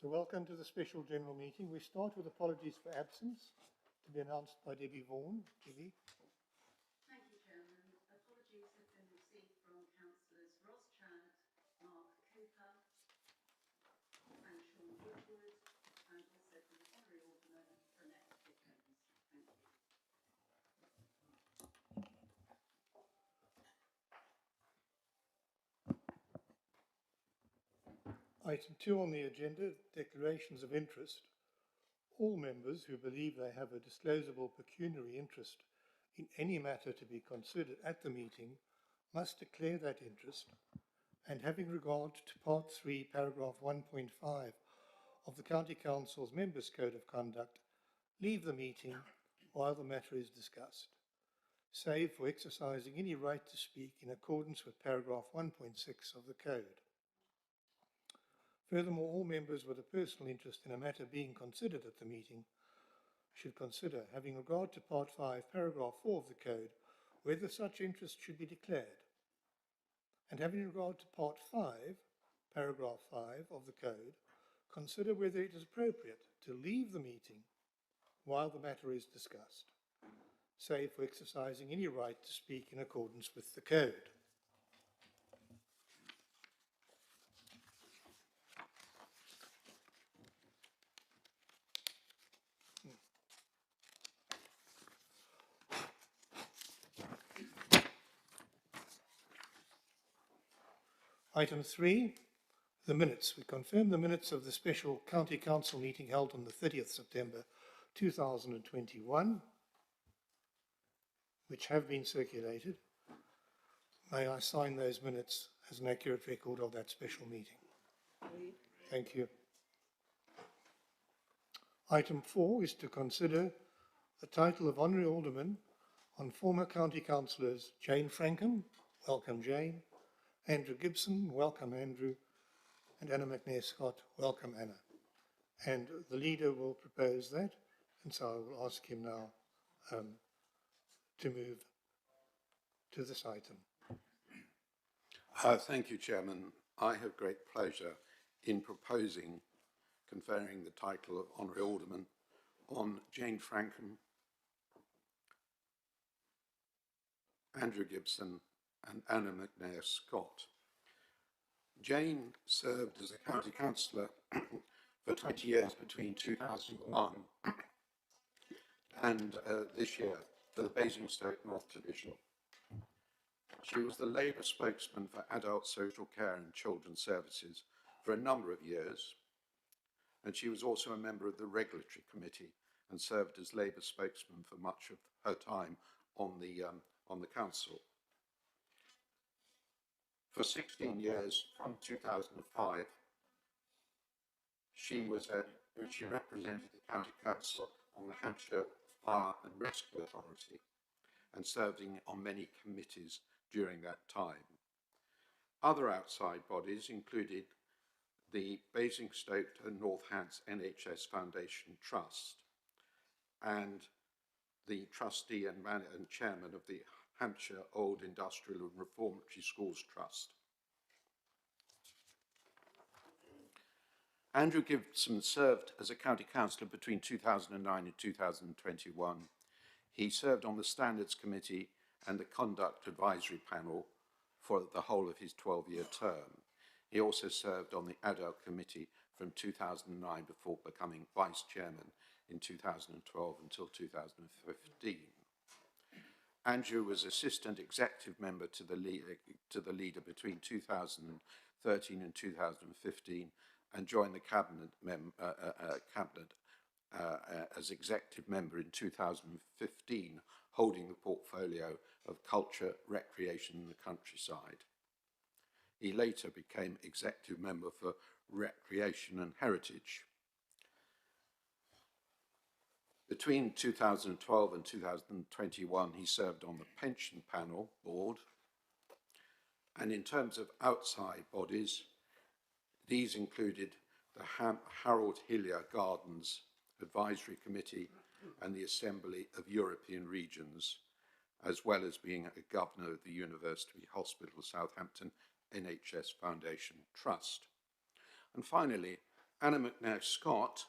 So welcome to the special general meeting. We start with apologies for absence to be announced by Debbie Vaughan. Debbie. Thank you, Chairman. Apologies have been received from Councillors Ross Chant, Mark Cooper and Sean Woodward, and also from Honorary Alderman Burnett Dickens. Thank you. Item 2 on the agenda, declarations of interest. All members who believe they have a disclosable pecuniary interest in any matter to be considered at the meeting must declare that interest, and having regard to Part 3, Paragraph 1.5 of the County Council's Members' Code of Conduct, leave the meeting while the matter is discussed, save for exercising any right to speak in accordance with Paragraph 1.6 of the Code. Furthermore, all members with a personal interest in a matter being considered at the meeting should consider, having regard to Part 5, Paragraph 4 of the Code, whether such interest should be declared. And having regard to Part 5, Paragraph 5 of the Code, consider whether it is appropriate to leave the meeting while the matter is discussed, save for exercising any right to speak in accordance with the Code. Item 3, the minutes. We confirm the minutes of the special County Council meeting held on the 30th September 2021, which have been circulated. May I sign those minutes as an accurate record of that special meeting? Thank you. Item 4 is to consider the title of Honorary Alderman on former County Councillors Jane Frankham, welcome Jane, Andrew Gibson, welcome Andrew, and Anna McNair Scott, welcome Anna. And the leader will propose that, and so I will ask him now to move to this item. Thank you, Chairman. I have great pleasure in proposing conferring the title of Honorary Alderman on Jane Frankham, Andrew Gibson, and Anna McNair Scott. Jane served as a county councillor for 20 years between 2001 and this year for the Basingstoke North Division. She was the Labour spokesman for adult social care and children's services for a number of years, and she was also a member of the Regulatory Committee and served as Labour spokesman for much of her time on the council. For 16 years, from 2005, she represented the County Council on the Hampshire Fire and Rescue Authority and served on many committees during that time. Other outside bodies included the Basingstoke and North Hants NHS Foundation Trust and the trustee and chairman of the Hampshire Old Industrial and Reformatory Schools Trust. Andrew Gibson served as a county councillor between 2009 and 2021. He served on the Standards Committee and the Conduct Advisory Panel for the whole of his 12-year term. He also served on the Adult Committee from 2009 before becoming Vice Chairman in 2012 until 2015. Andrew was Assistant Executive Member to the Leader between 2013 and 2015 and joined the Cabinet as Executive Member in 2015, holding the portfolio of Culture, Recreation and the Countryside. He later became Executive Member for Recreation and Heritage. Between 2012 and 2021, he served on the Pension Panel Board. And in terms of outside bodies, these included the Harold Hillier Gardens Advisory Committee and the Assembly of European Regions, as well as being a governor of the University Hospital Southampton NHS Foundation Trust. And finally, Anna McNair Scott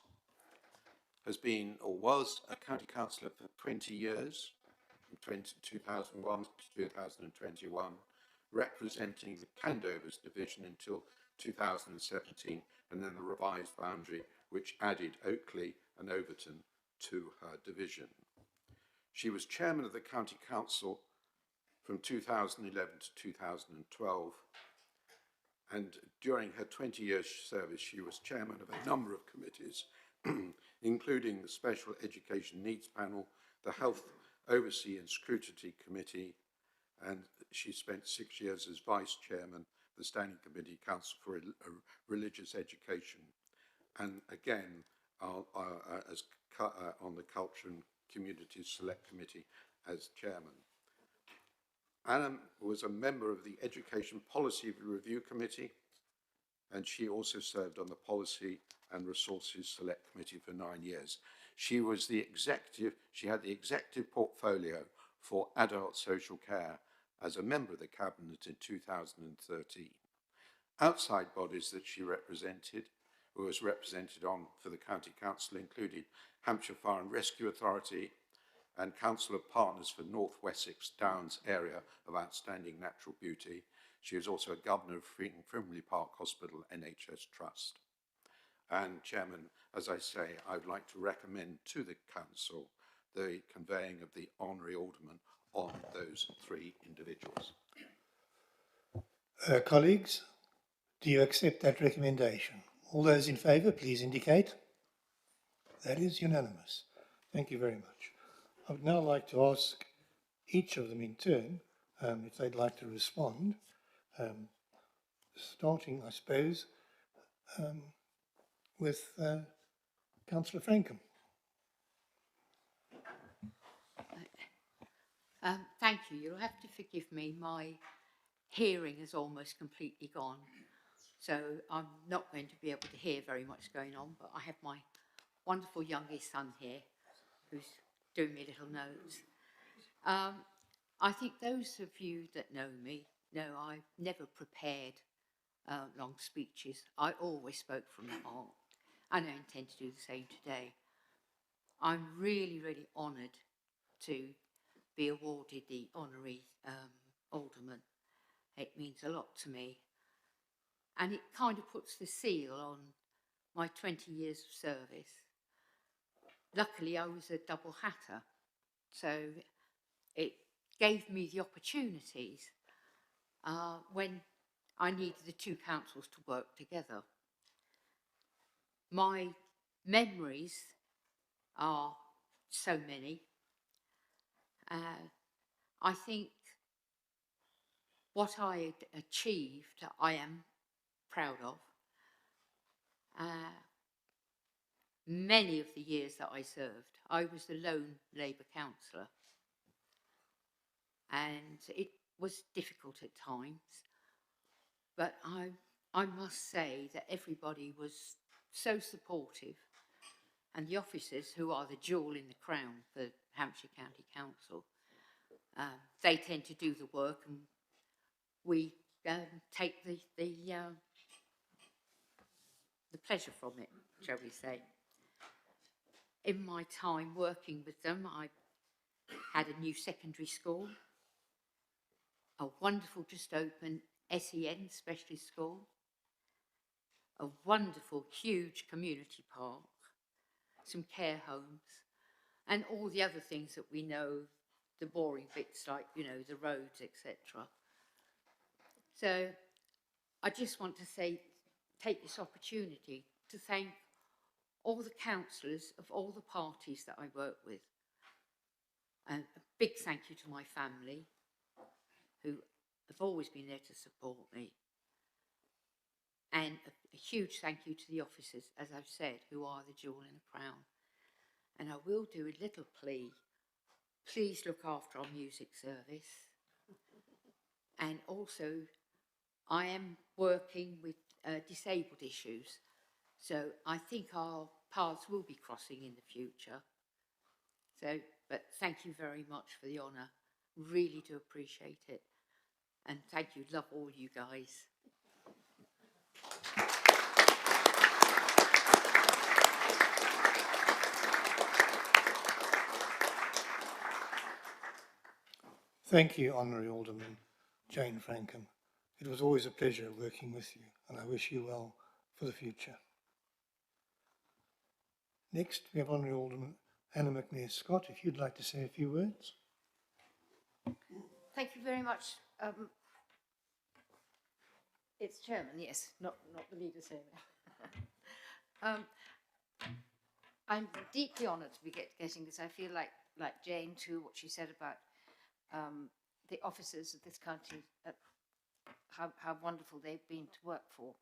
has been or was a county councillor for 20 years, from 2001 to 2021, representing the Candovers division until 2017, and then the revised boundary which added Oakley and Overton to her division. She was chairman of the county council from 2011 to 2012, and during her 20 years service she was chairman of a number of committees including the Special Education Needs Panel, the Health Oversee and Scrutiny Committee, and she spent 6 years as vice chairman of the Standing Committee Council for Religious Education, and again as on the Culture and Communities Select Committee as chairman. Anna was a member of the Education Policy Review Committee, and she also served on the Policy and Resources Select Committee for 9 years. She was the executive, she had the executive portfolio for adult social care as a member of the Cabinet in 2013. Outside bodies that she represented, or was represented on for the County Council, included Hampshire Fire and Rescue Authority and Council of Partners for North Wessex Downs Area of Outstanding Natural Beauty. She was also a governor of Frimley Park Hospital NHS Trust. And Chairman, as I say, I would like to recommend to the Council the conveying of the Honorary Alderman on those 3 individuals. Colleagues, do you accept that recommendation? All those in favour, please indicate. That is unanimous. Thank you very much. I would now like to ask each of them in turn if they'd like to respond, starting, I suppose, with Councillor Frankham. Thank you. You'll have to forgive me. My hearing is almost completely gone, so I'm not going to be able to hear very much going on, but I have my wonderful youngest son here who's doing me little notes. I think those of you that know me know I've never prepared long speeches. I always spoke from the heart, and I intend to do the same today. I'm really, really honoured to be awarded the honorary alderman. It means a lot to me, and it kind of puts the seal on my 20 years of service. Luckily, I was a double hatter, so it gave me the opportunities when I needed the 2 councils to work together. My memories are so many. I think what I achieved, I am proud of. Many of the years that I served, I was the lone Labour councillor, and it was difficult at times, but I must say that everybody was so supportive, and the officers, who are the jewel in the crown for Hampshire County Council, they tend to do the work, and we take the pleasure from it, shall we say. In my time working with them, I had a new secondary school, a wonderful just opened SEN specialist school, a wonderful huge community park, some care homes, and all the other things that we know, the boring bits like, you know, the roads, etc. So I just want to say, take this opportunity to thank all the councillors of all the parties that I work with. And a big thank you to my family, who have always been there to support me. And a huge thank you to the officers, as I've said, who are the jewel in the crown. And I will do a little plea. Please look after our music service. And also, I am working with disabled issues. So I think our paths will be crossing in the future. So, but thank you very much for the honour. Really do appreciate it. And thank you. Love all you guys. Thank you, Honorary Alderman Jane Frankham. It was always a pleasure working with you, and I wish you well for the future. Next, we have Honorary Alderman Anna McNair Scott, if you'd like to say a few words. Thank you very much. It's chairman, yes, not the leader saying that. I'm deeply honoured to be getting this. I feel like Jane too, what she said about the officers of this county, how wonderful they've been to work for.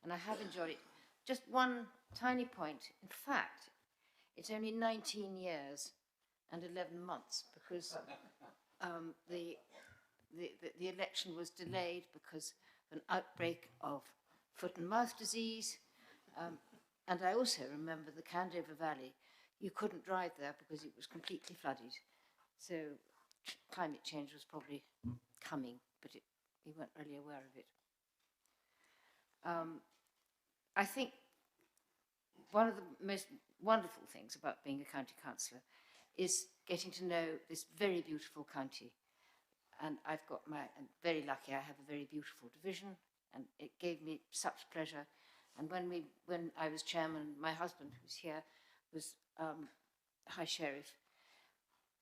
And I have enjoyed it. Just one tiny point. In fact, it's only 19 years and 11 months because the election was delayed because of an outbreak of foot and mouth disease. And I also remember the Candover Valley. You couldn't drive there because it was completely flooded. So climate change was probably coming, but we weren't really aware of it. I think one of the most wonderful things about being a county councillor is getting to know this very beautiful county. And I'm very lucky I have a very beautiful division, and it gave me such pleasure. And when I was chairman, my husband, who's here, was High Sheriff,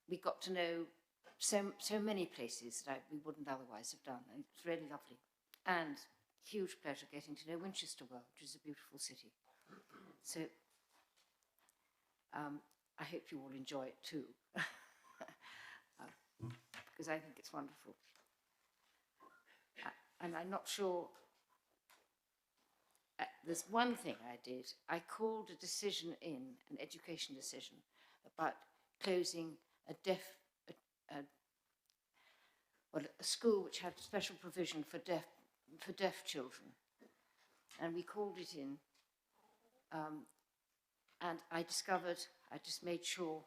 we got to know so many places that we wouldn't otherwise have done, and it's really lovely. And huge pleasure getting to know Winchester well, which is a beautiful city. So I hope you all enjoy it too, because I think it's wonderful. And I'm not sure, there's one thing I did. I called a decision in, an education decision, about closing a school which had special provision for deaf children. And we called it in, and I just made sure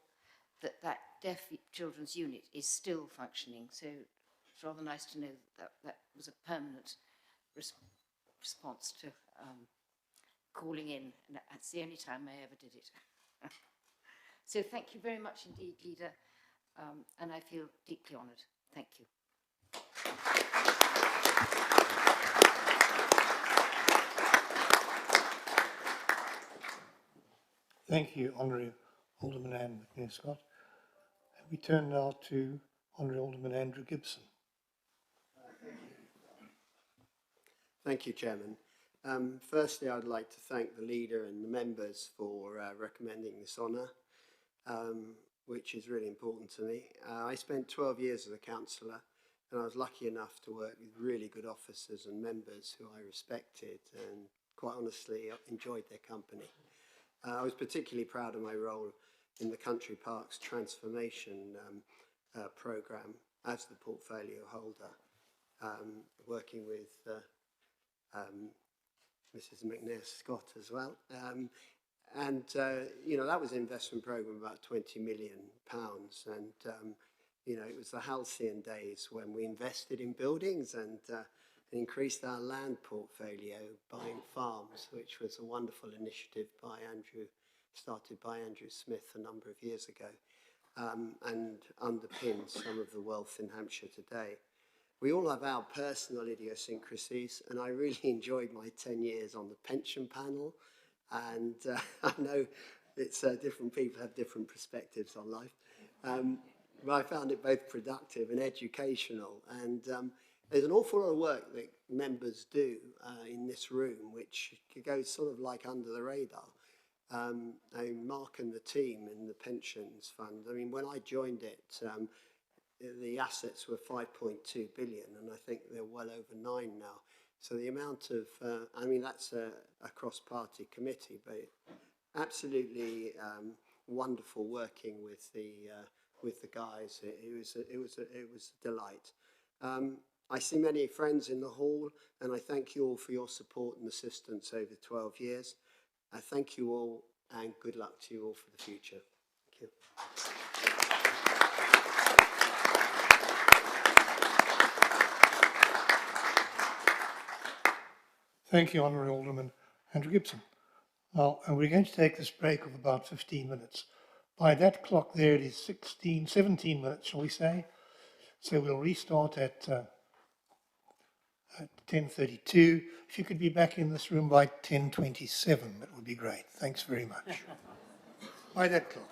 that deaf children's unit is still functioning. So it's rather nice to know that was a permanent response to calling in. And that's the only time I ever did it. So thank you very much indeed, Leader. And I feel deeply honoured. Thank you. Thank you, Honorary Alderman Anne McNair Scott. And we turn now to Honorary Alderman Andrew Gibson. Thank you, Chairman. Firstly, I'd like to thank the leader and the members for recommending this honour, which is really important to me. I spent 12 years as a councillor, and I was lucky enough to work with really good officers and members who I respected and, quite honestly, enjoyed their company. I was particularly proud of my role in the Country Parks Transformation programme as the portfolio holder, working with Mrs. McNair Scott as well. You know, that was an investment programme of about £20 million. And, you know, it was the halcyon days when we invested in buildings and increased our land portfolio, buying farms, which was a wonderful initiative started by Andrew Smith a number of years ago, and underpins some of the wealth in Hampshire today. We all have our personal idiosyncrasies, and I really enjoyed my 10 years on the pension panel. And I know it's different people have different perspectives on life. But I found it both productive and educational. And there's an awful lot of work that members do in this room, which goes sort of like under the radar. I mean, Mark and the team in the pensions fund, I mean, when I joined it, the assets were 5.2 billion, and I think they're well over 9 now. So the amount of, I mean, that's a cross-party committee, but absolutely wonderful working with the guys. It was a delight. I see many friends in the hall, and I thank you all for your support and assistance over 12 years. I thank you all, and good luck to you all for the future. Thank you. Thank you, Honorary Alderman Andrew Gibson. Now, and we're going to take this break of about 15 minutes. By that clock there, it is 17 minutes, shall we say? So we'll restart at 10:32. If you could be back in this room by 10:27, that would be great. Thanks very much. By that clock.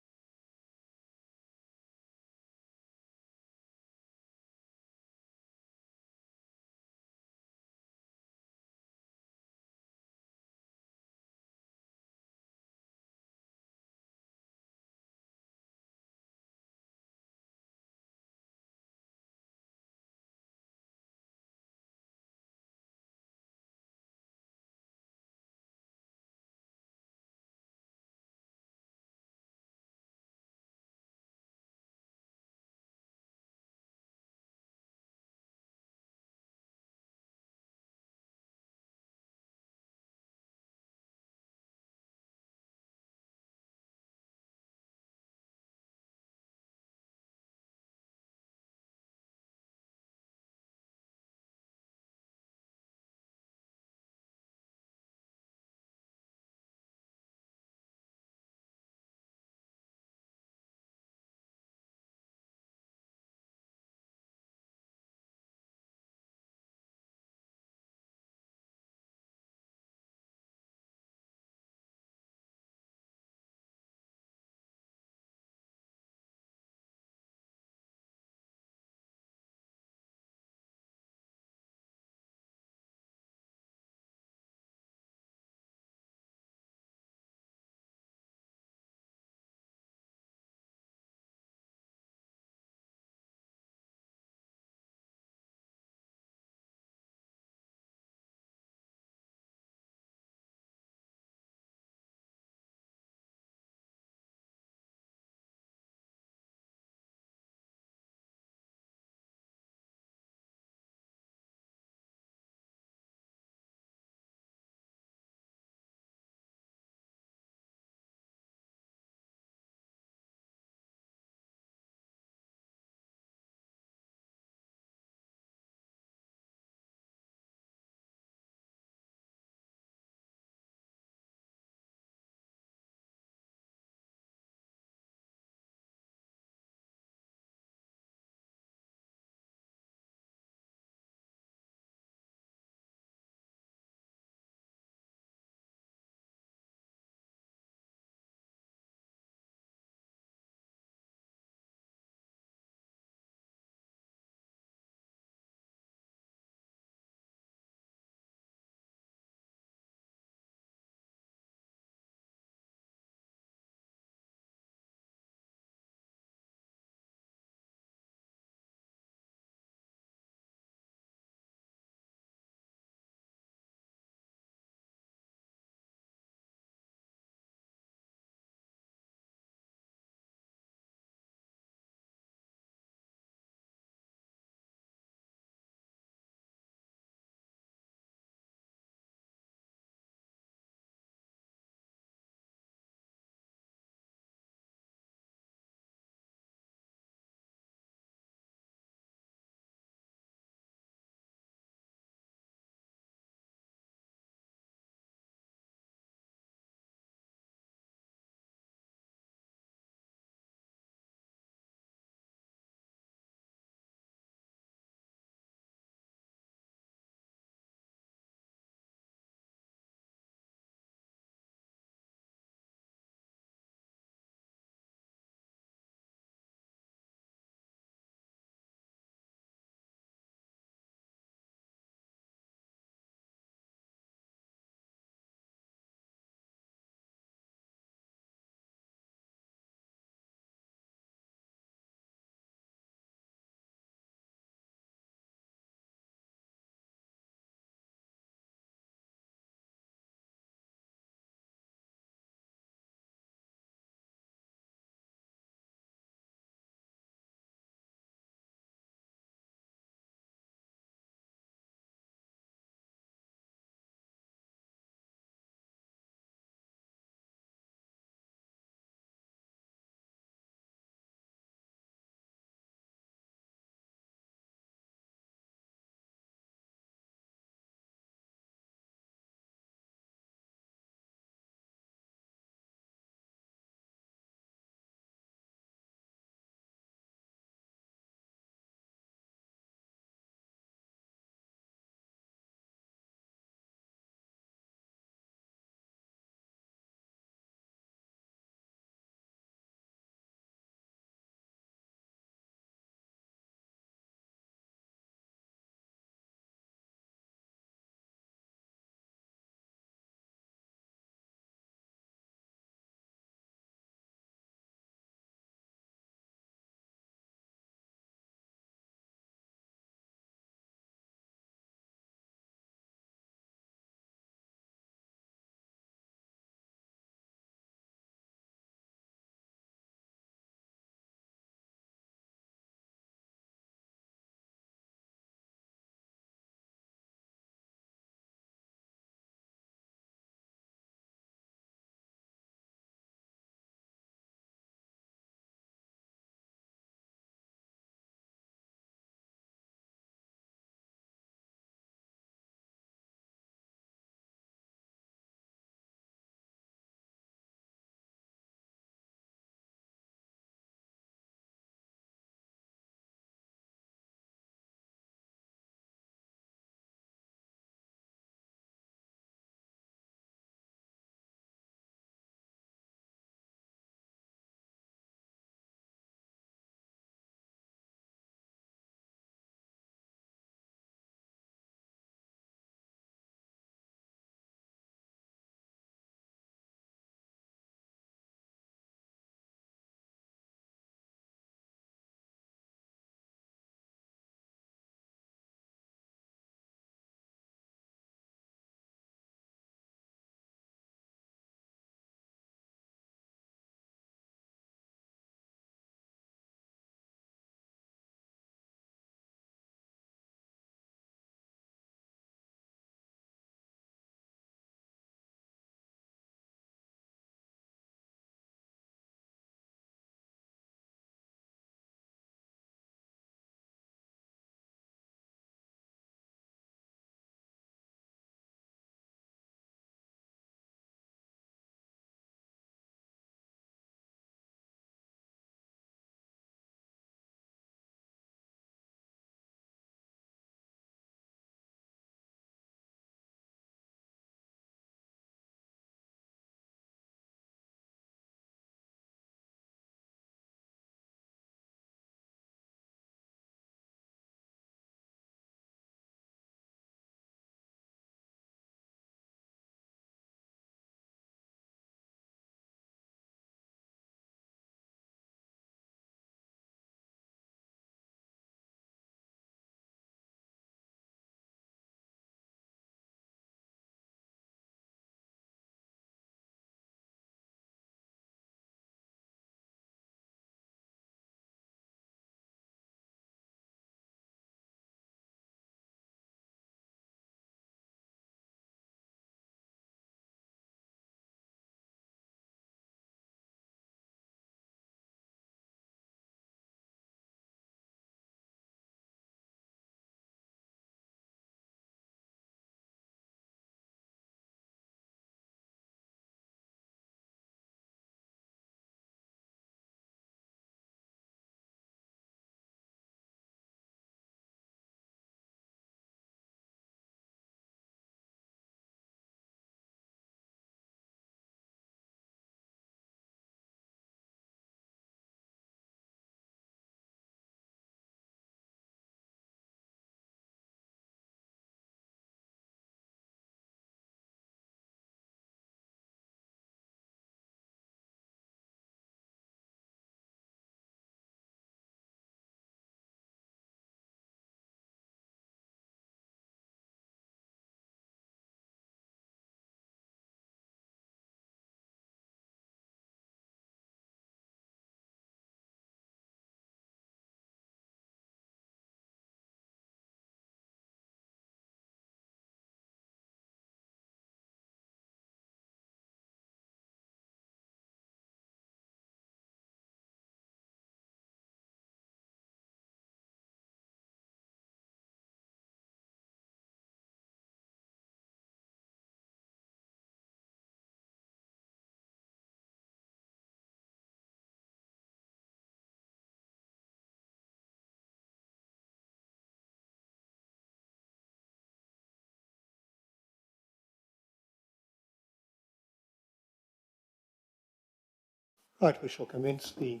Right, we shall commence the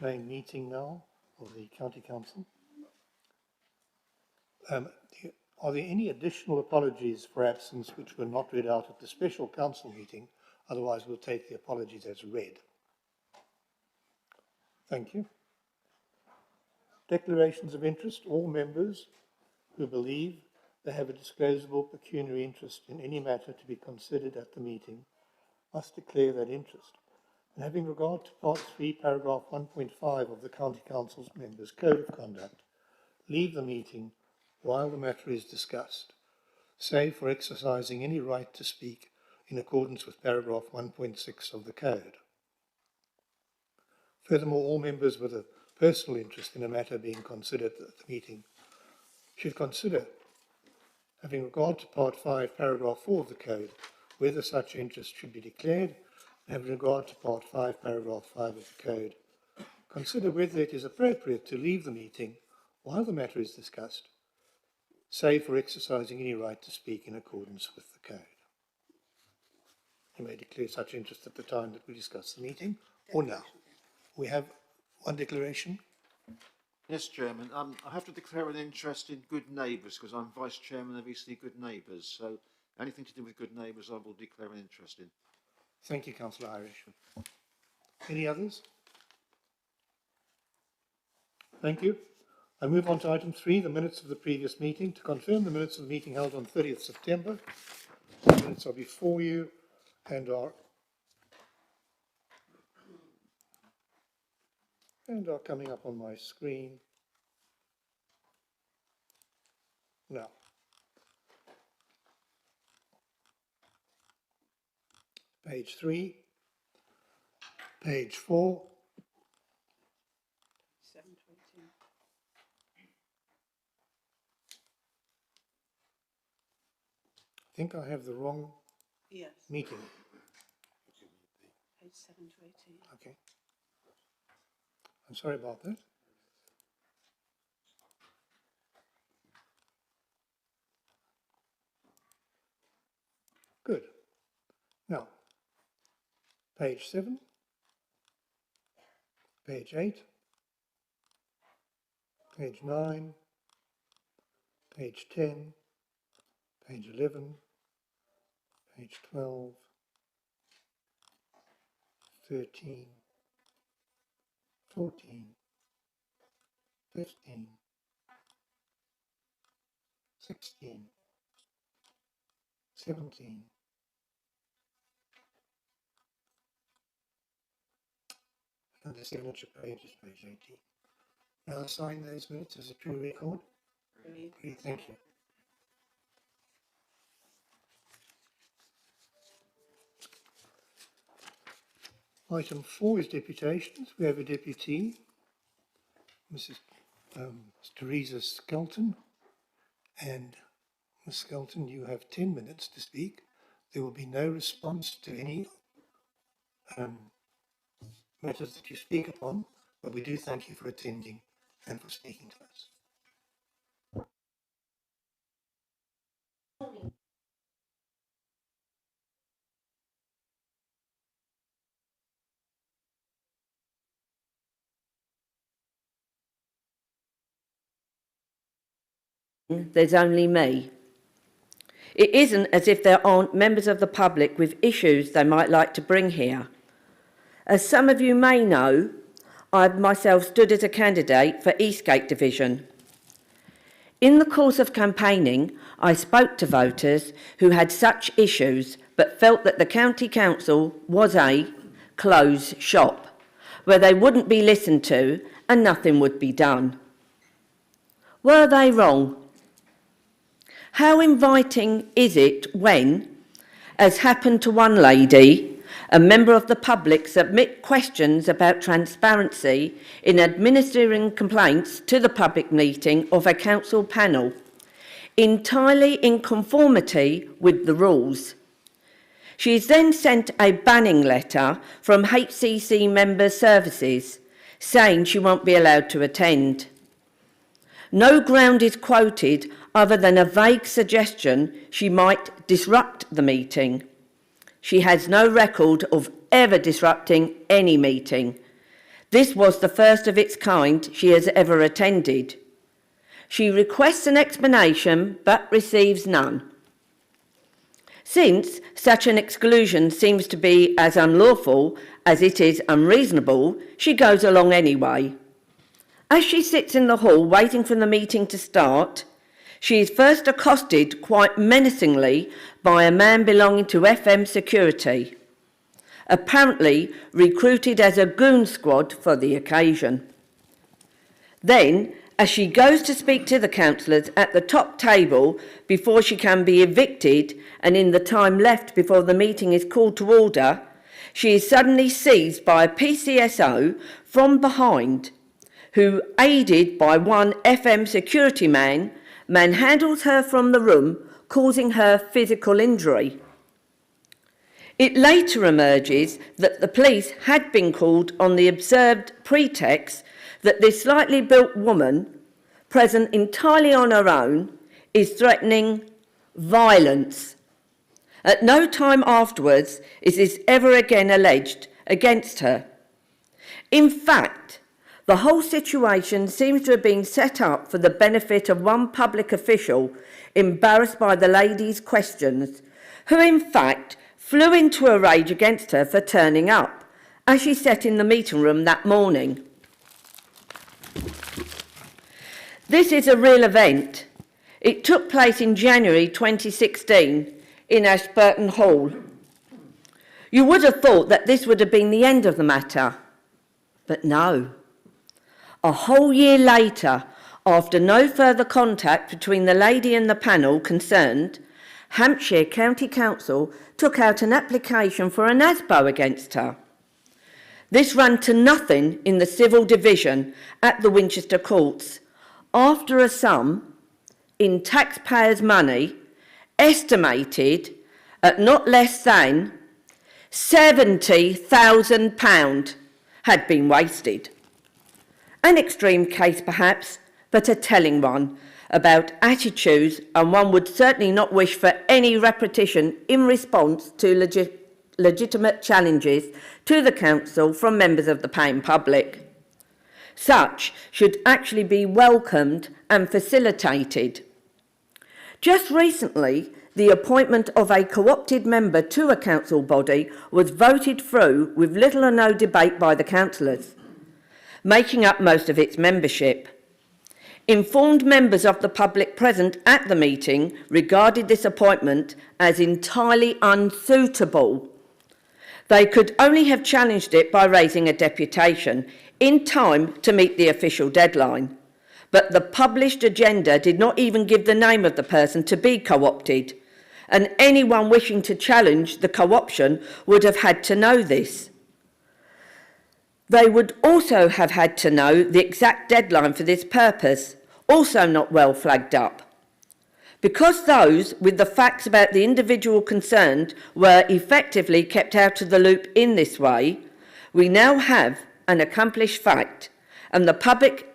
main meeting now of the County Council. Are there any additional apologies for absence which were not read out at the special council meeting? Otherwise, we'll take the apologies as read. Thank you. Declarations of interest. All members who believe they have a disclosable pecuniary interest in any matter to be considered at the meeting must declare that interest. And having regard to Part 3, Paragraph 1.5 of the County Council's Members' Code of Conduct, leave the meeting while the matter is discussed, save for exercising any right to speak in accordance with Paragraph 1.6 of the Code. Furthermore, all members with a personal interest in a matter being considered at the meeting should consider, having regard to Part 5, Paragraph 4 of the Code, whether such interest should be declared, and having regard to Part 5, Paragraph 5 of the Code, consider whether it is appropriate to leave the meeting while the matter is discussed, save for exercising any right to speak in accordance with the Code. You may declare such interest at the time that we discuss the meeting, or now. We have one declaration. Yes, Chairman. I have to declare an interest in Good Neighbours because I'm Vice Chairman of EC Good Neighbours. So anything to do with Good Neighbours I will declare an interest in. Thank you, Councillor Irish. Any others? Thank you. I move on to item 3, the minutes of the previous meeting. To confirm the minutes of the meeting held on 30th September. The minutes are before you and are coming up on my screen now. Page 3, page 4, 7:20. I think I have the wrong Yes, meeting. page 7 to 18. Okay. I'm sorry about that. Good. Now, page 7, page 8, page 9, page 10, page 11, page 12, 13, 14, 15, 16, 17, and the signature page is page 18. Now sign those minutes as a true record. Brilliant. Great, thank you. Item 4 is deputations. We have a deputy, Mrs. Teresa Skelton. And Ms. Skelton, you have 10 minutes to speak. There will be no response to any matters that you speak upon, but we do thank you for attending and for speaking to us. There's only me. It isn't as if there aren't members of the public with issues they might like to bring here. As some of you may know, I've myself stood as a candidate for Eastgate Division. In the course of campaigning, I spoke to voters who had such issues but felt that the County Council was a closed shop where they wouldn't be listened to and nothing would be done. Were they wrong? How inviting is it when, as happened to one lady, a member of the public submit questions about transparency in administering complaints to the public meeting of a council panel, entirely in conformity with the rules? She is then sent a banning letter from HCC Member Services saying she won't be allowed to attend. No ground is quoted other than a vague suggestion she might disrupt the meeting. She has no record of ever disrupting any meeting. This was the first of its kind she has ever attended. She requests an explanation but receives none. Since such an exclusion seems to be as unlawful as it is unreasonable, she goes along anyway. As she sits in the hall waiting for the meeting to start, she is first accosted quite menacingly by a man belonging to FM Security, apparently recruited as a goon squad for the occasion. Then, as she goes to speak to the councillors at the top table before she can be evicted and in the time left before the meeting is called to order, she is suddenly seized by a PCSO from behind, who, aided by one FM security man, manhandles her from the room, causing her physical injury. It later emerges that the police had been called on the absurd pretext that this slightly built woman, present entirely on her own, is threatening violence. At no time afterwards is this ever again alleged against her. In fact, the whole situation seems to have been set up for the benefit of one public official embarrassed by the lady's questions, who in fact flew into a rage against her for turning up, as she sat in the meeting room that morning. This is a real event. It took place in January 2016 in Ashburton Hall. You would have thought that this would have been the end of the matter, but no. A whole year later, after no further contact between the lady and the panel concerned, Hampshire County Council took out an application for an ASBO against her. This ran to nothing in the civil division at the Winchester courts, after a sum in taxpayers' money estimated at not less than £70,000 had been wasted. An extreme case perhaps, but a telling one about attitudes, and one would certainly not wish for any repetition in response to legitimate challenges to the council from members of the paying public. Such should actually be welcomed and facilitated. Just recently, the appointment of a co-opted member to a council body was voted through with little or no debate by the councillors, making up most of its membership. Informed members of the public present at the meeting regarded this appointment as entirely unsuitable. They could only have challenged it by raising a deputation in time to meet the official deadline, but the published agenda did not even give the name of the person to be co-opted, and anyone wishing to challenge the co-option would have had to know this. They would also have had to know the exact deadline for this purpose, also not well flagged up. Because those with the facts about the individual concerned were effectively kept out of the loop in this way, we now have an accomplished fact, and the public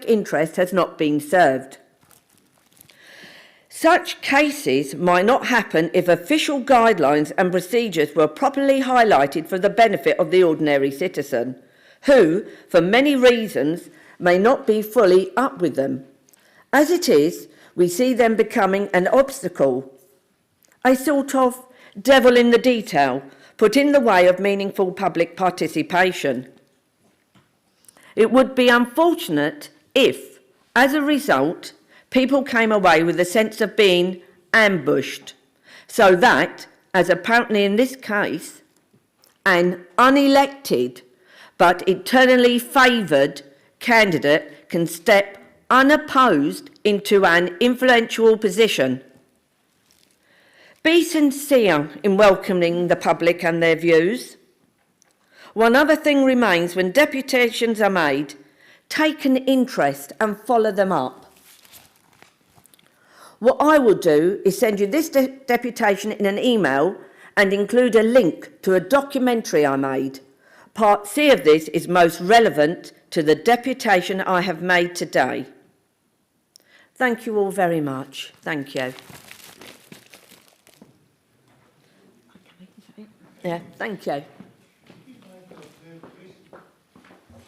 interest has not been served. Such cases might not happen if official guidelines and procedures were properly highlighted for the benefit of the ordinary citizen, who, for many reasons, may not be fully up with them. As it is, we see them becoming an obstacle, a sort of devil in the detail, put in the way of meaningful public participation. It would be unfortunate if, as a result, people came away with a sense of being ambushed, so that, as apparently in this case, an unelected but eternally favoured candidate can step unopposed into an influential position. Be sincere in welcoming the public and their views. One other thing remains: when deputations are made, take an interest and follow them up. What I will do is send you this deputation in an email and include a link to a documentary I made. Part C of this is most relevant to the deputation I have made today. Thank you all very much. Thank you. Yeah, thank you.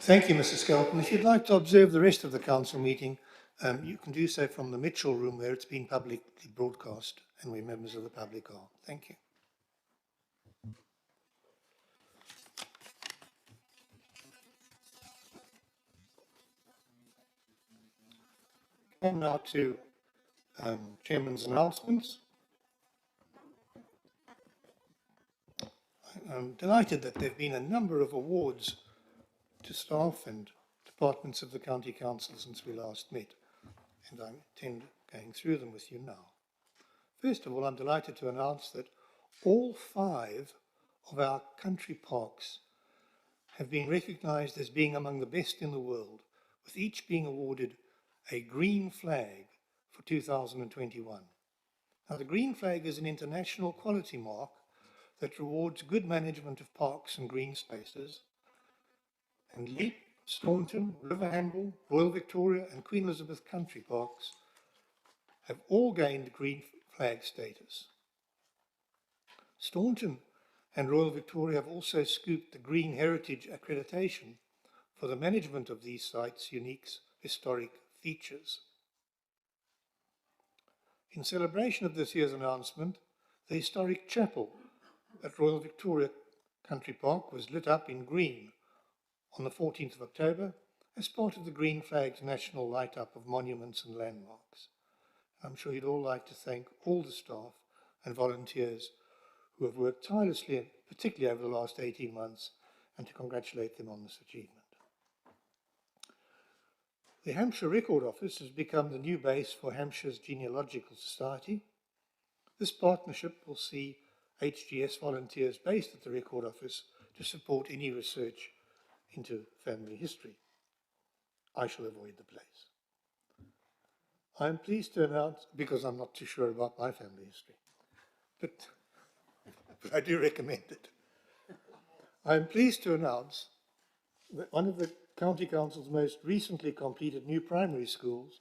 Thank you, Mr. Skelton. If you'd like to observe the rest of the council meeting, you can do so from the Mitchell room where it's been publicly broadcast and where members of the public are. Thank you. And now to Chairman's announcements. I'm delighted that there have been a number of awards to staff and departments of the County Council since we last met, and I intend going through them with you now. First of all, I'm delighted to announce that all 5 of our country parks have been recognised as being among the best in the world, with each being awarded a green flag for 2021. Now, the green flag is an international quality mark that rewards good management of parks and green spaces, and Leap, Staunton, River Handle, Royal Victoria and Queen Elizabeth country parks have all gained green flag status. Staunton and Royal Victoria have also scooped the Green Heritage accreditation for the management of these sites' unique historic features. In celebration of this year's announcement, the historic chapel at Royal Victoria Country Park was lit up in green on the 14th of October as part of the Green Flag's national light-up of monuments and landmarks. I'm sure you'd all like to thank all the staff and volunteers who have worked tirelessly, particularly over the last 18 months, and to congratulate them on this achievement. The Hampshire Record Office has become the new base for Hampshire's Genealogical Society. This partnership will see HGS volunteers based at the Record Office to support any research into family history. I shall avoid the place. I'm pleased to announce, because I'm not too sure about my family history, but I do recommend it. I'm pleased to announce that one of the County Council's most recently completed new primary schools,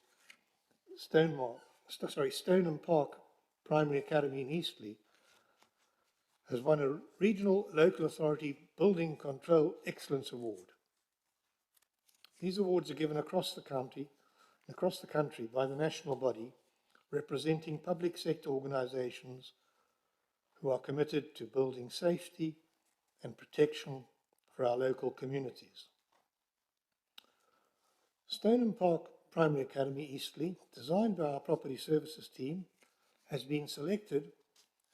Stoneham Park Primary Academy in Eastleigh, has won a Regional Local Authority Building Control Excellence Award. These awards are given across the country by the national body representing public sector organisations who are committed to building safety and protection for our local communities. Stoneham Park Primary Academy Eastleigh, designed by our property services team, has been selected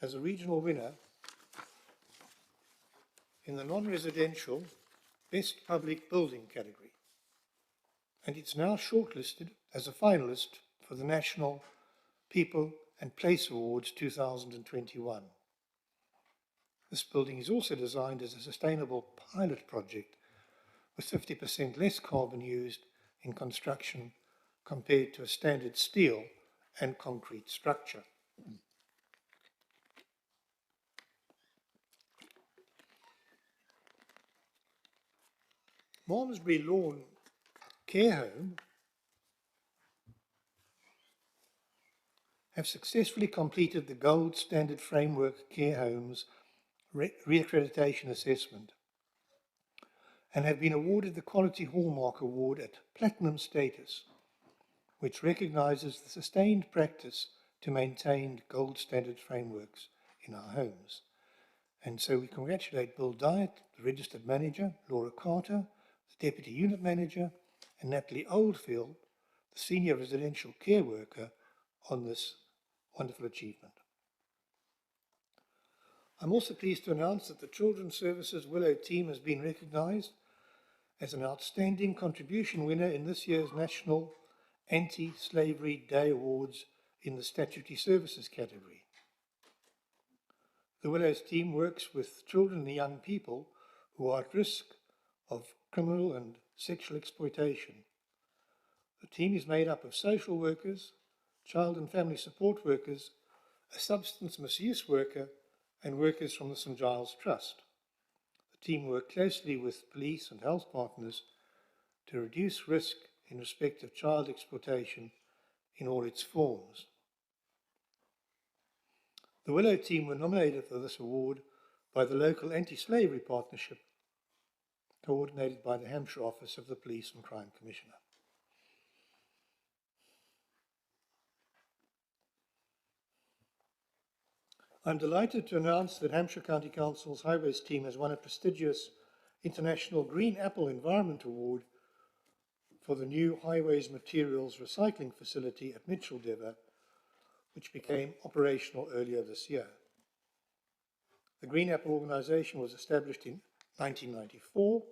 as a regional winner in the non-residential Best Public Building category, and it's now shortlisted as a finalist for the National People and Place Awards 2021. This building is also designed as a sustainable pilot project with 50% less carbon used in construction compared to a standard steel and concrete structure. Malmesbury Lawn Care Home have successfully completed the Gold Standard Framework Care Homes Reaccreditation Assessment and have been awarded the Quality Hallmark Award at Platinum status, which recognises the sustained practice to maintain gold standard frameworks in our homes. And so we congratulate Bill Dyatt, the Registered Manager, Laura Carter, the Deputy Unit Manager, and Natalie Oldfield, the Senior Residential Care Worker, on this wonderful achievement. I'm also pleased to announce that the Children's Services Willow team has been recognised as an outstanding contribution winner in this year's National Anti-Slavery Day Awards in the Statutory Services category. The Willows team works with children and young people who are at risk of criminal and sexual exploitation. The team is made up of social workers, child and family support workers, a substance misuse worker, and workers from the St Giles Trust. The team work closely with police and health partners to reduce risk in respect of child exploitation in all its forms. The Willow team were nominated for this award by the local anti-slavery partnership, coordinated by the Hampshire Office of the Police and Crime Commissioner. I'm delighted to announce that Hampshire County Council's Highways team has won a prestigious International Green Apple Environment Award for the new Highways Materials Recycling Facility at Mitcheldever, which became operational earlier this year. The Green Apple organisation was established in 1994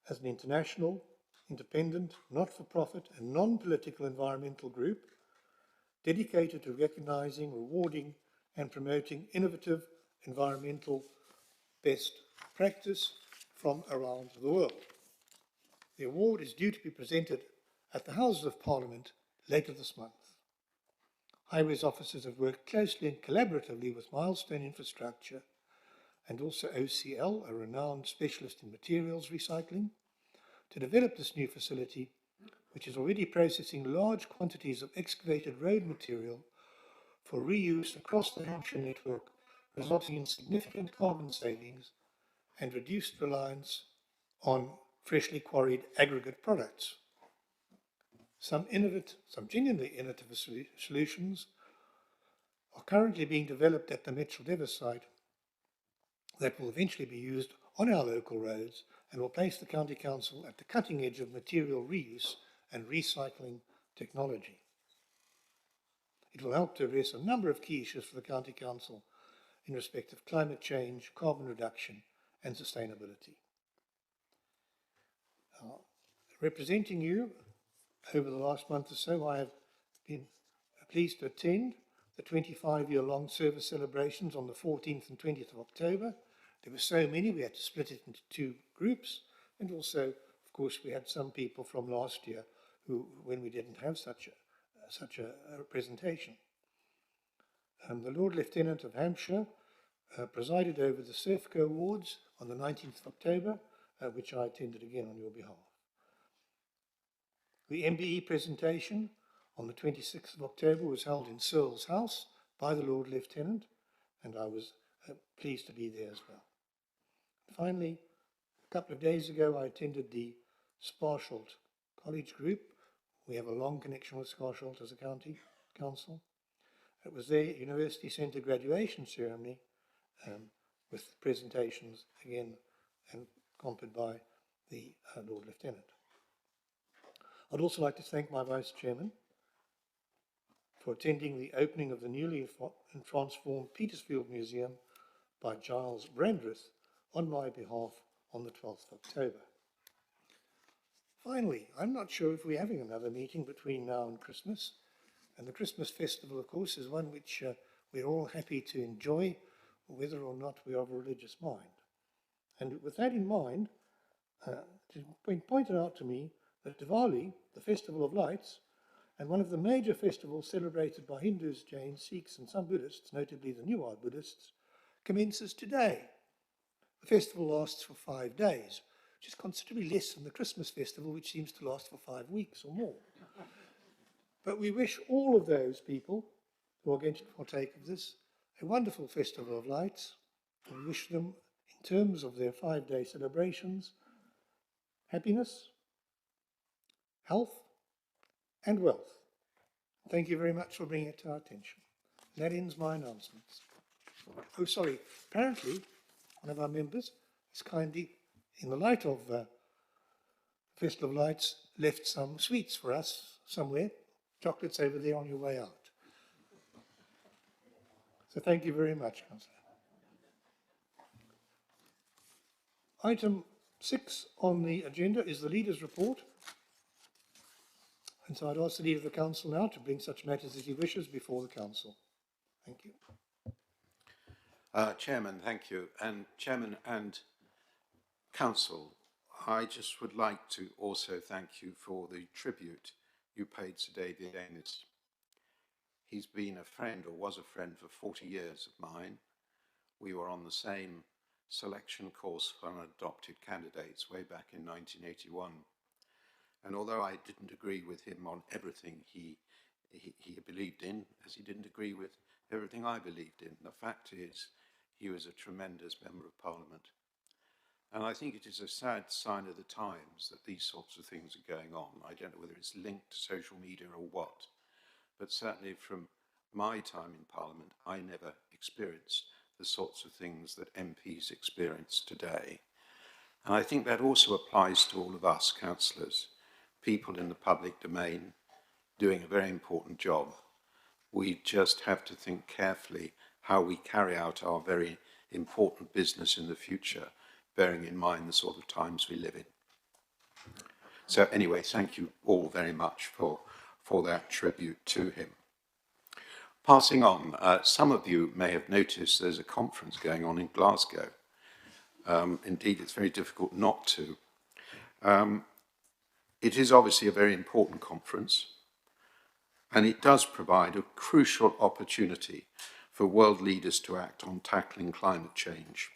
as an international, independent, not-for-profit and non-political environmental group dedicated to recognising, rewarding and promoting innovative environmental best practice from around the world. The award is due to be presented at the Houses of Parliament later this month. Highways officers have worked closely and collaboratively with Milestone Infrastructure and also OCL, a renowned specialist in materials recycling, to develop this new facility, which is already processing large quantities of excavated road material for reuse across the Hampshire network, resulting in significant carbon savings and reduced reliance on freshly quarried aggregate products. Some genuinely innovative solutions are currently being developed at the Mitcheldever site that will eventually be used on our local roads and will place the County Council at the cutting edge of material reuse and recycling technology. It will help to address a number of key issues for the County Council in respect of climate change, carbon reduction and sustainability. Representing you over the last month or so, I have been pleased to attend the 25-year-long service celebrations on the 14th and 20th of October. There were so many, we had to split it into two groups, and also, of course, we had some people from last year who, when we didn't have such a representation. The Lord Lieutenant of Hampshire presided over the Serfco Awards on the 19th of October, which I attended again on your behalf. The MBE presentation on the 26th of October was held in Searles House by the Lord Lieutenant, and I was pleased to be there as well. Finally, a couple of days ago, I attended the Sparsholt College Group. We have a long connection with Sparsholt as a county council. It was their University Centre graduation ceremony with presentations again and accompanied by the Lord Lieutenant. I'd also like to thank my Vice Chairman for attending the opening of the newly transformed Petersfield Museum by Giles Brandreth on my behalf on the 12th of October. Finally, I'm not sure if we're having another meeting between now and Christmas, and the Christmas festival, of course, is one which we're all happy to enjoy, whether or not we are of a religious mind. And with that in mind, it's been pointed out to me that Diwali, the Festival of Lights, and one of the major festivals celebrated by Hindus, Jains, Sikhs and some Buddhists, notably the New Age Buddhists, commences today. The festival lasts for 5 days, which is considerably less than the Christmas festival, which seems to last for 5 weeks or more. But we wish all of those people who are going to partake of this a wonderful Festival of Lights. We wish them, in terms of their 5-day celebrations, happiness, health, and wealth. Thank you very much for bringing it to our attention. That ends my announcements. Oh, sorry. Apparently, one of our members has kindly, in the light of Festival of Lights, left some sweets for us somewhere. Chocolates over there on your way out. So thank you very much, Councillor. Item 6 on the agenda is the Leader's Report. And so I'd ask the Leader of the Council now to bring such matters as he wishes before the Council. Thank you. Chairman, thank you. And Chairman and Council, I just would like to also thank you for the tribute you paid to David Ennis. He's been a friend, or was a friend, for 40 years of mine. We were on the same selection course for unadopted candidates way back in 1981. And although I didn't agree with him on everything he believed in, as he didn't agree with everything I believed in, the fact is he was a tremendous Member of Parliament. And I think it is a sad sign of the times that these sorts of things are going on. I don't know whether it's linked to social media or what, but certainly from my time in Parliament, I never experienced the sorts of things that MPs experience today. And I think that also applies to all of us, councillors, people in the public domain doing a very important job. We just have to think carefully how we carry out our very important business in the future, bearing in mind the sort of times we live in. So anyway, thank you all very much for that tribute to him. Passing on, some of you may have noticed there's a conference going on in Glasgow. Indeed, it's very difficult not to. It is obviously a very important conference, and it does provide a crucial opportunity for world leaders to act on tackling climate change.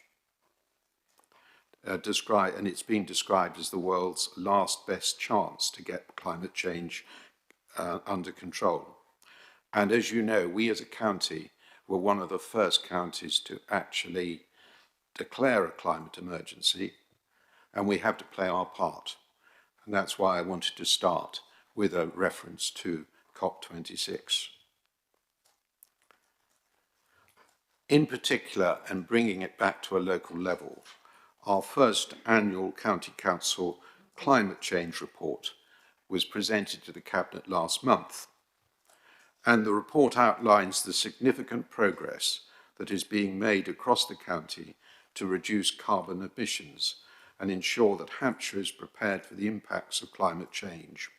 And it's been described as the world's last best chance to get climate change under control. And as you know, we as a county were one of the first counties to actually declare a climate emergency, and we have to play our part. And that's why I wanted to start with a reference to COP26. In particular, and bringing it back to a local level, our first annual County Council Climate Change Report was presented to the Cabinet last month. And the report outlines the significant progress that is being made across the county to reduce carbon emissions and ensure that Hampshire is prepared for the impacts of climate change.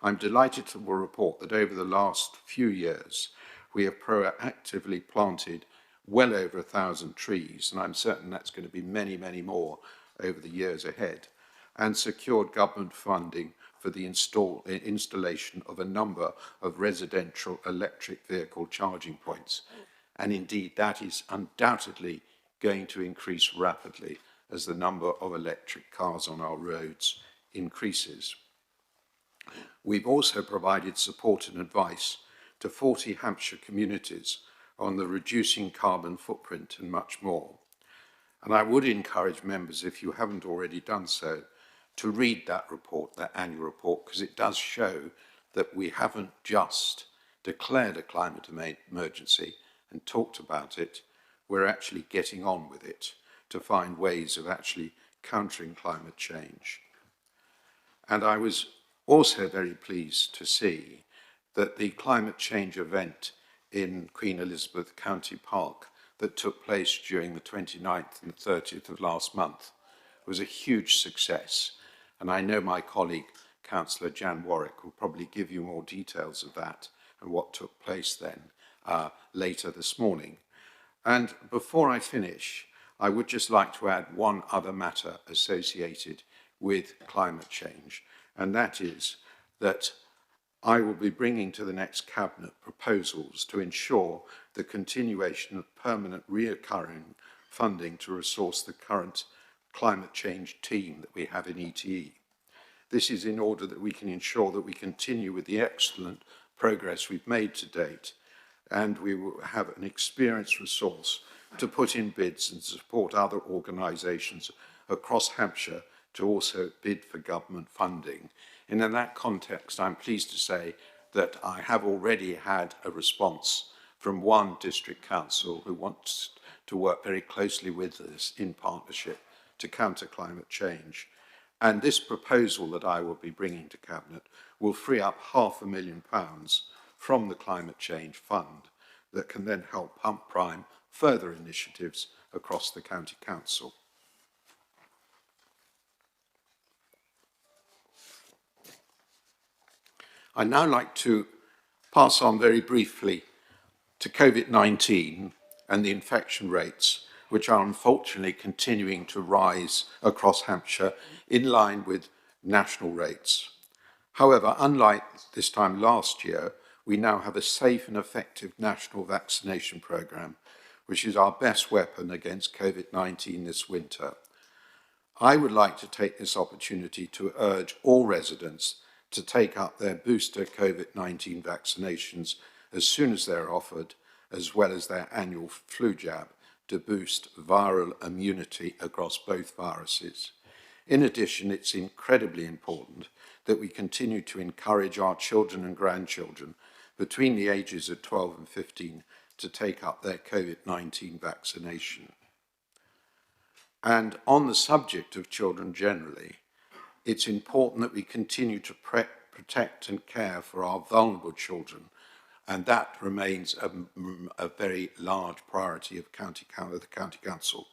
I'm delighted to report that over the last few years, we have proactively planted well over 1,000 trees, and I'm certain that's going to be many, many more over the years ahead, and secured government funding for the installation of a number of residential electric vehicle charging points. And indeed, that is undoubtedly going to increase rapidly as the number of electric cars on our roads increases. We've also provided support and advice to 40 Hampshire communities on the reducing carbon footprint and much more. And I would encourage members, if you haven't already done so, to read that report, that annual report, because it does show that we haven't just declared a climate emergency and talked about it, we're actually getting on with it to find ways of actually countering climate change. And I was also very pleased to see that the climate change event in Queen Elizabeth County Park that took place during the 29th and 30th of last month was a huge success. And I know my colleague, Councillor Jan Warwick, will probably give you more details of that and what took place then later this morning. And before I finish, I would just like to add one other matter associated with climate change, and that is that I will be bringing to the next Cabinet proposals to ensure the continuation of permanent recurring funding to resource the current climate change team that we have in ETE. This is in order that we can ensure that we continue with the excellent progress we've made to date, and we will have an experienced resource to put in bids and support other organisations across Hampshire to also bid for government funding. And in that context, I'm pleased to say that I have already had a response from one district council who wants to work very closely with us in partnership to counter climate change. And this proposal that I will be bringing to Cabinet will free up £500,000 from the Climate Change Fund that can then help pump prime further initiatives across the County Council. I'd now like to pass on very briefly to COVID-19 and the infection rates, which are unfortunately continuing to rise across Hampshire in line with national rates. However, unlike this time last year, we now have a safe and effective national vaccination programme, which is our best weapon against COVID-19 this winter. I would like to take this opportunity to urge all residents to take up their booster COVID-19 vaccinations as soon as they're offered, as well as their annual flu jab, to boost viral immunity across both viruses. In addition, it's incredibly important that we continue to encourage our children and grandchildren between the ages of 12 and 15 to take up their COVID-19 vaccination. And on the subject of children generally, it's important that we continue to protect and care for our vulnerable children, and that remains a very large priority of the County Council.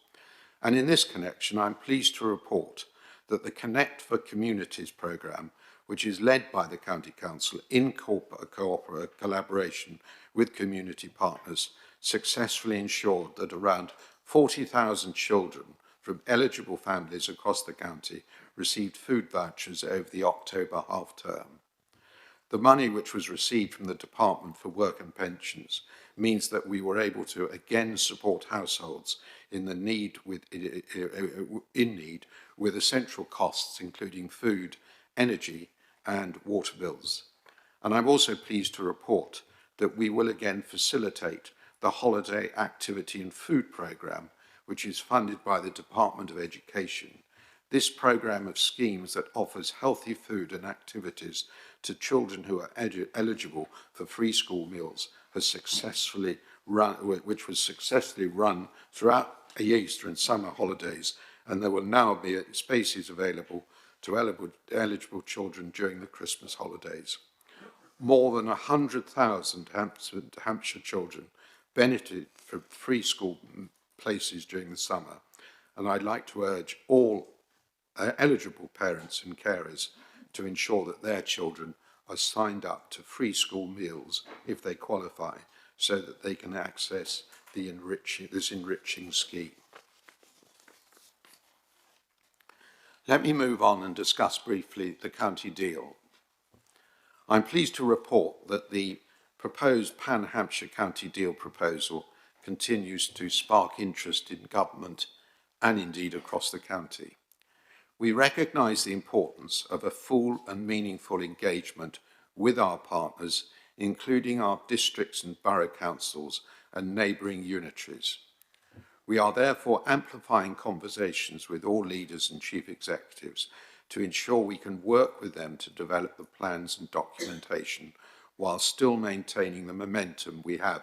And in this connection, I'm pleased to report that the Connect for Communities programme, which is led by the County Council in collaboration with community partners, successfully ensured that around 40,000 children from eligible families across the county received food vouchers over the October half-term. The money which was received from the Department for Work and Pensions means that we were able to again support households in need with essential costs, including food, energy and water bills. And I'm also pleased to report that we will again facilitate the Holiday Activity and Food Programme, which is funded by the Department of Education. This programme of schemes that offers healthy food and activities to children who are eligible for free school meals has successfully run, which was successfully run throughout the Easter and summer holidays, and there will now be spaces available to eligible children during the Christmas holidays. More than 100,000 Hampshire children benefited from free school places during the summer, and I'd like to urge all eligible parents and carers to ensure that their children are signed up to free school meals if they qualify, so that they can access this enriching scheme. Let me move on and discuss briefly the county deal. I'm pleased to report that the proposed Pan-Hampshire County Deal proposal continues to spark interest in government and indeed across the county. We recognise the importance of a full and meaningful engagement with our partners, including our districts and borough councils and neighbouring unitaries. We are therefore amplifying conversations with all leaders and chief executives to ensure we can work with them to develop the plans and documentation while still maintaining the momentum we have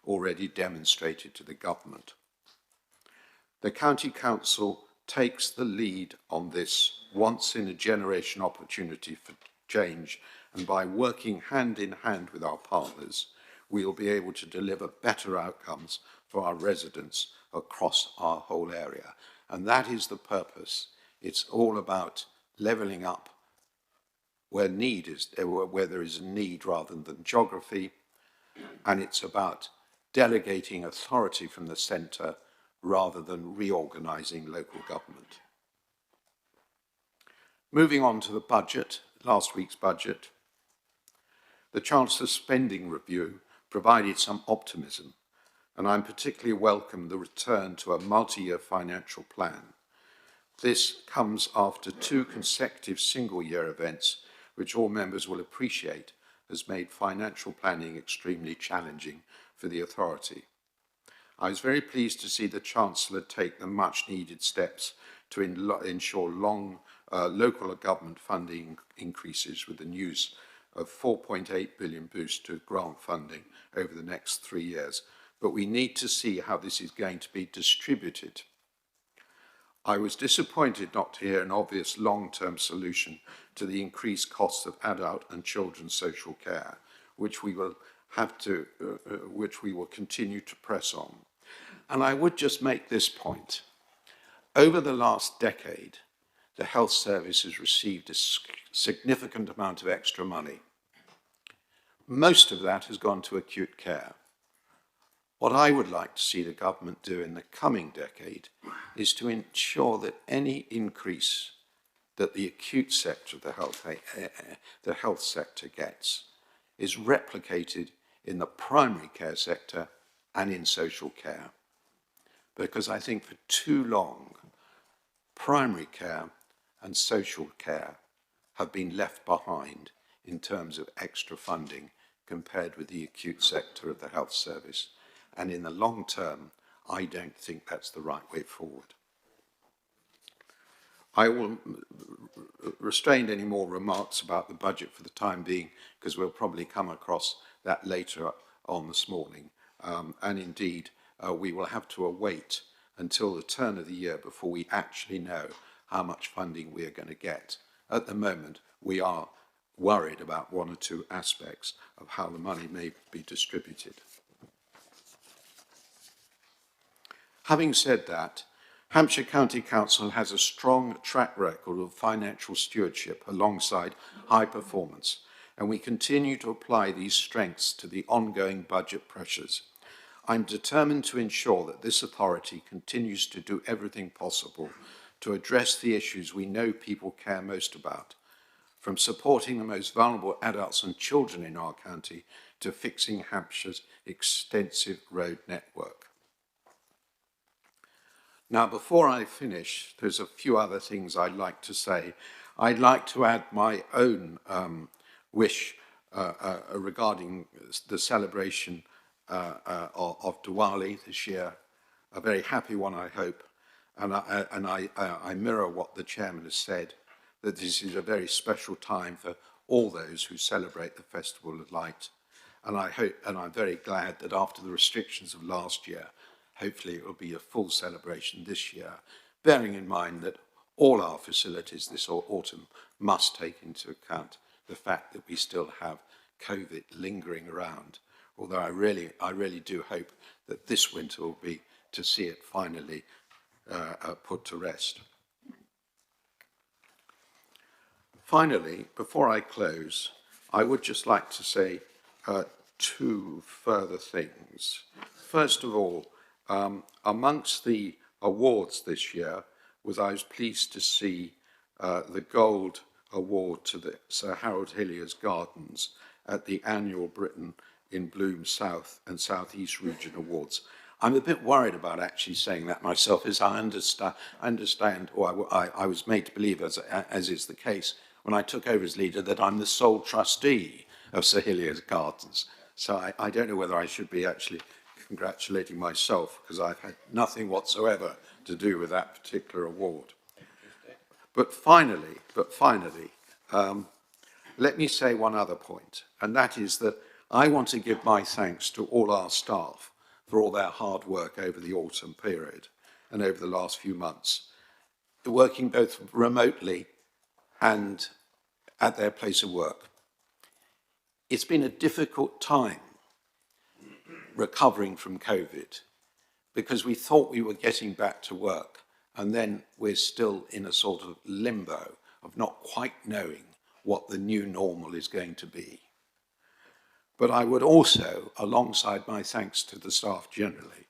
already demonstrated to the government. The County Council takes the lead on this once-in-a-generation opportunity for change, and by working hand in hand with our partners, we will be able to deliver better outcomes for our residents across our whole area. And that is the purpose. It's all about levelling up where there is a need rather than geography, and it's about delegating authority from the centre rather than reorganising local government. Moving on to the budget, last week's budget, the Chancellor's spending review provided some optimism, and I'm particularly welcome the return to a multi-year financial plan. This comes after 2 consecutive single-year events, which all members will appreciate has made financial planning extremely challenging for the authority. I was very pleased to see the Chancellor take the much-needed steps to ensure local government funding increases with the news of 4.8 billion boost to grant funding over the next 3 years. But we need to see how this is going to be distributed. I was disappointed not to hear an obvious long-term solution to the increased costs of adult and children's social care, which we will continue to press on. And I would just make this point. Over the last decade, the health service has received a significant amount of extra money. Most of that has gone to acute care. What I would like to see the government do in the coming decade is to ensure that any increase that the acute sector of the health sector gets is replicated in the primary care sector and in social care. Because I think for too long, primary care and social care have been left behind in terms of extra funding compared with the acute sector of the health service. And in the long term, I don't think that's the right way forward. I will restrain any more remarks about the budget for the time being, because we'll probably come across that later on this morning. And indeed, we will have to await until the turn of the year before we actually know how much funding we are going to get. At the moment, we are worried about one or two aspects of how the money may be distributed. Having said that, Hampshire County Council has a strong track record of financial stewardship alongside high performance, and we continue to apply these strengths to the ongoing budget pressures. I'm determined to ensure that this authority continues to do everything possible to address the issues we know people care most about, from supporting the most vulnerable adults and children in our county to fixing Hampshire's extensive road network. Now, before I finish, there's a few other things I'd like to say. I'd like to add my own wish regarding the celebration of Diwali this year. A very happy one, I hope. And I mirror what the chairman has said, that this is a very special time for all those who celebrate the Festival of Light. And I hope, and I'm very glad that after the restrictions of last year, hopefully it will be a full celebration this year, bearing in mind that all our facilities this autumn must take into account the fact that we still have COVID lingering around. Although I really do hope that this winter will be to see it finally put to rest. Finally, before I close, I would just like to say two further things. First of all, amongst the awards this year I was pleased to see the Gold Award to the Sir Harold Hillier's Gardens at the annual Britain in Bloom South and South East Region Awards. I'm a bit worried about actually saying that myself, as I understand, or I was made to believe, as is the case, when I took over as leader, that I'm the sole trustee of Sir Hillier's Gardens. So I don't know whether I should be actually congratulating myself, because I've had nothing whatsoever to do with that particular award. But finally, let me say one other point, and that is that I want to give my thanks to all our staff for all their hard work over the autumn period and over the last few months, working both remotely and at their place of work. It's been a difficult time recovering from COVID, because we thought we were getting back to work, and then we're still in a sort of limbo of not quite knowing what the new normal is going to be. But I would also, alongside my thanks to the staff generally,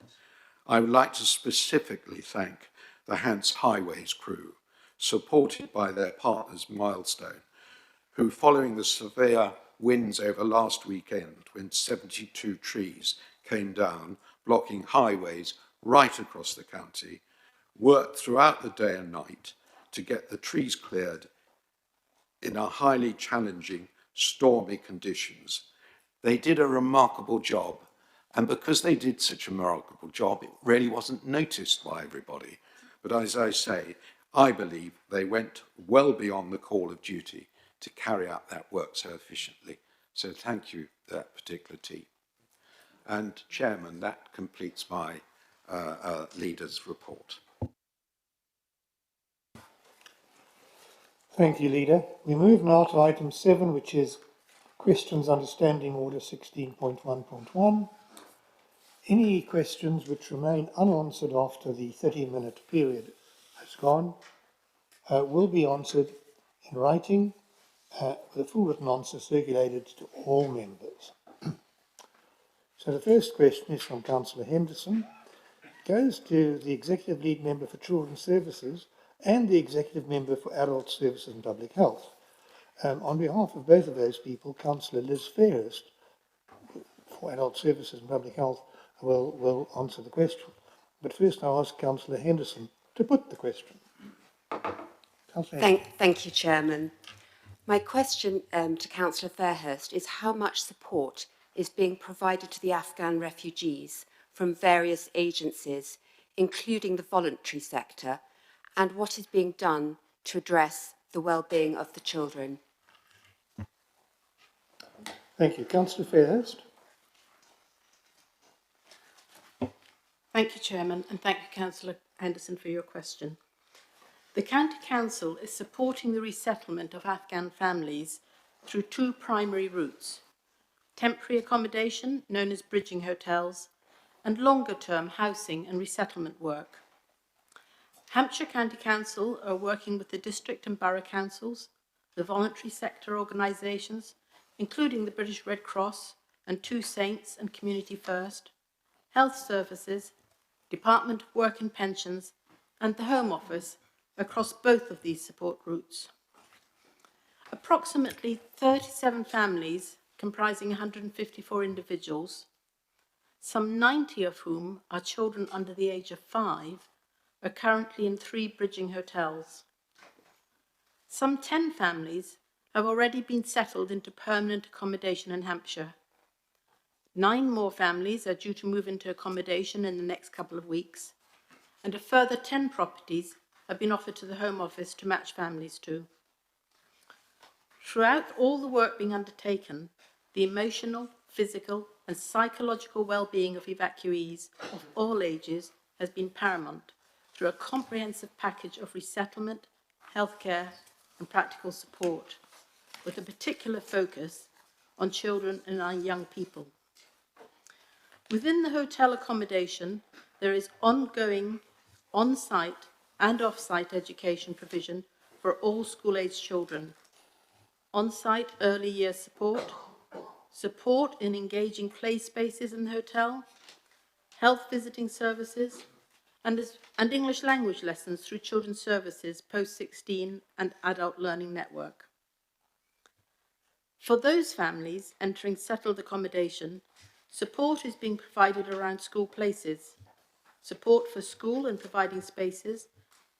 I would like to specifically thank the Hants Highways crew, supported by their partners Milestone, who, following the severe winds over last weekend when 72 trees came down, blocking highways right across the county, worked throughout the day and night to get the trees cleared in a highly challenging, stormy conditions. They did a remarkable job, and because they did such a remarkable job, it really wasn't noticed by everybody. But as I say, I believe they went well beyond the call of duty to carry out that work so efficiently. So thank you, that particular team. And Chairman, that completes my leader's report. Thank you, Leader. We move now to item 7, which is Questions under Standing Order 16.1.1. Any questions which remain unanswered after the 30-minute period has gone will be answered in writing with a full written answer circulated to all members. So the first question is from Councillor Henderson. It goes to the Executive Lead Member for Children's Services and the Executive Member for Adult Services and Public Health. On behalf of both of those people, Councillor Liz Fairhurst for Adult Services and Public Health will answer the question. But first I'll ask Councillor Henderson to put the question. Thank you, Chairman. My question to Councillor Fairhurst is how much support is being provided to the Afghan refugees from various agencies, including the voluntary sector, and what is being done to address the well-being of the children? Thank you. Councillor Fairhurst. Thank you, Chairman, and thank you, Councillor Henderson, for your question. The County Council is supporting the resettlement of Afghan families through two primary routes: temporary accommodation, known as bridging hotels, and longer-term housing and resettlement work. Hampshire County Council are working with the district and borough councils, the voluntary sector organisations, including the British Red Cross and Two Saints and Community First, Health Services, Department of Work and Pensions, and the Home Office across both of these support routes. Approximately 37 families, comprising 154 individuals, some 90 of whom are children under the age of 5, are currently in 3 bridging hotels. Some 10 families have already been settled into permanent accommodation in Hampshire. 9 more families are due to move into accommodation in the next couple of weeks, and a further 10 properties have been offered to the Home Office to match families to. Throughout all the work being undertaken, the emotional, physical and psychological well-being of evacuees of all ages has been paramount through a comprehensive package of resettlement, healthcare and practical support, with a particular focus on children and our young people. Within the hotel accommodation, there is ongoing on-site and off-site education provision for all school-aged children, on-site early years support, support in engaging play spaces in the hotel, health visiting services, and English language lessons through Children's Services Post-16 and Adult Learning Network. For those families entering settled accommodation, support is being provided around school places, support for school and providing spaces,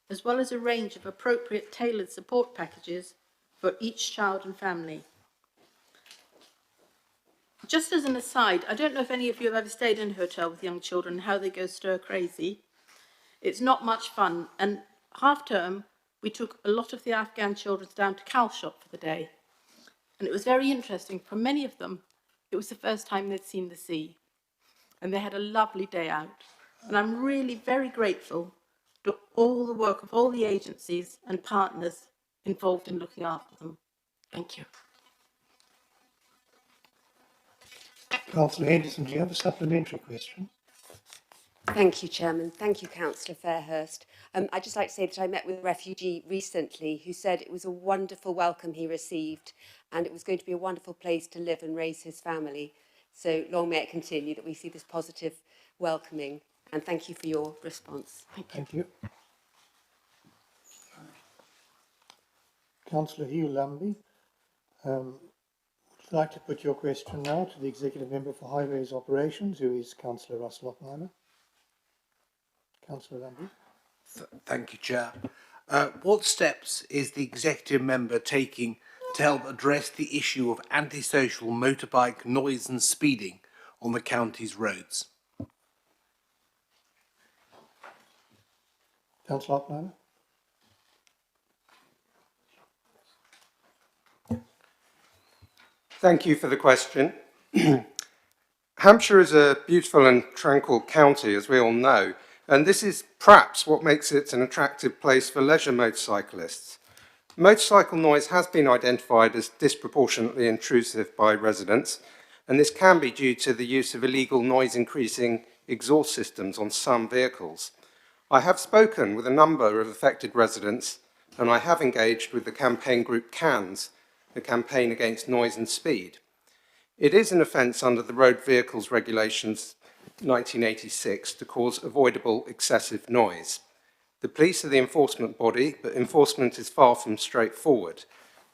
as well as a range of appropriate tailored support packages for each child and family. Just as an aside, I don't know if any of you have ever stayed in a hotel with young children and how they go stir crazy. It's not much fun, and half term we took a lot of the Afghan children down to Calshot for the day, and it was very interesting. For many of them, it was the first time they'd seen the sea, and they had a lovely day out. And I'm really very grateful to all the work of all the agencies and partners involved in looking after them. Thank you. Councillor Henderson, do you have a supplementary question? Thank you, Chairman. Thank you, Councillor Fairhurst. I'd just like to say that I met with a refugee recently who said it was a wonderful welcome he received and it was going to be a wonderful place to live and raise his family. So long may it continue that we see this positive welcoming, and thank you for your response. Thank you. Councillor Hugh Lumby, would you like to put your question now to the Executive Member for Highways Operations, who is Councillor Russ Lochminer? Councillor Lumby. Thank you, Chair. What steps is the Executive Member taking to help address the issue of antisocial motorbike noise and speeding on the county's roads? Councillor Lochminer. Thank you for the question. Hampshire is a beautiful and tranquil county, as we all know, and this is perhaps what makes it an attractive place for leisure motorcyclists. Motorcycle noise has been identified as disproportionately intrusive by residents, and this can be due to the use of illegal noise-increasing exhaust systems on some vehicles. I have spoken with a number of affected residents, and I have engaged with the campaign group CANS, the Campaign Against Noise and Speed. It is an offence under the Road Vehicles Regulations 1986 to cause avoidable excessive noise. The police are the enforcement body, but enforcement is far from straightforward.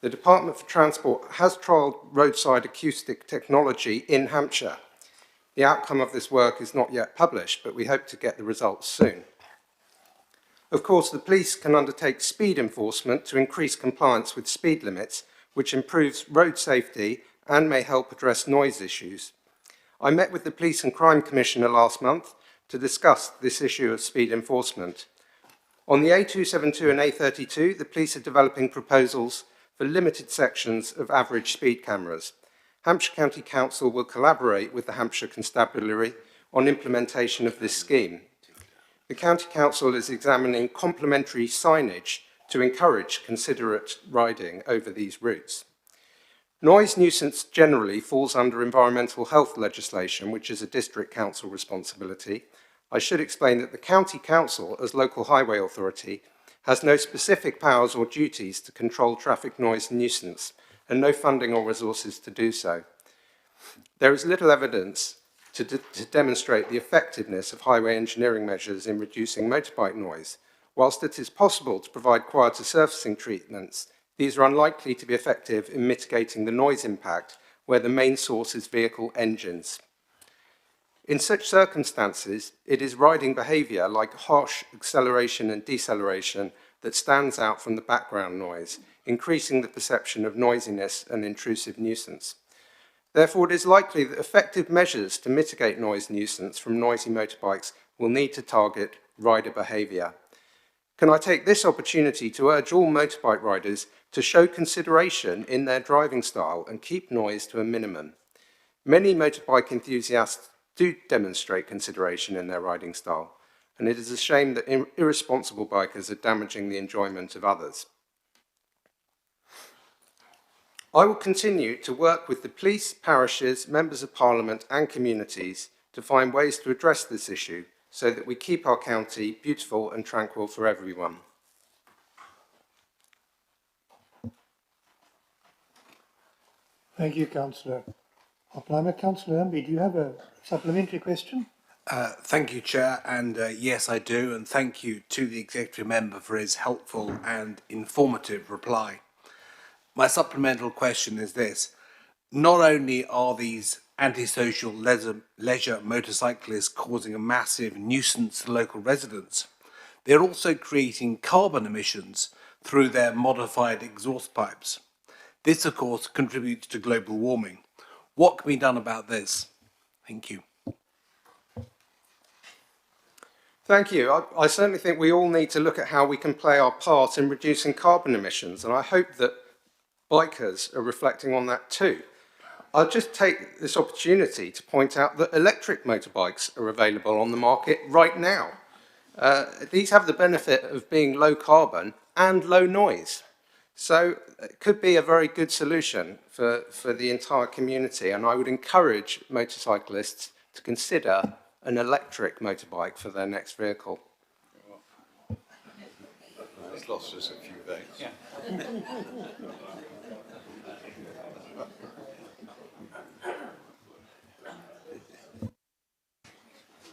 The Department for Transport has trialled roadside acoustic technology in Hampshire. The outcome of this work is not yet published, but we hope to get the results soon. Of course, the police can undertake speed enforcement to increase compliance with speed limits, which improves road safety and may help address noise issues. I met with the Police and Crime Commissioner last month to discuss this issue of speed enforcement. On the A272 and A32, the police are developing proposals for limited sections of average speed cameras. Hampshire County Council will collaborate with the Hampshire Constabulary on implementation of this scheme. The County Council is examining complementary signage to encourage considerate riding over these routes. Noise nuisance generally falls under environmental health legislation, which is a district council responsibility. I should explain that the County Council, as local highway authority, has no specific powers or duties to control traffic noise and nuisance, and no funding or resources to do so. There is little evidence to demonstrate the effectiveness of highway engineering measures in reducing motorbike noise. Whilst it is possible to provide quieter surfacing treatments, these are unlikely to be effective in mitigating the noise impact where the main source is vehicle engines. In such circumstances, it is riding behaviour like harsh acceleration and deceleration that stands out from the background noise, increasing the perception of noisiness and intrusive nuisance. Therefore, it is likely that effective measures to mitigate noise nuisance from noisy motorbikes will need to target rider behaviour. Can I take this opportunity to urge all motorbike riders to show consideration in their driving style and keep noise to a minimum? Many motorbike enthusiasts do demonstrate consideration in their riding style, and it is a shame that irresponsible bikers are damaging the enjoyment of others. I will continue to work with the police, parishes, members of parliament and communities to find ways to address this issue so that we keep our county beautiful and tranquil for everyone. Thank you, Councillor Oppenheimer. Councillor Lambie, do you have a supplementary question? Thank you, Chair, and yes, I do, and thank you to the Executive Member for his helpful and informative reply. My supplemental question is this. Not only are these antisocial leisure motorcyclists causing a massive nuisance to local residents, they're also creating carbon emissions through their modified exhaust pipes. This, of course, contributes to global warming. What can be done about this? Thank you. Thank you. I certainly think we all need to look at how we can play our part in reducing carbon emissions, and I hope that bikers are reflecting on that too. I'll just take this opportunity to point out that electric motorbikes are available on the market right now. These have the benefit of being low carbon and low noise. So it could be a very good solution for the entire community, and I would encourage motorcyclists to consider an electric motorbike for their next vehicle. It's lost us a few votes. Yeah.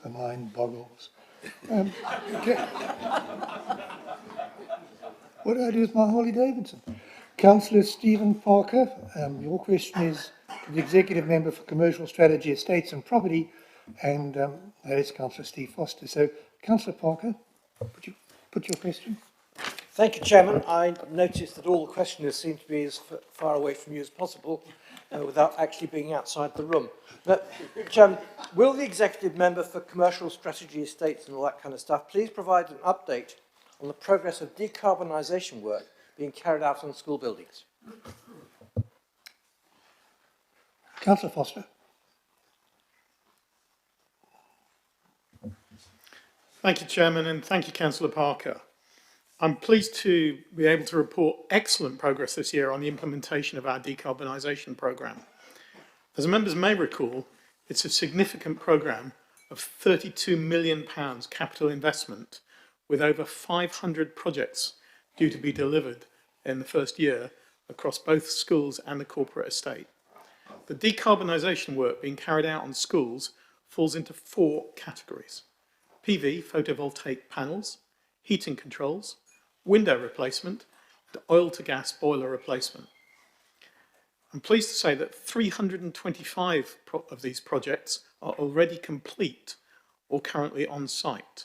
The mind boggles. Okay. What do I do with my Harley Davidson? Councillor Stephen Parker, your question is to the Executive Member for Commercial Strategy, Estates and Property, and that is Councillor Steve Foster. So, Councillor Parker, put your question. Thank you, Chairman. I noticed that all the questioners seem to be as far away from you as possible without actually being outside the room. But, Chairman, will the Executive Member for Commercial Strategy, Estates and all that kind of stuff please provide an update on the progress of decarbonisation work being carried out on school buildings? Councillor Foster. Thank you, Chairman, and thank you, Councillor Parker. I'm pleased to be able to report excellent progress this year on the implementation of our decarbonisation programme. As members may recall, it's a significant programme of £32 million capital investment with over 500 projects due to be delivered in the first year across both schools and the corporate estate. The decarbonisation work being carried out on schools falls into 4 categories: PV, photovoltaic panels, heating controls, window replacement, and oil to gas boiler replacement. I'm pleased to say that 325 of these projects are already complete or currently on site.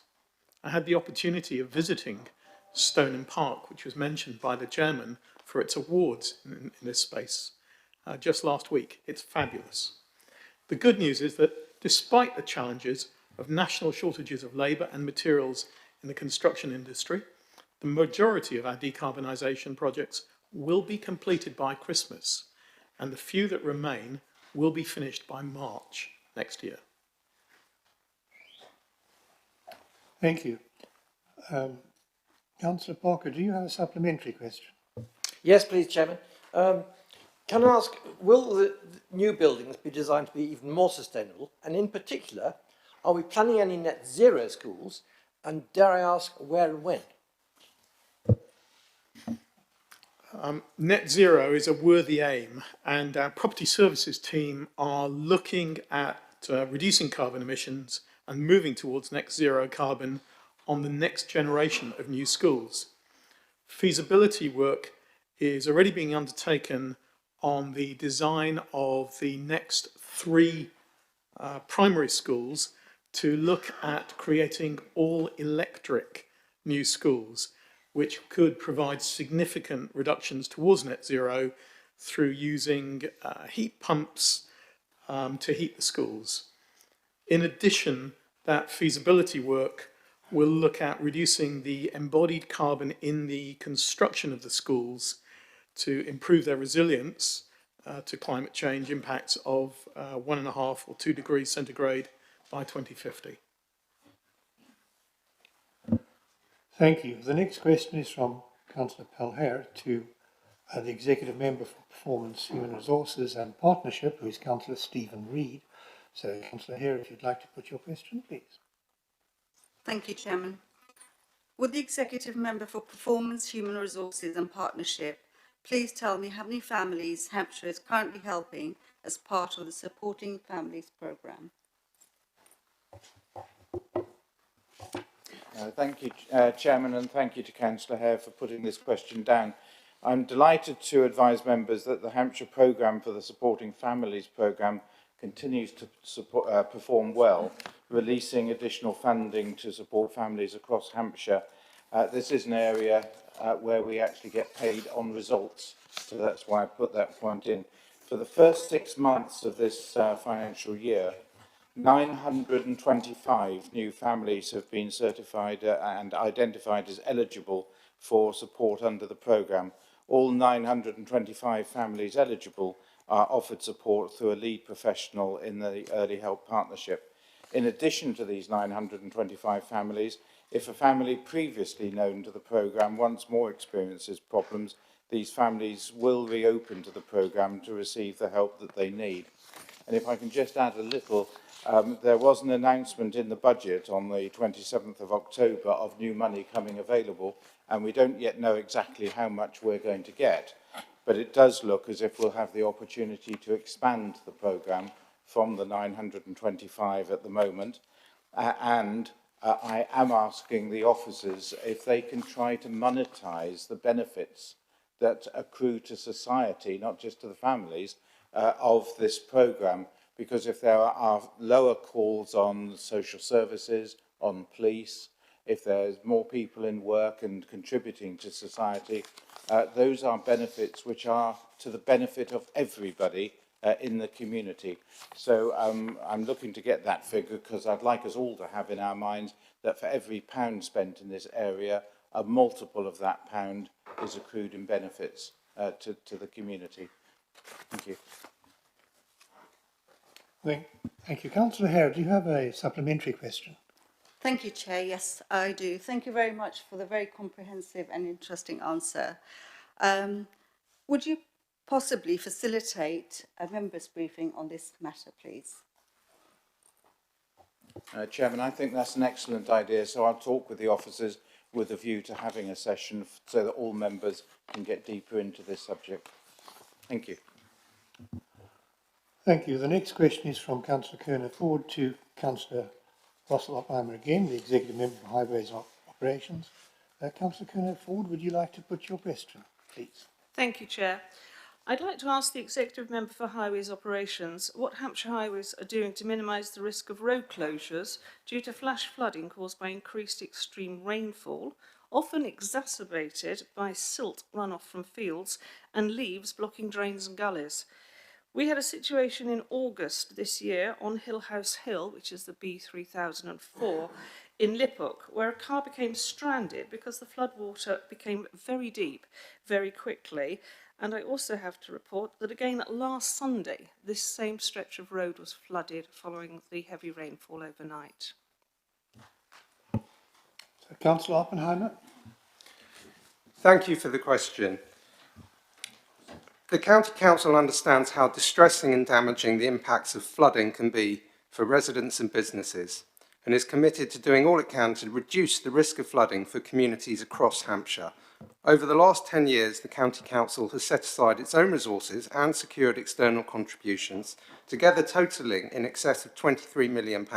I had the opportunity of visiting Stoneham Park, which was mentioned by the chairman for its awards in this space just last week. It's fabulous. The good news is that despite the challenges of national shortages of labour and materials in the construction industry, the majority of our decarbonisation projects will be completed by Christmas, and the few that remain will be finished by March next year. Thank you. Councillor Parker, do you have a supplementary question? Yes, please, Chairman. Can I ask, will the new buildings be designed to be even more sustainable? And in particular, are we planning any net zero schools? And dare I ask, where and when? Net zero is a worthy aim, and our property services team are looking at reducing carbon emissions and moving towards net zero carbon on the next generation of new schools. Feasibility work is already being undertaken on the design of the next 3 primary schools to look at creating all electric new schools, which could provide significant reductions towards net zero through using heat pumps to heat the schools. In addition, that feasibility work will look at reducing the embodied carbon in the construction of the schools to improve their resilience to climate change impacts of 1.5 or 2 degrees centigrade by 2050. Thank you. The next question is from Councillor Pelhare to the Executive Member for Performance, Human Resources and Partnership, who is Councillor Stephen Reid. So, Councillor Hare, if you'd like to put your question, please. Thank you, Chairman. Would the Executive Member for Performance, Human Resources and Partnership please tell me how many families Hampshire is currently helping as part of the Supporting Families programme? Thank you, Chairman, and thank you to Councillor Hare for putting this question down. I'm delighted to advise members that the Hampshire programme for the Supporting Families programme continues to perform well, releasing additional funding to support families across Hampshire. This is an area where we actually get paid on results, so that's why I put that point in. For the first 6 months of this financial year, 925 new families have been certified and identified as eligible for support under the programme. All 925 families eligible are offered support through a lead professional in the Early Help Partnership. In addition to these 925 families, if a family previously known to the programme once more experiences problems, these families will reopen to the programme to receive the help that they need. And if I can just add a little, there was an announcement in the budget on the 27th of October of new money coming available, and we don't yet know exactly how much we're going to get. But it does look as if we'll have the opportunity to expand the programme from the 925 at the moment. I am asking the officers if they can try to monetise the benefits that accrue to society, not just to the families, of this programme. Because if there are lower calls on social services, on police, if there's more people in work and contributing to society, those are benefits which are to the benefit of everybody in the community. So I'm looking to get that figure because I'd like us all to have in our minds that for every pound spent in this area, a multiple of that pound is accrued in benefits to the community. Thank you. Thank you. Councillor Hare, do you have a supplementary question? Thank you, Chair. Yes, I do. Thank you very much for the very comprehensive and interesting answer. Would you possibly facilitate a members' briefing on this matter, please? Chairman, I think that's an excellent idea, so I'll talk with the officers with a view to having a session so that all members can get deeper into this subject. Thank you. Thank you. The next question is from Councillor Kerner Ford to Councillor Russell Oppenheimer again, the Executive Member for Highways Operations. Councillor Kerner Ford, would you like to put your question, please? Thank you, Chair. I'd like to ask the Executive Member for Highways Operations what Hampshire Highways are doing to minimise the risk of road closures due to flash flooding caused by increased extreme rainfall, often exacerbated by silt runoff from fields and leaves blocking drains and gullies. We had a situation in August this year on Hillhouse Hill, which is the B3004, in Liphook, where a car became stranded because the floodwater became very deep very quickly. And I also have to report that again last Sunday, this same stretch of road was flooded following the heavy rainfall overnight. So, Councillor Oppenheimer. Thank you for the question. The County Council understands how distressing and damaging the impacts of flooding can be for residents and businesses, and is committed to doing all it can to reduce the risk of flooding for communities across Hampshire. Over the last 10 years, the County Council has set aside its own resources and secured external contributions, together totalling in excess of £23 million,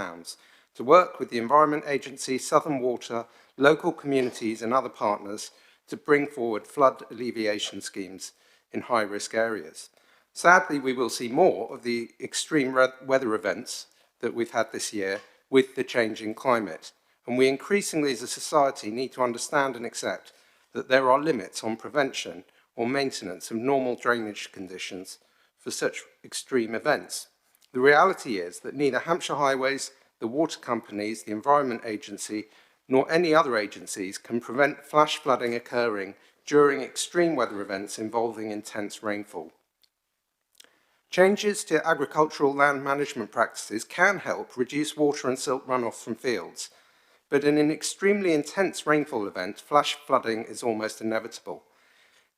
to work with the Environment Agency, Southern Water, local communities and other partners to bring forward flood alleviation schemes in high-risk areas. Sadly, we will see more of the extreme weather events that we've had this year with the changing climate, and we increasingly as a society need to understand and accept that there are limits on prevention or maintenance of normal drainage conditions for such extreme events. The reality is that neither Hampshire Highways, the water companies, the Environment Agency, nor any other agencies can prevent flash flooding occurring during extreme weather events involving intense rainfall. Changes to agricultural land management practices can help reduce water and silt runoff from fields, but in an extremely intense rainfall event, flash flooding is almost inevitable.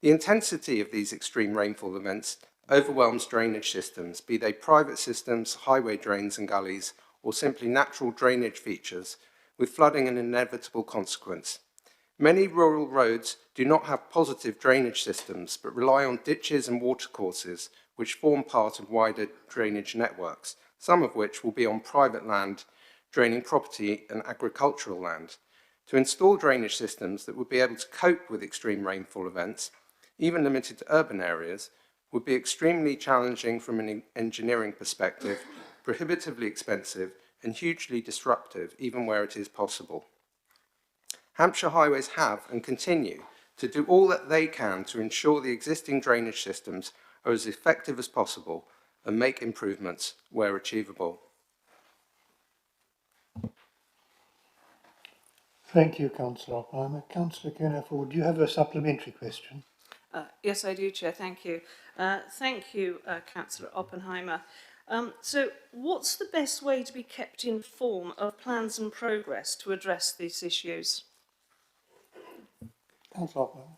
The intensity of these extreme rainfall events overwhelms drainage systems, be they private systems, highway drains and gullies, or simply natural drainage features, with flooding an inevitable consequence. Many rural roads do not have positive drainage systems, but rely on ditches and watercourses, which form part of wider drainage networks, some of which will be on private land, draining property and agricultural land. To install drainage systems that would be able to cope with extreme rainfall events, even limited to urban areas, would be extremely challenging from an engineering perspective, prohibitively expensive, and hugely disruptive, even where it is possible. Hampshire Highways have and continue to do all that they can to ensure the existing drainage systems are as effective as possible and make improvements where achievable. Thank you, Councillor Oppenheimer. Councillor Kearney-Ford, do you have a supplementary question? Yes, I do, Chair. Thank you. Thank you, Councillor Oppenheimer. So what's the best way to be kept informed of plans and progress to address these issues? Councillor Oppenheimer.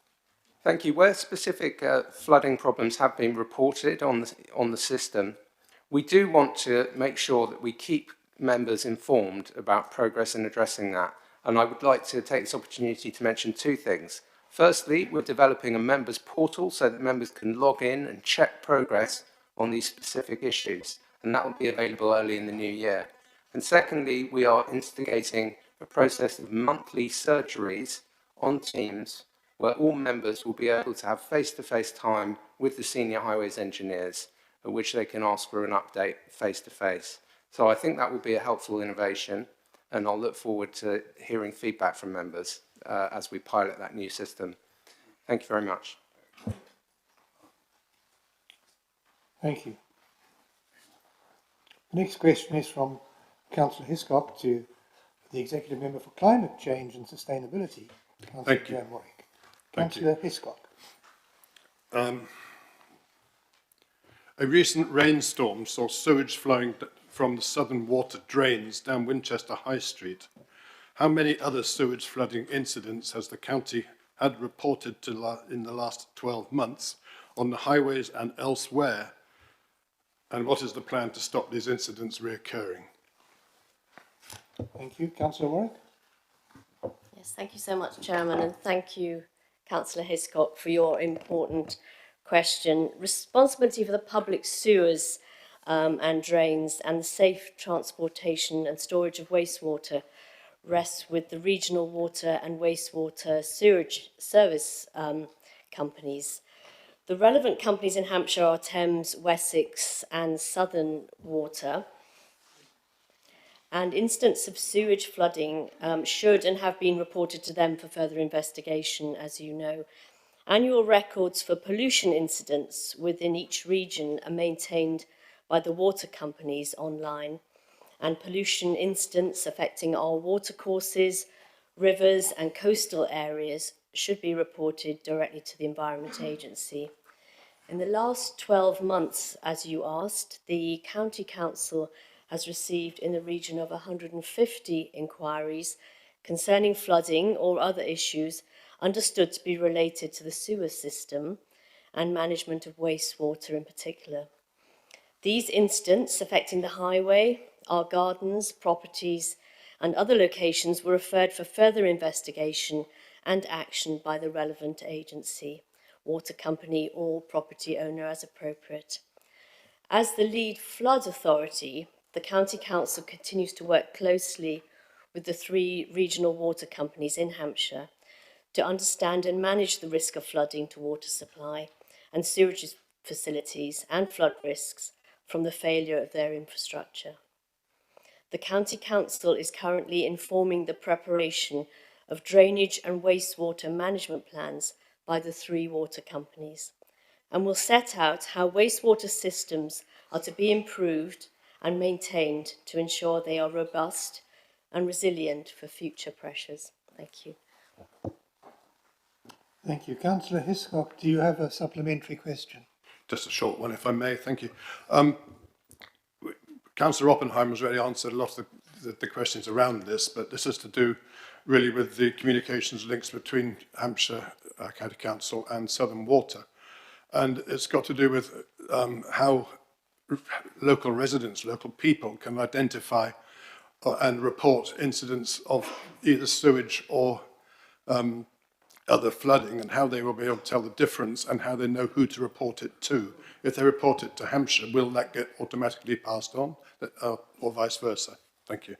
Thank you. Where specific flooding problems have been reported on the system, we do want to make sure that we keep members informed about progress in addressing that. And I would like to take this opportunity to mention two things. Firstly, we're developing a members portal so that members can log in and check progress on these specific issues, and that will be available early in the new year. And secondly, we are instigating a process of monthly surgeries on Teams where all members will be able to have face-to-face time with the senior highways engineers, at which they can ask for an update face-to-face. So I think that will be a helpful innovation, and I'll look forward to hearing feedback from members as we pilot that new system. Thank you very much. Thank you. The next question is from Councillor Hiscock to the Executive Member for Climate Change and Sustainability, Councillor Graham Warwick. Councillor Hiscock. A recent rainstorm saw sewage flowing from the Southern Water drains down Winchester High Street. How many other sewage flooding incidents has the county had reported in the last 12 months on the highways and elsewhere? And what is the plan to stop these incidents reoccurring? Thank you. Councillor Warwick. Yes, thank you so much, Chairman, and thank you, Councillor Hiscock, for your important question. Responsibility for the public sewers and drains and the safe transportation and storage of wastewater rests with the regional water and wastewater sewage service companies. The relevant companies in Hampshire are Thames, Wessex and Southern Water. And incidents of sewage flooding should and have been reported to them for further investigation, as you know. Annual records for pollution incidents within each region are maintained by the water companies online, and pollution incidents affecting our watercourses, rivers and coastal areas should be reported directly to the Environment Agency. In the last 12 months, as you asked, the County Council has received in the region of 150 inquiries concerning flooding or other issues understood to be related to the sewer system and management of wastewater in particular. These incidents affecting the highway, our gardens, properties and other locations were referred for further investigation and action by the relevant agency, water company or property owner as appropriate. As the lead flood authority, the County Council continues to work closely with the 3 regional water companies in Hampshire to understand and manage the risk of flooding to water supply and sewage facilities and flood risks from the failure of their infrastructure. The County Council is currently informing the preparation of drainage and wastewater management plans by the 3 water companies, and will set out how wastewater systems are to be improved and maintained to ensure they are robust and resilient for future pressures. Thank you. Thank you. Councillor Hiscock, do you have a supplementary question? Just a short one, if I may. Thank you. Councillor Oppenheim has already answered a lot of the questions around this, but this is to do really with the communications links between Hampshire County Council and Southern Water. And it's got to do with how local residents, local people can identify and report incidents of either sewage or other flooding, and how they will be able to tell the difference and how they know who to report it to. If they report it to Hampshire, will that get automatically passed on or vice versa? Thank you.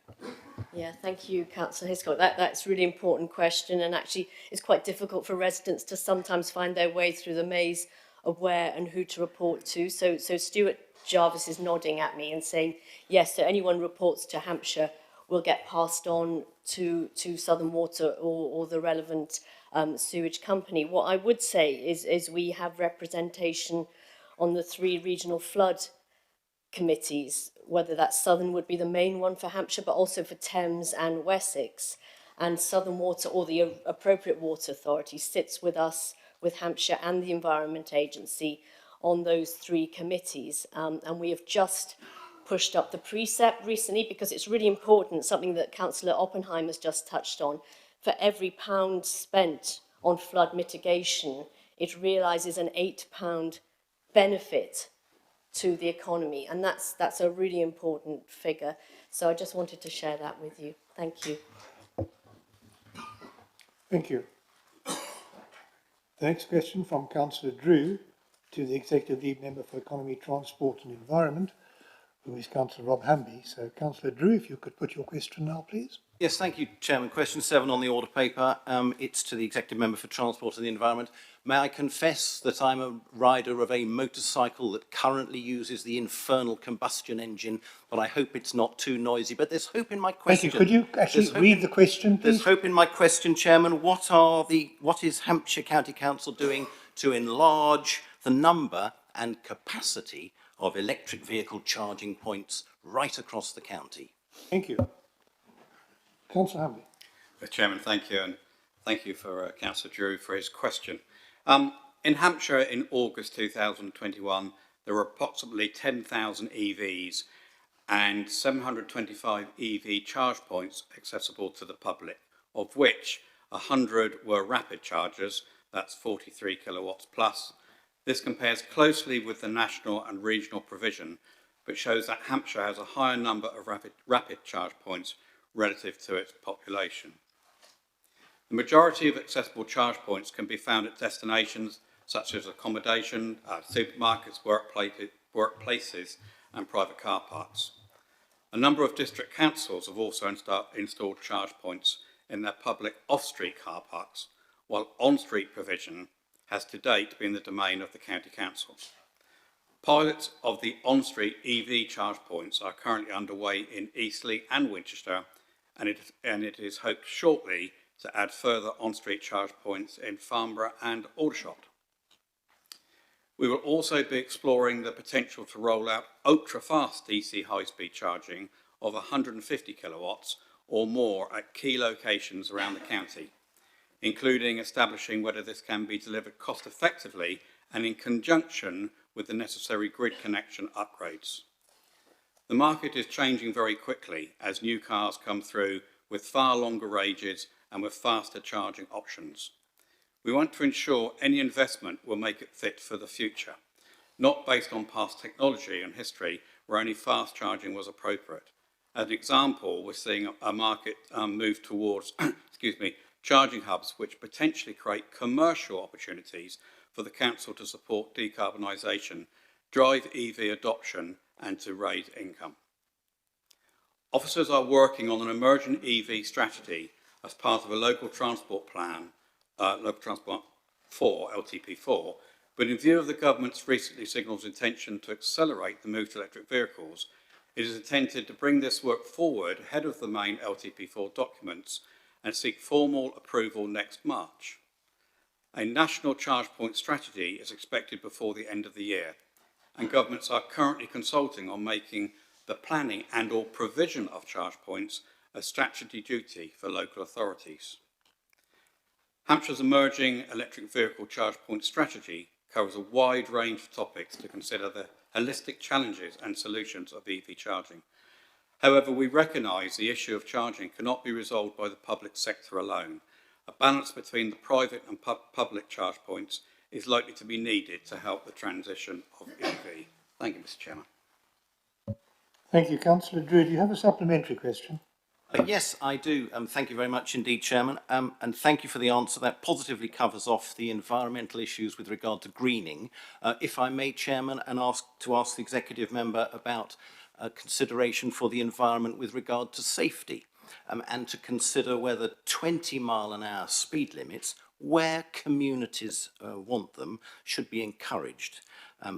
Yeah, thank you, Councillor Hiscock. That's a really important question, and actually it's quite difficult for residents to sometimes find their way through the maze of where and who to report to. So Stuart Jarvis is nodding at me and saying, yes, so anyone reports to Hampshire will get passed on to Southern Water or the relevant sewage company. What I would say is we have representation on the 3 regional flood committees, whether that's Southern would be the main one for Hampshire, but also for Thames and Wessex. And Southern Water, or the appropriate water authority, sits with us, with Hampshire and the Environment Agency on those 3 committees. And we have just pushed up the precept recently because it's really important, something that Councillor Oppenheim has just touched on. For every £1 spent on flood mitigation, it realises an £8 benefit to the economy, and that's a really important figure. So I just wanted to share that with you. Thank you. Thank you. The next question from Councillor Drew to the Executive Lead Member for Economy, Transport and Environment, who is Councillor Rob Hamby. So Councillor Drew, if you could put your question now, please. Yes, thank you, Chairman. Question 7 on the order paper. It's to the Executive Member for Transport and the Environment. May I confess that I'm a rider of a motorcycle that currently uses the infernal combustion engine, but I hope it's not too noisy. But there's hope in my question. Thank you. Could you actually read the question, please? There's hope in my question, Chairman. What is Hampshire County Council doing to enlarge the number and capacity of electric vehicle charging points right across the county? Thank you. Councillor Hamby. Chairman, thank you, and thank you for Councillor Drew for his question. In Hampshire in August 2021, there were approximately 10,000 EVs and 725 EV charge points accessible to the public, of which 100 were rapid chargers, that's 43 kilowatts plus. This compares closely with the national and regional provision, but shows that Hampshire has a higher number of rapid charge points relative to its population. The majority of accessible charge points can be found at destinations such as accommodation, supermarkets, workplaces and private car parks. A number of district councils have also installed charge points in their public off-street car parks, while on-street provision has to date been the domain of the County Council. Pilots of the on-street EV charge points are currently underway in Eastleigh and Winchester, and it is hoped shortly to add further on-street charge points in Farnborough and Aldershot. We will also be exploring the potential to roll out ultra-fast DC high-speed charging of 150 kilowatts or more at key locations around the county, including establishing whether this can be delivered cost-effectively and in conjunction with the necessary grid connection upgrades. The market is changing very quickly as new cars come through with far longer ranges and with faster charging options. We want to ensure any investment will make it fit for the future, not based on past technology and history where only fast charging was appropriate. As an example, we're seeing a market move towards charging hubs which potentially create commercial opportunities for the council to support decarbonisation, drive EV adoption and to raise income. Officers are working on an emerging EV strategy as part of a local transport plan, Local Transport 4, LTP4, but in view of the government's recently signalled intention to accelerate the move to electric vehicles, it is intended to bring this work forward ahead of the main LTP4 documents and seek formal approval next March. A national charge point strategy is expected before the end of the year, and governments are currently consulting on making the planning and or provision of charge points a statutory duty for local authorities. Hampshire's emerging electric vehicle charge point strategy covers a wide range of topics to consider the holistic challenges and solutions of EV charging. However, we recognise the issue of charging cannot be resolved by the public sector alone. A balance between the private and public charge points is likely to be needed to help the transition of EV. Thank you, Mr. Chairman. Thank you. Councillor Drew, do you have a supplementary question? Yes, I do. Thank you very much indeed, Chairman. And thank you for the answer. That positively covers off the environmental issues with regard to greening. If I may, Chairman, and ask the executive member about consideration for the environment with regard to safety, and to consider whether 20-mile-an-hour speed limits, where communities want them, should be encouraged.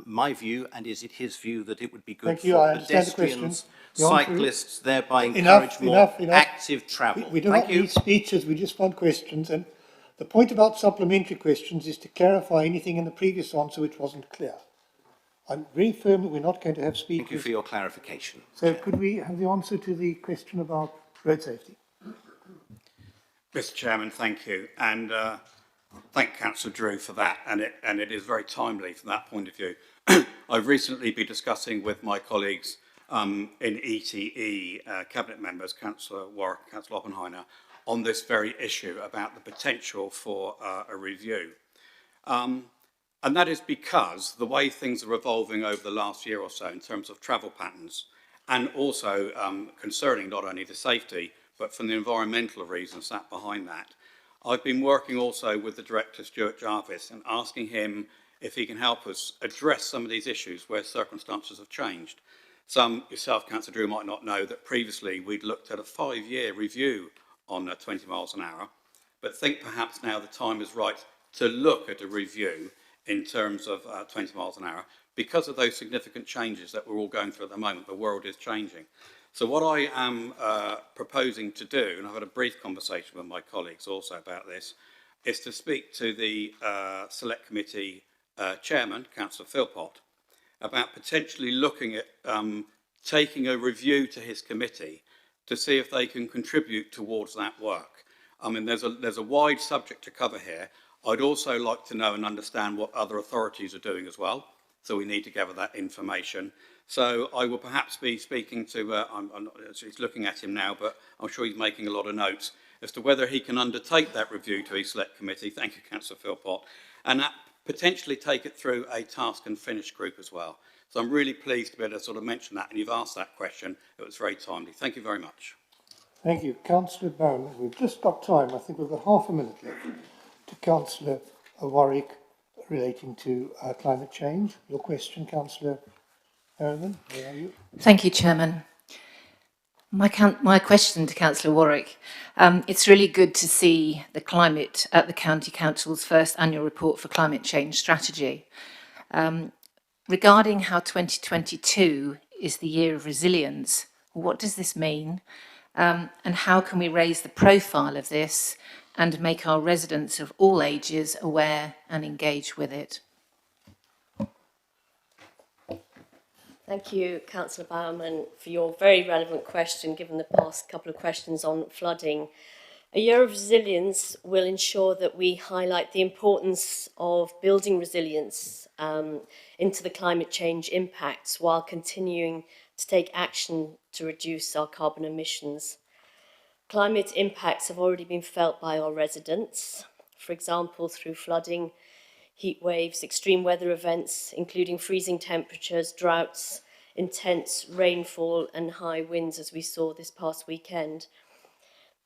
My view, and is it his view, that it would be good for pedestrians, cyclists, thereby encourage more active travel. We do not need speeches, we just want questions. And the point about supplementary questions is to clarify anything in the previous answer which wasn't clear. I'm very firm that we're not going to have speeches. Thank you for your clarification. So could we have the answer to the question about road safety? Mr. Chairman, thank you. And thank Councillor Drew for that. And it is very timely from that point of view. I've recently been discussing with my colleagues in ETE, Cabinet members, Councillor Warwick, Councillor Oppenheimer, on this very issue about the potential for a review. And that is because the way things are evolving over the last year or so in terms of travel patterns, and also concerning not only the safety, but from the environmental reasons sat behind that. I've been working also with the Director, Stuart Jarvis, and asking him if he can help us address some of these issues where circumstances have changed. Some, yourself, Councillor Drew, might not know that previously we'd looked at a 5-year review on 20 miles an hour, but think perhaps now the time is right to look at a review in terms of 20 miles an hour because of those significant changes that we're all going through at the moment. The world is changing. So what I am proposing to do, and I've had a brief conversation with my colleagues also about this, is to speak to the Select Committee Chairman, Councillor Philpott, about potentially looking at taking a review to his committee to see if they can contribute towards that work. I mean, there's a wide subject to cover here. I'd also like to know and understand what other authorities are doing as well. So we need to gather that information. So I will perhaps be speaking to, I'm not actually looking at him now, but I'm sure he's making a lot of notes as to whether he can undertake that review to his Select Committee. Thank you, Councillor Philpott. And that potentially take it through a task and finish group as well. So I'm really pleased to be able to sort of mention that, and you've asked that question. It was very timely. Thank you very much. Thank you. Councillor Bowen, we've just got time. I think we've got half a minute left. To Councillor Warwick relating to climate change. Your question, Councillor Harriman, where are you? Thank you, Chairman. My question to Councillor Warwick. It's really good to see the climate at the County Council's first annual report for climate change strategy. Regarding how 2022 is the year of resilience, what does this mean? And how can we raise the profile of this and make our residents of all ages aware and engage with it. Thank you, Councillor Baumann, for your very relevant question, given the past couple of questions on flooding. A Year of Resilience will ensure that we highlight the importance of building resilience into the climate change impacts while continuing to take action to reduce our carbon emissions. Climate impacts have already been felt by our residents, for example, through flooding, heat waves, extreme weather events, including freezing temperatures, droughts, intense rainfall and high winds, as we saw this past weekend.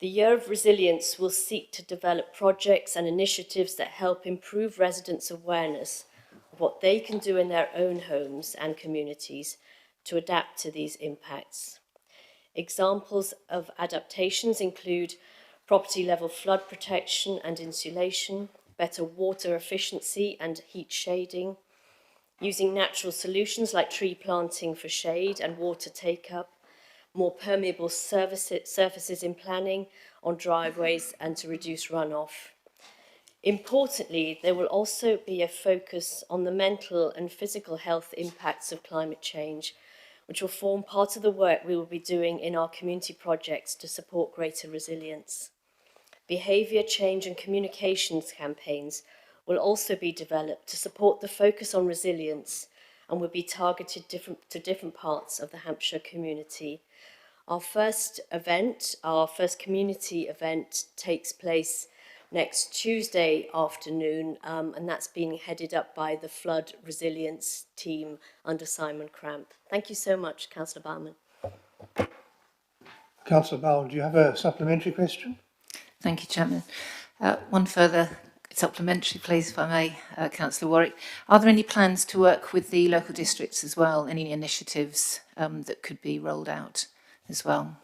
The Year of Resilience will seek to develop projects and initiatives that help improve residents' awareness of what they can do in their own homes and communities to adapt to these impacts. Examples of adaptations include property-level flood protection and insulation, better water efficiency and heat shading, using natural solutions like tree planting for shade and water take-up, more permeable surfaces in planning on driveways and to reduce runoff. Importantly, there will also be a focus on the mental and physical health impacts of climate change, which will form part of the work we will be doing in our community projects to support greater resilience. Behaviour change and communications campaigns will also be developed to support the focus on resilience and will be targeted to different parts of the Hampshire community. Our first community event takes place next Tuesday afternoon, and that's being headed up by the Flood Resilience team under Simon Cramp. Thank you so much, Councillor Baumann. Councillor Baumann, do you have a supplementary question? Thank you, Chairman. One further supplementary, please, if I may, Councillor Warwick. Are there any plans to work with the local districts as well? Any initiatives that could be rolled out as well?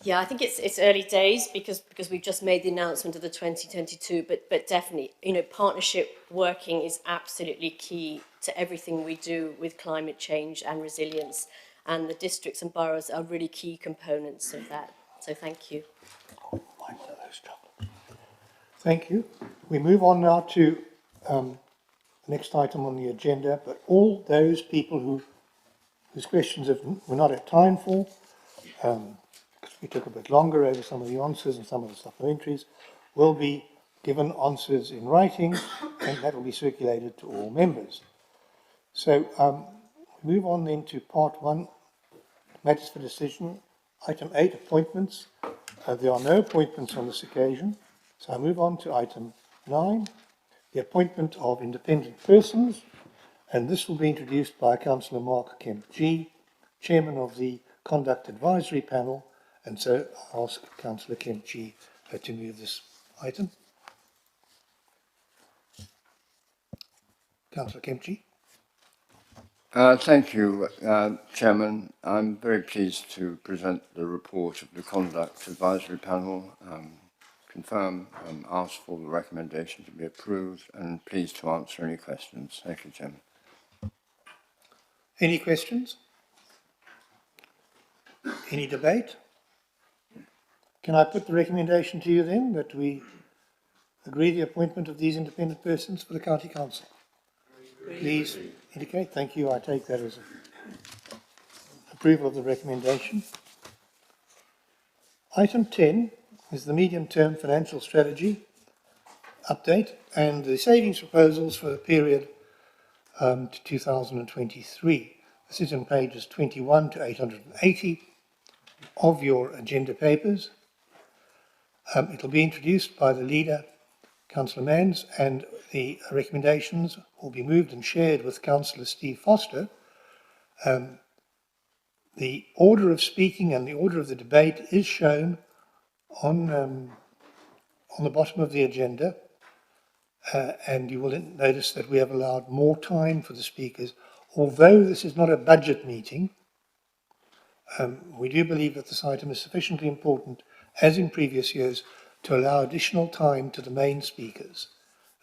Yeah, I think it's early days because we've just made the announcement of the 2022, but definitely, partnership working is absolutely key to everything we do with climate change and resilience, and the districts and boroughs are really key components of that. So thank you. Thank you. We move on now to the next item on the agenda, but all those people whose questions we're not at time for, because we took a bit longer over some of the answers and some of the supplementaries, will be given answers in writing, and that will be circulated to all members. So we move on then to part 1, matters for decision. Item 8, appointments. There are no appointments on this occasion. So I move on to item 9, the appointment of independent persons, and this will be introduced by Councillor Mark Kemp-Gee, Chairman of the Conduct Advisory Panel, and so I ask Councillor Kemp-Gee to move this item. Councillor Kemp-Gee. Thank you, Chairman. I'm very pleased to present the report of the Conduct Advisory Panel, confirm and ask for the recommendation to be approved, and pleased to answer any questions. Thank you, Chairman. Any questions? Any debate? Can I put the recommendation to you then that we agree the appointment of these independent persons for the County Council? Please indicate. Thank you. I take that as approval of the recommendation. Item 10 is the medium-term financial strategy update and the savings proposals for the period to 2023. This is on pages 21 to 880 of your agenda papers. It will be introduced by the leader, Councillor Manns, and the recommendations will be moved and shared with Councillor Steve Foster. The order of speaking and the order of the debate is shown on the bottom of the agenda, and you will notice that we have allowed more time for the speakers. Although this is not a budget meeting, we do believe that this item is sufficiently important, as in previous years, to allow additional time to the main speakers.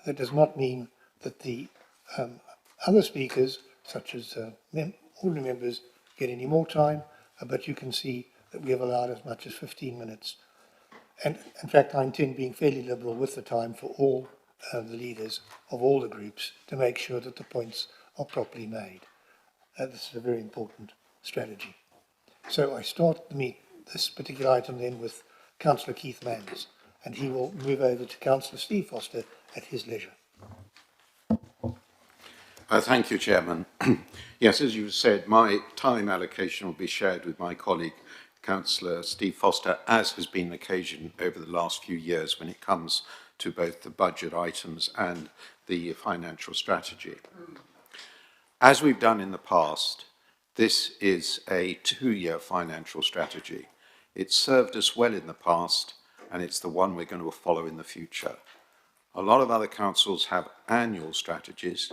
That does not mean that the other speakers, such as ordinary members, get any more time, but you can see that we have allowed as much as 15 minutes And in fact, I intend being fairly liberal with the time for all the leaders of all the groups to make sure that the points are properly made. This is a very important strategy. So I start this particular item then with Councillor Keith Mans, and he will move over to Councillor Steve Foster at his leisure. Thank you, Chairman. Yes, as you said, my time allocation will be shared with my colleague, Councillor Steve Foster, as has been the occasion over the last few years when it comes to both the budget items and the financial strategy. As we've done in the past, this is a 2-year financial strategy. It's served us well in the past, and it's the one we're going to follow in the future. A lot of other councils have annual strategies,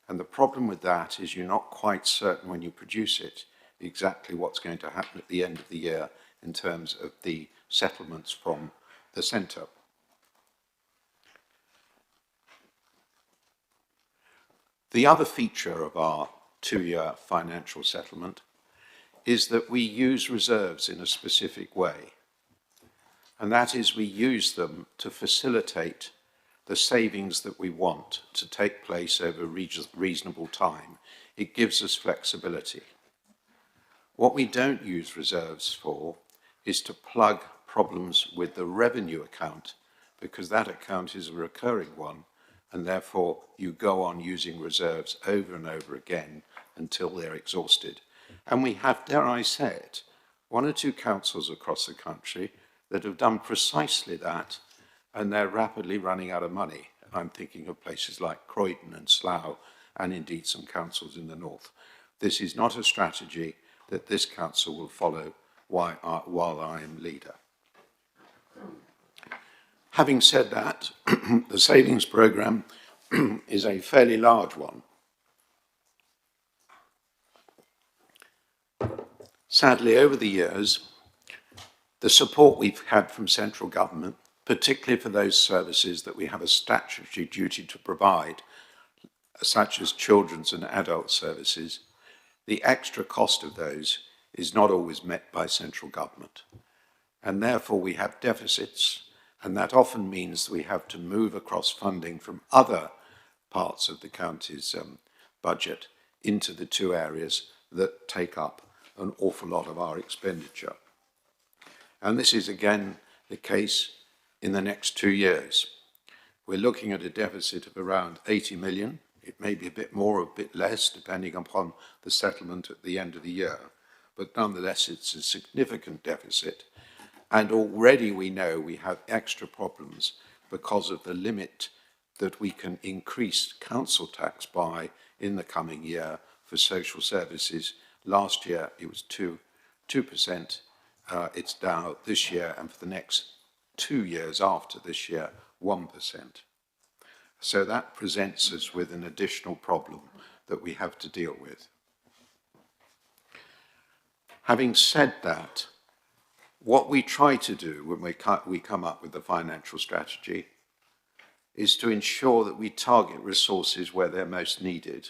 and the problem with that is you're not quite certain when you produce it exactly what's going to happen at the end of the year in terms of the settlements from the centre. The other feature of our 2-year financial settlement is that we use reserves in a specific way. And that is we use them to facilitate the savings that we want to take place over reasonable time. It gives us flexibility. What we don't use reserves for is to plug problems with the revenue account, because that account is a recurring one, and therefore you go on using reserves over and over again until they're exhausted. And we have, dare I say it, 1 or 2 councils across the country that have done precisely that, and they're rapidly running out of money. And I'm thinking of places like Croydon and Slough, and indeed some councils in the north. This is not a strategy that this council will follow while I am leader. Having said that, the savings programme is a fairly large one. Sadly, over the years, the support we've had from central government, particularly for those services that we have a statutory duty to provide, such as children's and adult services, the extra cost of those is not always met by central government. And therefore we have deficits, and that often means we have to move across funding from other parts of the county's budget into the 2 areas that take up an awful lot of our expenditure. And this is again the case in the next 2 years. We're looking at a deficit of around 80 million. It may be a bit more or a bit less, depending upon the settlement at the end of the year. But nonetheless, it's a significant deficit. And already we know we have extra problems because of the limit that we can increase council tax by in the coming year for social services. Last year it was 2%. It's now this year, and for the next 2 years after this year, 1%. So that presents us with an additional problem that we have to deal with. Having said that, what we try to do when we come up with the financial strategy is to ensure that we target resources where they're most needed,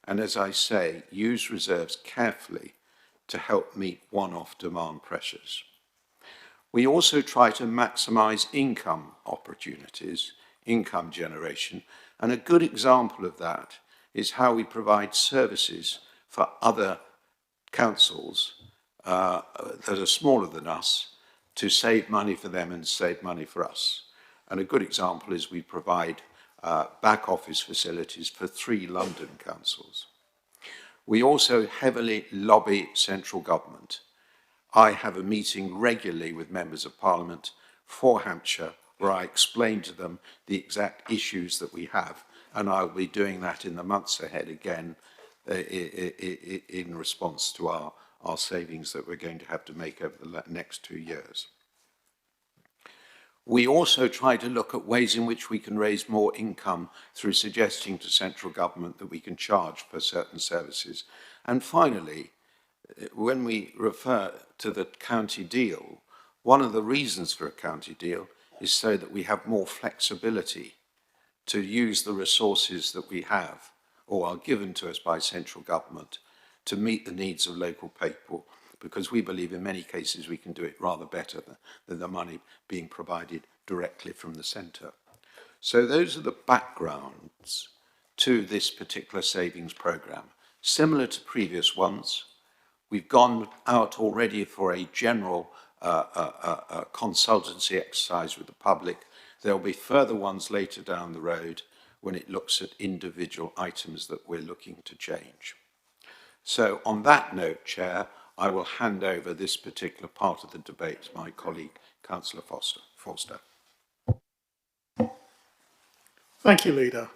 and as I say, use reserves carefully to help meet one-off demand pressures. We also try to maximise income opportunities, income generation, and a good example of that is how we provide services for other councils that are smaller than us to save money for them and save money for us. And a good example is we provide back office facilities for 3 London councils. We also heavily lobby central government. I have a meeting regularly with members of Parliament for Hampshire where I explain to them the exact issues that we have, and I'll be doing that in the months ahead again in response to our savings that we're going to have to make over the next 2 years. We also try to look at ways in which we can raise more income through suggesting to central government that we can charge for certain services. And finally, when we refer to the county deal, one of the reasons for a county deal is so that we have more flexibility to use the resources that we have or are given to us by central government to meet the needs of local because we believe in many cases we can do it rather better than the money being provided directly from the centre. So those are the backgrounds to this particular savings programme. Similar to previous ones, we've gone out already for a general consultancy exercise with the public. There will be further ones later down the road when it looks at individual items that we're looking to change. So on that note, Chair, I will hand over this particular part of the debate to my colleague, Councillor Forster. Thank you, Leader.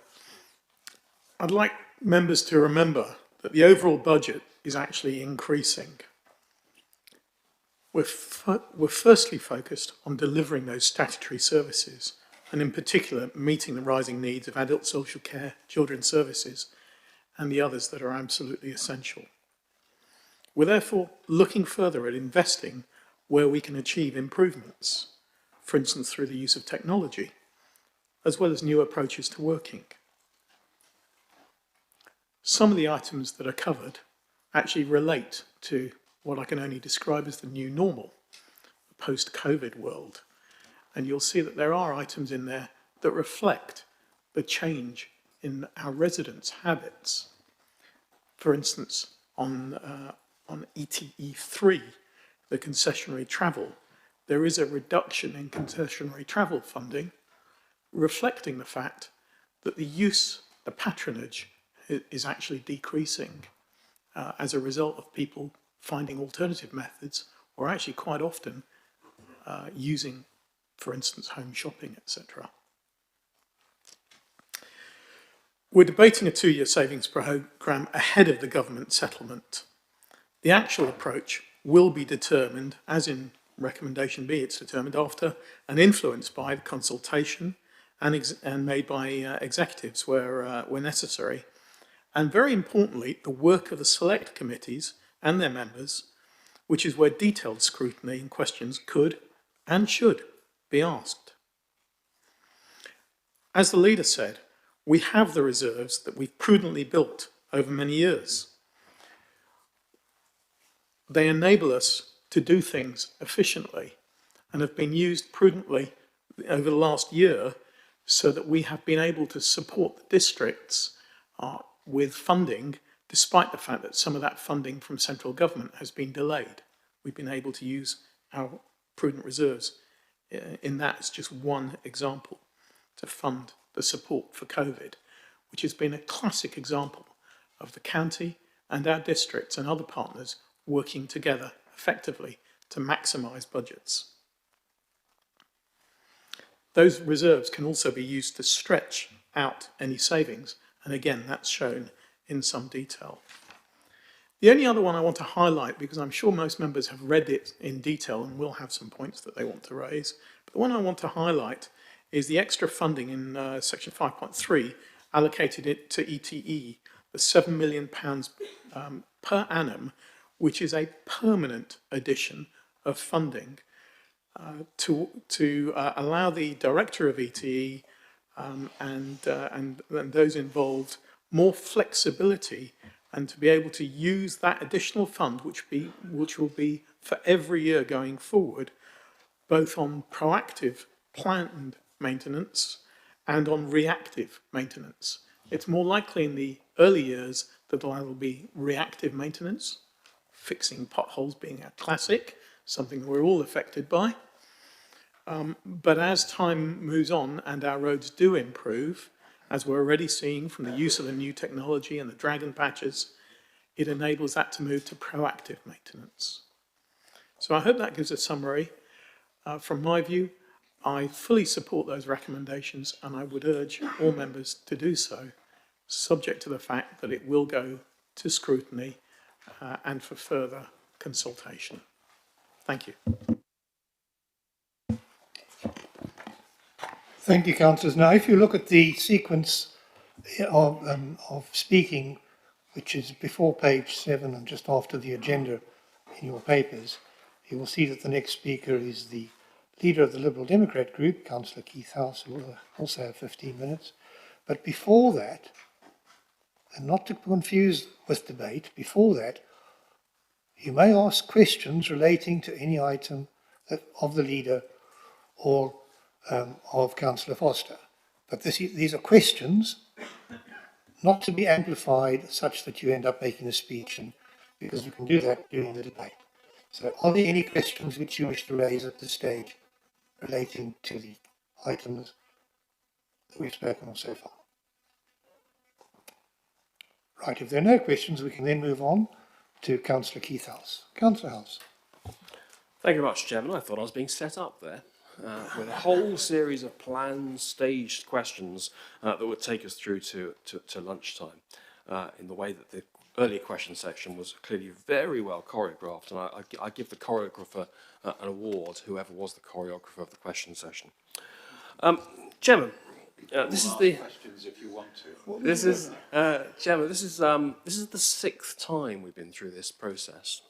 I'd like members to remember that the overall budget is actually increasing. We're firstly focused on delivering those statutory services, and in particular meeting the rising needs of adult social care, children's services, and the others that are absolutely essential. We're therefore looking further at investing where we can achieve improvements, for instance through the use of technology, as well as new approaches to working. Some of the items that are covered actually relate to what I can only describe as the new normal, the post-COVID world. And you'll see that there are items in there that reflect the change in our residents' habits. For instance, on ETE 3, the concessionary travel, there is a reduction in concessionary travel funding, reflecting the fact that the use, the patronage, is actually decreasing as a result of people finding alternative methods, or actually quite often using, for instance, home shopping, etc. We're debating a 2-year savings programme ahead of the government settlement. The actual approach will be determined, as in recommendation B, it's determined after and influenced by the consultation and made by executives where necessary. And very importantly, the work of the select committees and their members, which is where detailed scrutiny and questions could and should be asked. As the leader said, we have the reserves that we've prudently built over many years. They enable us to do things efficiently and have been used prudently over the last year so that we have been able to support the districts with funding, despite the fact that some of that funding from central government has been delayed. We've been able to use our prudent reserves in that as just one example to fund the support for COVID, which has been a classic example of the county and our districts and other partners working together effectively to maximise budgets. Those reserves can also be used to stretch out any savings, and again, that's shown in some detail. The only other one I want to highlight, because I'm sure most members have read it in detail and will have some points that they want to raise, but the one I want to highlight is the extra funding in section 5.3 allocated it to ETE, the £7 million per annum, which is a permanent addition of funding to allow the director of ETE and those involved more flexibility and to be able to use that additional fund, which will be for every year going forward, both on proactive planned maintenance and on reactive maintenance. It's more likely in the early years that there will be reactive maintenance, fixing potholes being a classic, something we're all affected by. But as time moves on and our roads do improve, as we're already seeing from the use of the new technology and the dragon patches, it enables that to move to proactive maintenance. So I hope that gives a summary. From my view, I fully support those recommendations and I would urge all members to do so, subject to the fact that it will go to scrutiny and for further consultation. Thank you. Thank you, councillors. Now, if you look at the sequence of speaking, which is before page 7 and just after the agenda in your papers, you will see that the next speaker is the leader of the Liberal Democrat group, Councillor Keith House, who will also have 15 minutes. But before that, and not to confuse with debate, before that, You may ask questions relating to any item of the leader or of Councillor Foster. But these are questions not to be amplified such that you end up making a speech, because we can do that during the debate. So are there any questions which you wish to raise at this stage relating to the items that we've spoken of so far? Right, if there are no questions, we can then move on to Councillor Keith House. Councillor House. Thank you very much, Chairman. I thought I was being set up there with a whole series of planned, staged questions that would take us through to lunchtime in the way that the earlier question section was clearly very well choreographed, and I give the choreographer an award, whoever was the choreographer of the question session. Chairman, this is the questions if you want to. this is Chairman. This is the sixth time we've been through this process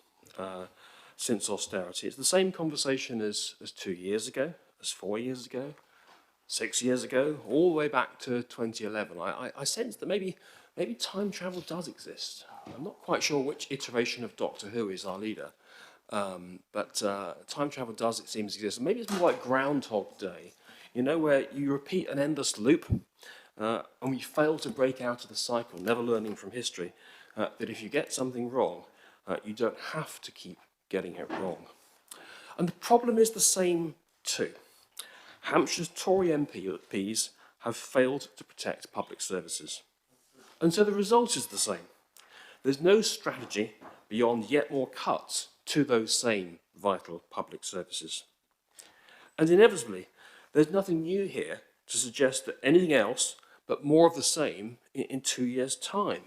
since austerity. It's the same conversation as 2 years ago, as 4 years ago, 6 years ago, all the way back to 2011. I sense that maybe time travel does exist. I'm not quite sure which iteration of Doctor Who is our leader, but time travel does, it seems, exist. Maybe it's more like Groundhog Day, you know, where you repeat an endless loop and we fail to break out of the cycle, never learning from history, that if you get something wrong, you don't have to keep getting it wrong. And the problem is the same too. Hampshire's Tory MPs have failed to protect public services. And so the result is the same. There's no strategy beyond yet more cuts to those same vital public services. And inevitably, there's nothing new here to suggest that anything else but more of the same in 2 years' time.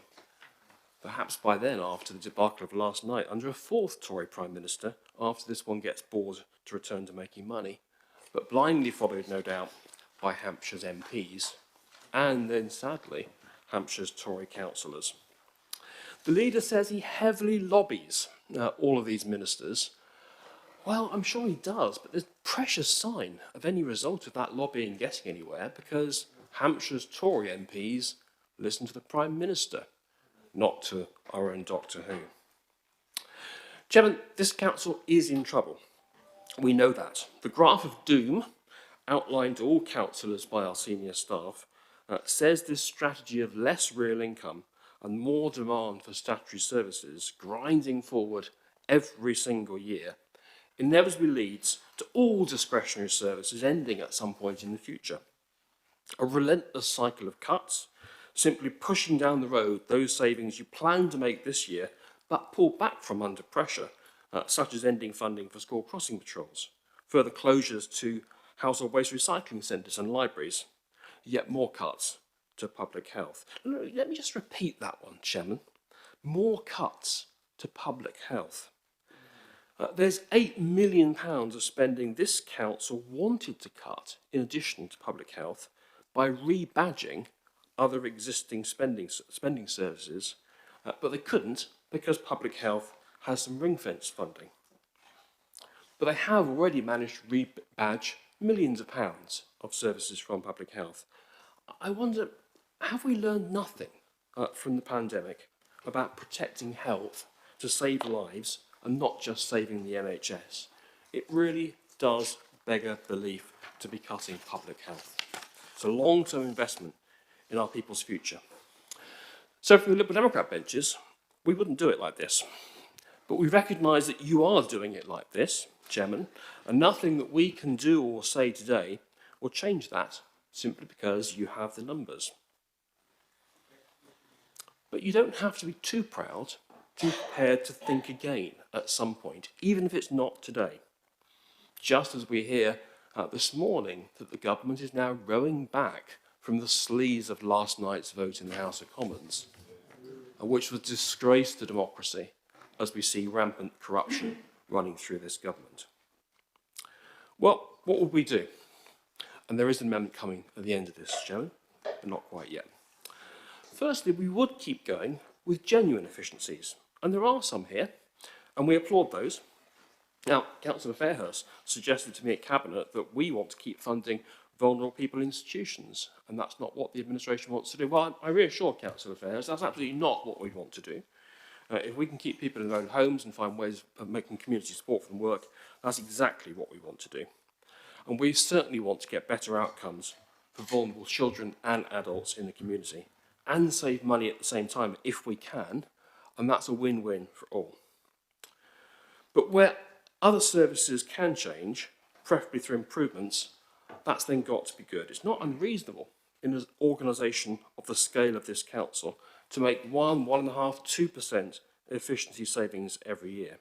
Perhaps by then, after the debacle of last night, under a fourth Tory Prime Minister, after this one gets bored to return to making money, but blindly followed, no doubt, by Hampshire's MPs, and then, sadly, Hampshire's Tory councillors. The leader says he heavily lobbies all of these ministers. Well, I'm sure he does, but there's precious sign of any result of that lobbying getting anywhere, because Hampshire's Tory MPs listen to the Prime Minister, not to our own Doctor Who. Chairman, this council is in trouble. We know that. The graph of doom, outlined to all councillors by our senior staff, says this strategy of less real income and more demand for statutory services, grinding forward every single year, inevitably leads to all discretionary services ending at some point in the future. A relentless cycle of cuts, simply pushing down the road those savings you plan to make this year, but pull back from under pressure, such as ending funding for school crossing patrols, further closures to household waste recycling centres and libraries, yet more cuts to public health. Let me just repeat that one, Chairman. More cuts to public health. There's £8 million of spending this council wanted to cut in addition to public health by rebadging other existing spending services, but they couldn't because public health has some ring-fence funding. But they have already managed to rebadge millions of pounds of services from public health. I wonder, have we learned nothing from the pandemic about protecting health to save lives and not just saving the NHS? It really does beggar belief to be cutting public health. It's a long-term investment in our people's future. So from the Liberal Democrat benches, we wouldn't do it like this. But we recognise that you are doing it like this, Chairman, and nothing that we can do or say today will change that simply because you have the numbers. But you don't have to be too proud to be prepared to think again at some point, even if it's not today. Just as we hear this morning that the government is now rowing back from the sleaze of last night's vote in the House of Commons, which was a disgrace to democracy as we see rampant corruption running through this government. Well, what would we do? And there is an amendment coming at the end of this, Chairman, but not quite yet. Firstly, we would keep going with genuine efficiencies, and there are some here, and we applaud those. Now, Councillor Fairhurst suggested to me at Cabinet that we want to keep funding vulnerable people institutions, and that's not what the administration wants to do. Well, I reassure Councillor Fairhurst, that's absolutely not what we want to do. If we can keep people in their own homes and find ways of making community support for them work, that's exactly what we want to do. And we certainly want to get better outcomes for vulnerable children and adults in the community and save money at the same time if we can, and that's a win-win for all. But where other services can change, preferably through improvements, that's then got to be good. It's not unreasonable in an organisation of the scale of this council to make 1.5%, 2% efficiency savings every year.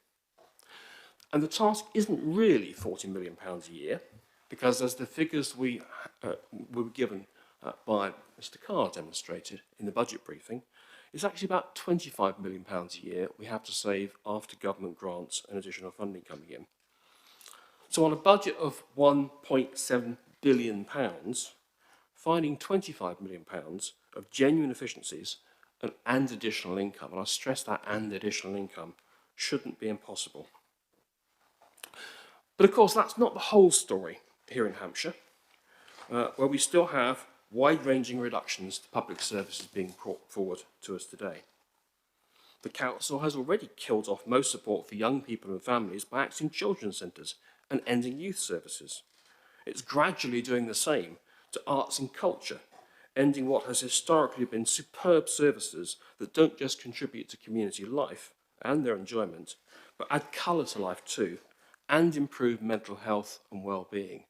And the task isn't really £40 million a year, because as the figures we were given by Mr. Carr demonstrated in the budget briefing, it's actually about £25 million a year we have to save after government grants and additional funding coming in. So on a budget of £1.7 billion, finding £25 million of genuine efficiencies and additional income, and I stress that and additional income, shouldn't be impossible. But of course, that's not the whole story here in Hampshire, where we still have wide-ranging reductions to public services being brought forward to us today. The council has already killed off most support for young people and families by axing children's centres and ending youth services. It's gradually doing the same to arts and culture, ending what has historically been superb services that don't just contribute to community life and their enjoyment, but add colour to life too, and improve mental health and well-being.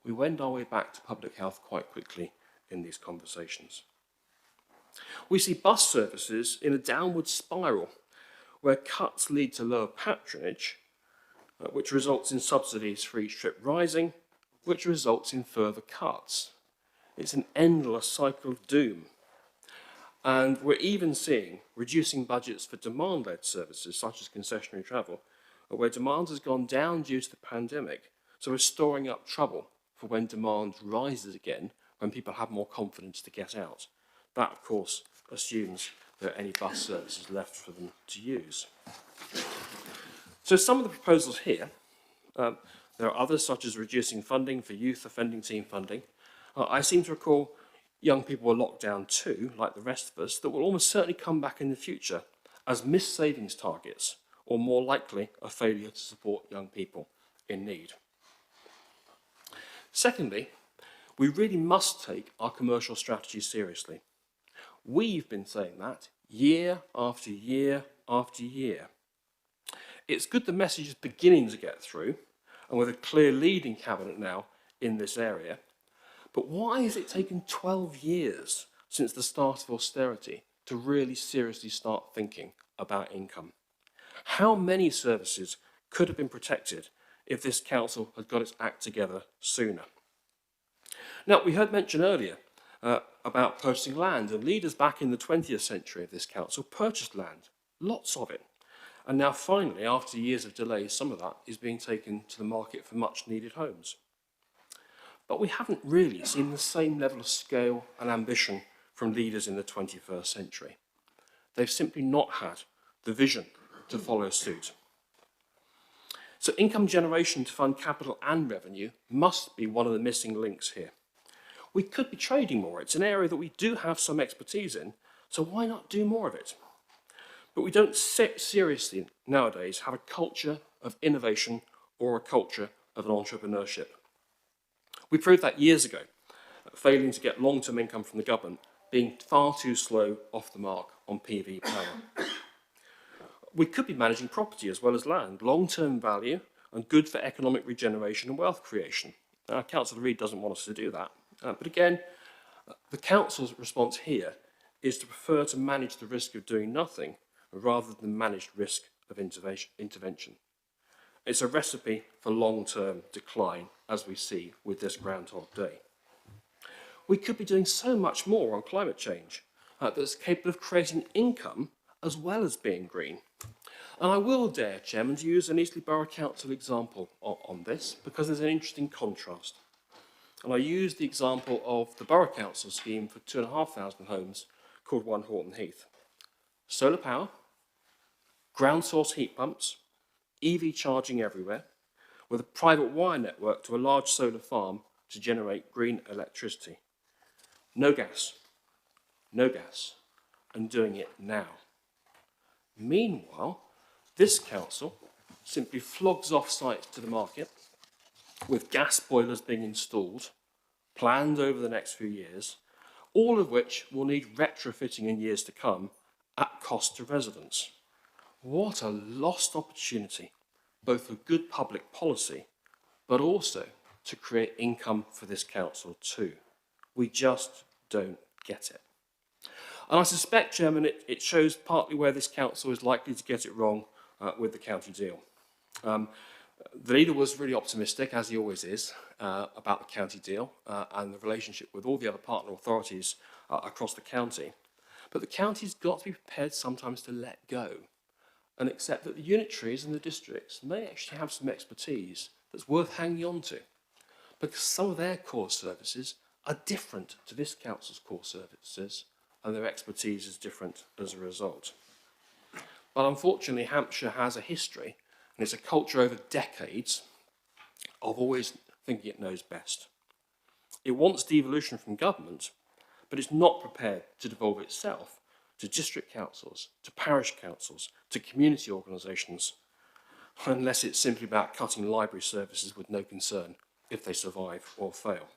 We wend our way back to public health quite quickly in these conversations. We see bus services in a downward spiral, where cuts lead to lower patronage, which results in subsidies for each trip rising, which results in further cuts. It's an endless cycle of doom. And we're even seeing reducing budgets for demand-led services, such as concessionary travel, where demand has gone down due to the pandemic, so we're storing up trouble for when demand rises again, when people have more confidence to get out. That, of course, assumes there are any bus services left for them to use. So some of the proposals here, there are others such as reducing funding for youth offending team funding. I seem to recall young people were locked down too, like the rest of us, that will almost certainly come back in the future as missed savings targets, or more likely a failure to support young people in need. Secondly, we really must take our commercial strategy seriously. We've been saying that year after year after year. It's good the message is beginning to get through, and with a clear lead in Cabinet now in this area. But why has it taken 12 years since the start of austerity to really seriously start thinking about income? How many services could have been protected if this council had got its act together sooner? Now, we heard mention earlier about purchasing land, and leaders back in the 20th century of this council purchased land, lots of it. And now finally, after years of delay, some of that is being taken to the market for much needed homes. But we haven't really seen the same level of scale and ambition from leaders in the 21st century. They've simply not had the vision to follow suit. So income generation to fund capital and revenue must be one of the missing links here. We could be trading more. It's an area that we do have some expertise in, so why not do more of it? But we don't seriously nowadays have a culture of innovation or a culture of entrepreneurship. We proved that years ago, failing to get long-term income from the government, being far too slow off the mark on PV power. We could be managing property as well as land, long-term value and good for economic regeneration and wealth creation. Now, Councillor Reid doesn't want us to do that. But again, the council's response here is to prefer to manage the risk of doing nothing rather than managed risk of intervention. It's a recipe for long-term decline, as we see with this Groundhog Day. We could be doing so much more on climate change that's capable of creating income as well as being green. And I will dare, Chairman, to use an Eastleigh Borough Council example on this, because there's an interesting contrast. And I use the example of the Borough Council scheme for 2,500 homes called One Horton Heath. Solar power, ground source heat pumps, EV charging everywhere, with a private wire network to a large solar farm to generate green electricity. No gas, and doing it now. Meanwhile, this council simply flogs off sites to the market, with gas boilers being installed, planned over the next few years, all of which will need retrofitting in years to come at cost to residents. What a lost opportunity, both for good public policy, but also to create income for this council too. We just don't get it. And I suspect, Chairman, it shows partly where this council is likely to get it wrong with the county deal. The leader was really optimistic, as he always is, about the county deal and the relationship with all the other partner authorities across the county. But the county's got to be prepared sometimes to let go and accept that the unitaries and the districts may actually have some expertise that's worth hanging on to, because some of their core services are different to this council's core services, and their expertise is different as a result. But unfortunately, Hampshire has a history, and it's a culture over decades of always thinking it knows best. It wants devolution from government, but it's not prepared to devolve itself to district councils, to parish councils, to community organisations, unless it's simply about cutting library services with no concern if they survive or fail.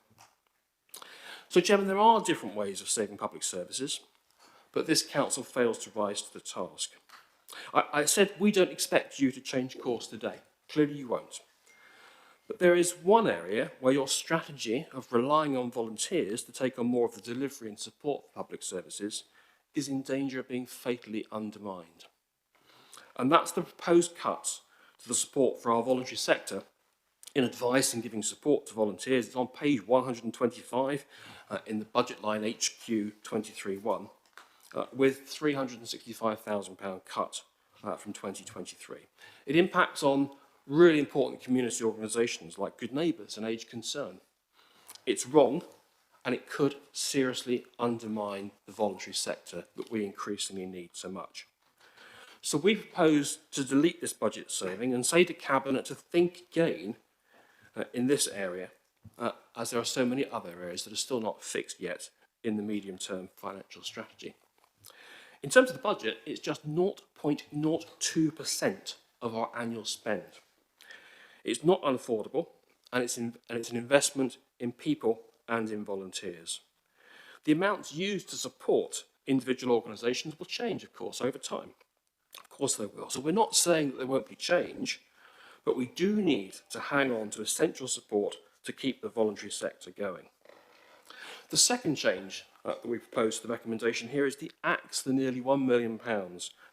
So, Chairman, there are different ways of saving public services, but this council fails to rise to the task. I said we don't expect you to change course today. Clearly you won't. But there is one area where your strategy of relying on volunteers to take on more of the delivery and support for public services is in danger of being fatally undermined. And that's the proposed cuts to the support for our voluntary sector in advice and giving support to volunteers. It's on page 125 in the budget line HQ 23.1 with £365,000 cut from 2023. It impacts on really important community organisations like Good Neighbours and Age Concern. It's wrong, and it could seriously undermine the voluntary sector that we increasingly need so much. So we propose to delete this budget saving and say to Cabinet to think again in this area, as there are so many other areas that are still not fixed yet in the medium-term financial strategy. In terms of the budget, it's just 0.02% of our annual spend. It's not unaffordable, and it's an investment in people and in volunteers. The amounts used to support individual organisations will change, of course, over time. Of course they will. So we're not saying that there won't be change, but we do need to hang on to essential support to keep the voluntary sector going. The second change that we propose to the recommendation here is the axe, the nearly £1 million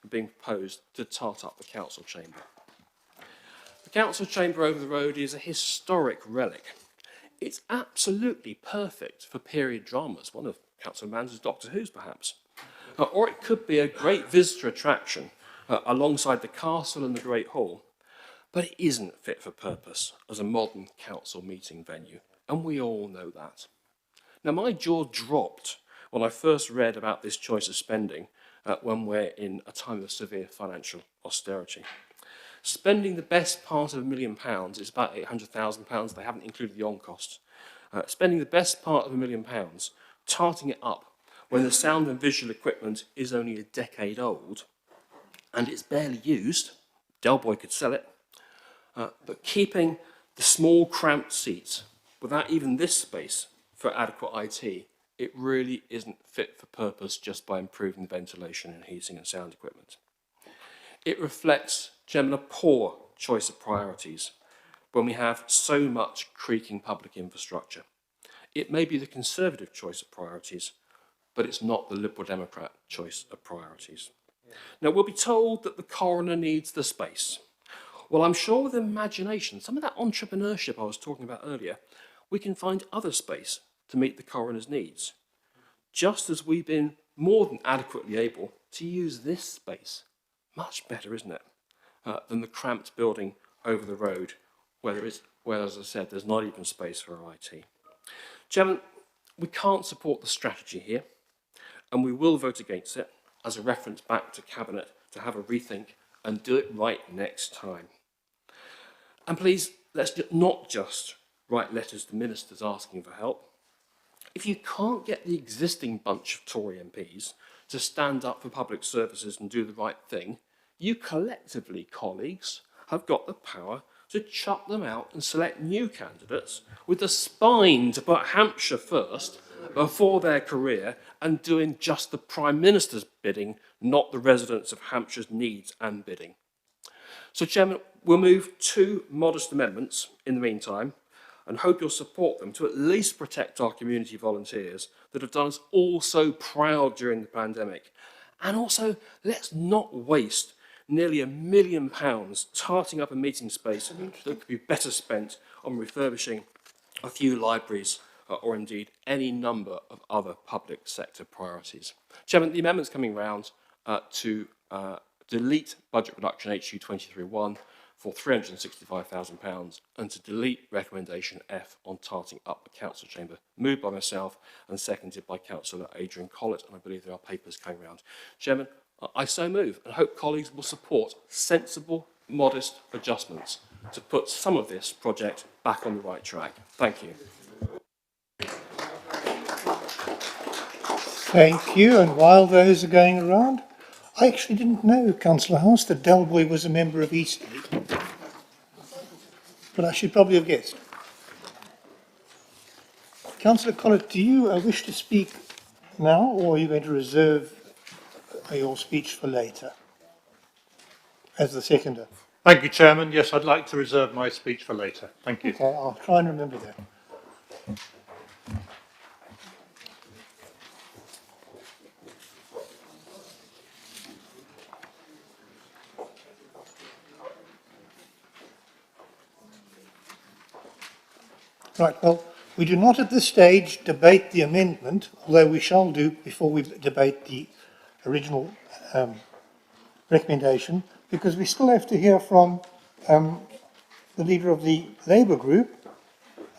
being proposed to tart up the council chamber. The council chamber over the road is a historic relic. It's absolutely perfect for period dramas, one of Councillor Mans's Doctor Who's perhaps. Or it could be a great visitor attraction alongside the castle and the Great Hall, but it isn't fit for purpose as a modern council meeting venue, and we all know that. Now, my jaw dropped when I first read about this choice of spending when we're in a time of severe financial austerity. Spending the best part of £1 million is about £800,000. They haven't included the on-cost. Spending the best part of £1 million, tarting it up when the sound and visual equipment is only a decade old and it's barely used. Del Boy could sell it. But keeping the small cramped seats without even this space for adequate IT, it really isn't fit for purpose just by improving the ventilation and heating and sound equipment. It reflects, Chairman, a poor choice of priorities when we have so much creaking public infrastructure. It may be the Conservative choice of priorities, but it's not the Liberal Democrat choice of priorities. Now, we'll be told that the coroner needs the space. Well, I'm sure with imagination, some of that entrepreneurship I was talking about earlier, we can find other space to meet the coroner's needs, just as we've been more than adequately able to use this space. Much better, isn't it, than the cramped building over the road where, as I said, there's not even space for IT. Chairman, we can't support the strategy here, and we will vote against it as a reference back to Cabinet to have a rethink and do it right next time. And please, let's not just write letters to ministers asking for help. If you can't get the existing bunch of Tory MPs to stand up for public services and do the right thing, you collectively, colleagues, have got the power to chuck them out and select new candidates with the spine to put Hampshire first before their career and doing just the Prime Minister's bidding, not the residents of Hampshire's needs and bidding. So, Chairman, we'll move 2 modest amendments in the meantime and hope you'll support them to at least protect our community volunteers that have done us all so proud during the pandemic. And also, let's not waste nearly £1 million tarting up a meeting space that could be better spent on refurbishing a few libraries or indeed any number of other public sector priorities. Chairman, the amendment's coming round to delete budget reduction HU 23.1 for £365,000 and to delete recommendation F on tarting up the council chamber, moved by myself and seconded by Councillor Adrian Collett, and I believe there are papers coming round. Chairman, I so move and hope colleagues will support sensible, modest adjustments to put some of this project back on the right track. Thank you. Thank you. And while those are going around, I actually didn't know, Councillor House, that Delboy was a member of Eastleigh. But I should probably have guessed. Councillor Collett, do you wish to speak now, or are you going to reserve your speech for later as the seconder? Thank you, Chairman. Yes, I'd like to reserve my speech for later. Thank you. Okay, I'll try and remember that. Right, well, we do not at this stage debate the amendment, although we shall do before we debate the original recommendation, because we still have to hear from the leader of the Labour group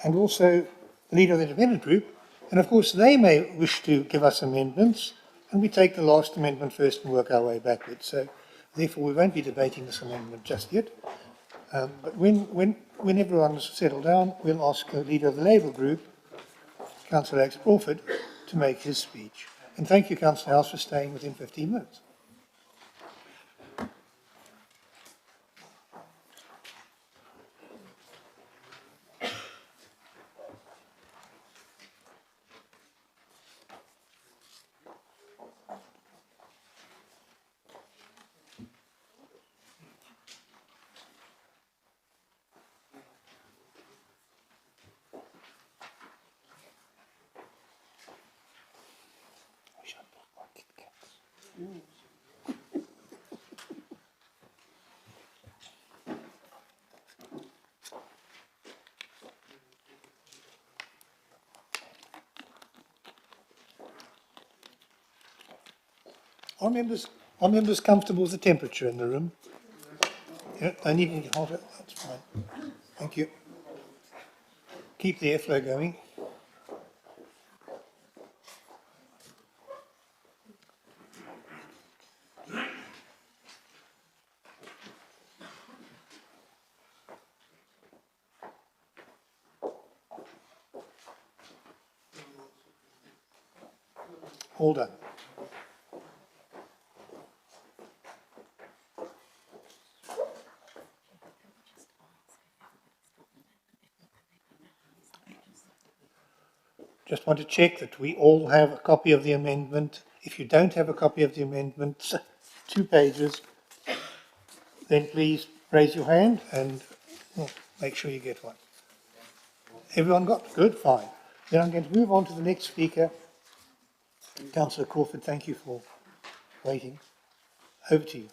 and also the leader of the Independent group, and of course they may wish to give us amendments, and we take the last amendment first and work our way backwards. So therefore we won't be debating this amendment just yet. But when everyone's settled down, we'll ask the leader of the Labour group, Councillor Alex Crawford, to make his speech. And thank you, Councillor House, for staying within 15 minutes. Are members comfortable with the temperature in the room? Yeah, I need it hotter. That's fine. Thank you. Keep the airflow going. All done. Just want to check that we all have a copy of the amendment. If you don't have a copy of the amendment, 2 pages, then please raise your hand and make sure you get one. Everyone got? Good, fine. Then I'm going to move on to the next speaker. Councillor Crawford, thank you for waiting. Over to you.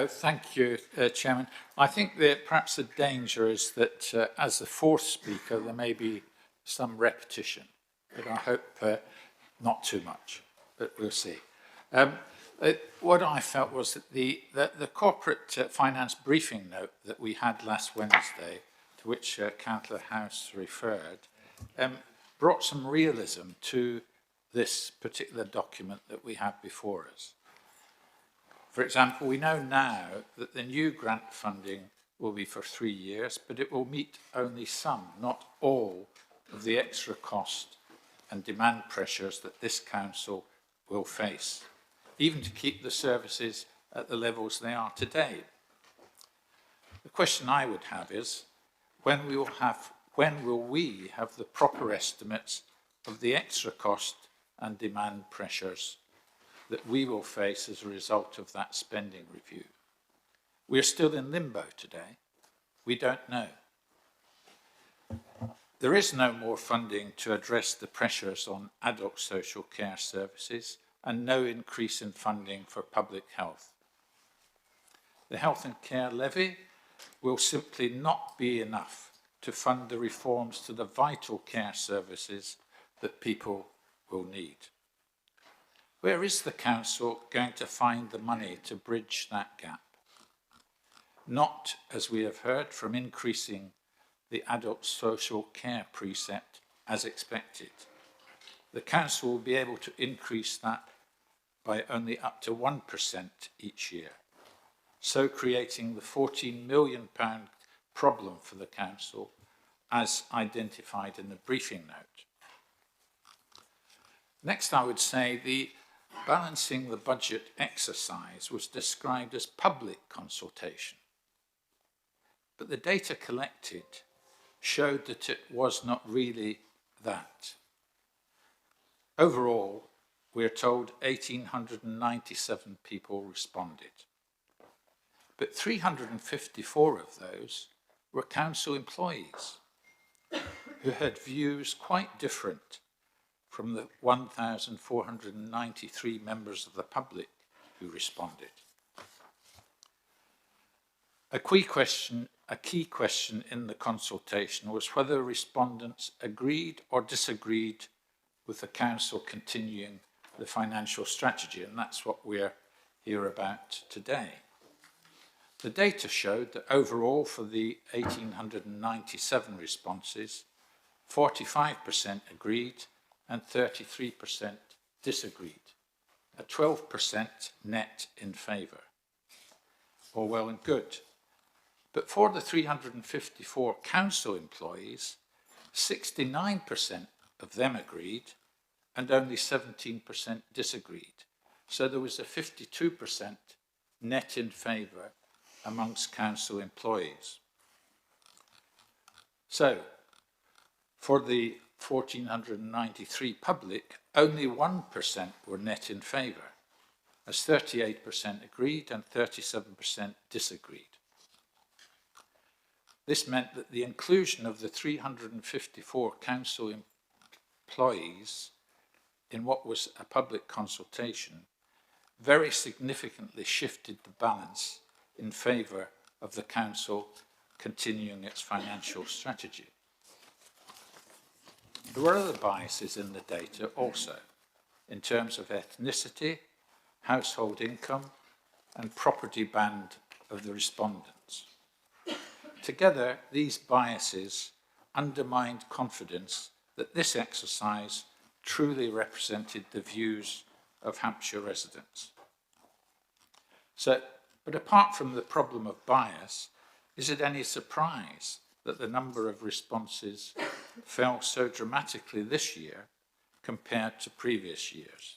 Thank you, Chairman. I think that perhaps the danger is that as the fourth speaker, there may be some repetition, but I hope not too much, but we'll see. What I felt was that the corporate finance briefing note that we had last Wednesday, to which Councillor House referred, brought some realism to this particular document that we have before us. For example, we know now that the new grant funding will be for 3 years, but it will meet only some, not all, of the extra cost and demand pressures that this council will face, even to keep the services at the levels they are today. The question I would have is, when will we have the proper estimates of the extra cost and demand pressures that we will face as a result of that spending review? We're still in limbo today. We don't know. There is no more funding to address the pressures on adult social care services and no increase in funding for public health. The health and care levy will simply not be enough to fund the reforms to the vital care services that people will need. Where is the Council going to find the money to bridge that gap? Not, as we have heard, from increasing the adult social care precept as expected. The Council will be able to increase that by only up to 1% each year, so creating the £14 million problem for the Council as identified in the briefing note. Next, I would say the balancing the budget exercise was described as public consultation, but the data collected showed that it was not really that. Overall, we're told 1,897 people responded, but 354 of those were council employees who had views quite different from the 1,493 members of the public who responded. A key question in the consultation was whether respondents agreed or disagreed with the Council continuing the financial strategy, and that's what we're here about today. The data showed that overall for the 1,897 responses, 45% agreed and 33% disagreed, a 12% net in favour. All well and good. But for the 354 council employees, 69% of them agreed and only 17% disagreed. So there was a 52% net in favour amongst council employees. So, for the 1,493 public, only 1% were net in favour, as 38% agreed and 37% disagreed. This meant that the inclusion of the 354 council employees in what was a public consultation very significantly shifted the balance in favour of the council continuing its financial strategy. There were other biases in the data also, in terms of ethnicity, household income, and property band of the respondents. Together, these biases undermined confidence that this exercise truly represented the views of Hampshire residents. But apart from the problem of bias, is it any surprise that the number of responses fell so dramatically this year compared to previous years?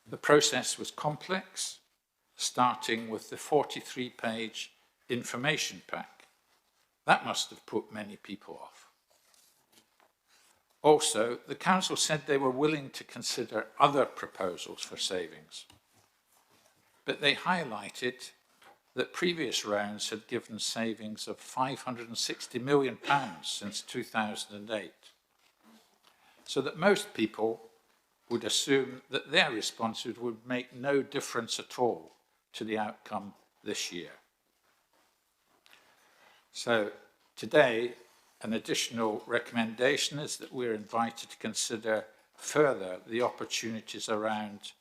The process was complex, starting with the 43-page information pack. That must have put many people off. Also, the council said they were willing to consider other proposals for savings, but they highlighted that previous rounds had given savings of £560 million since 2008, so that most people would assume that their responses would make no difference at all to the outcome this year. So today, an additional recommendation is that we're invited to consider further the opportunities around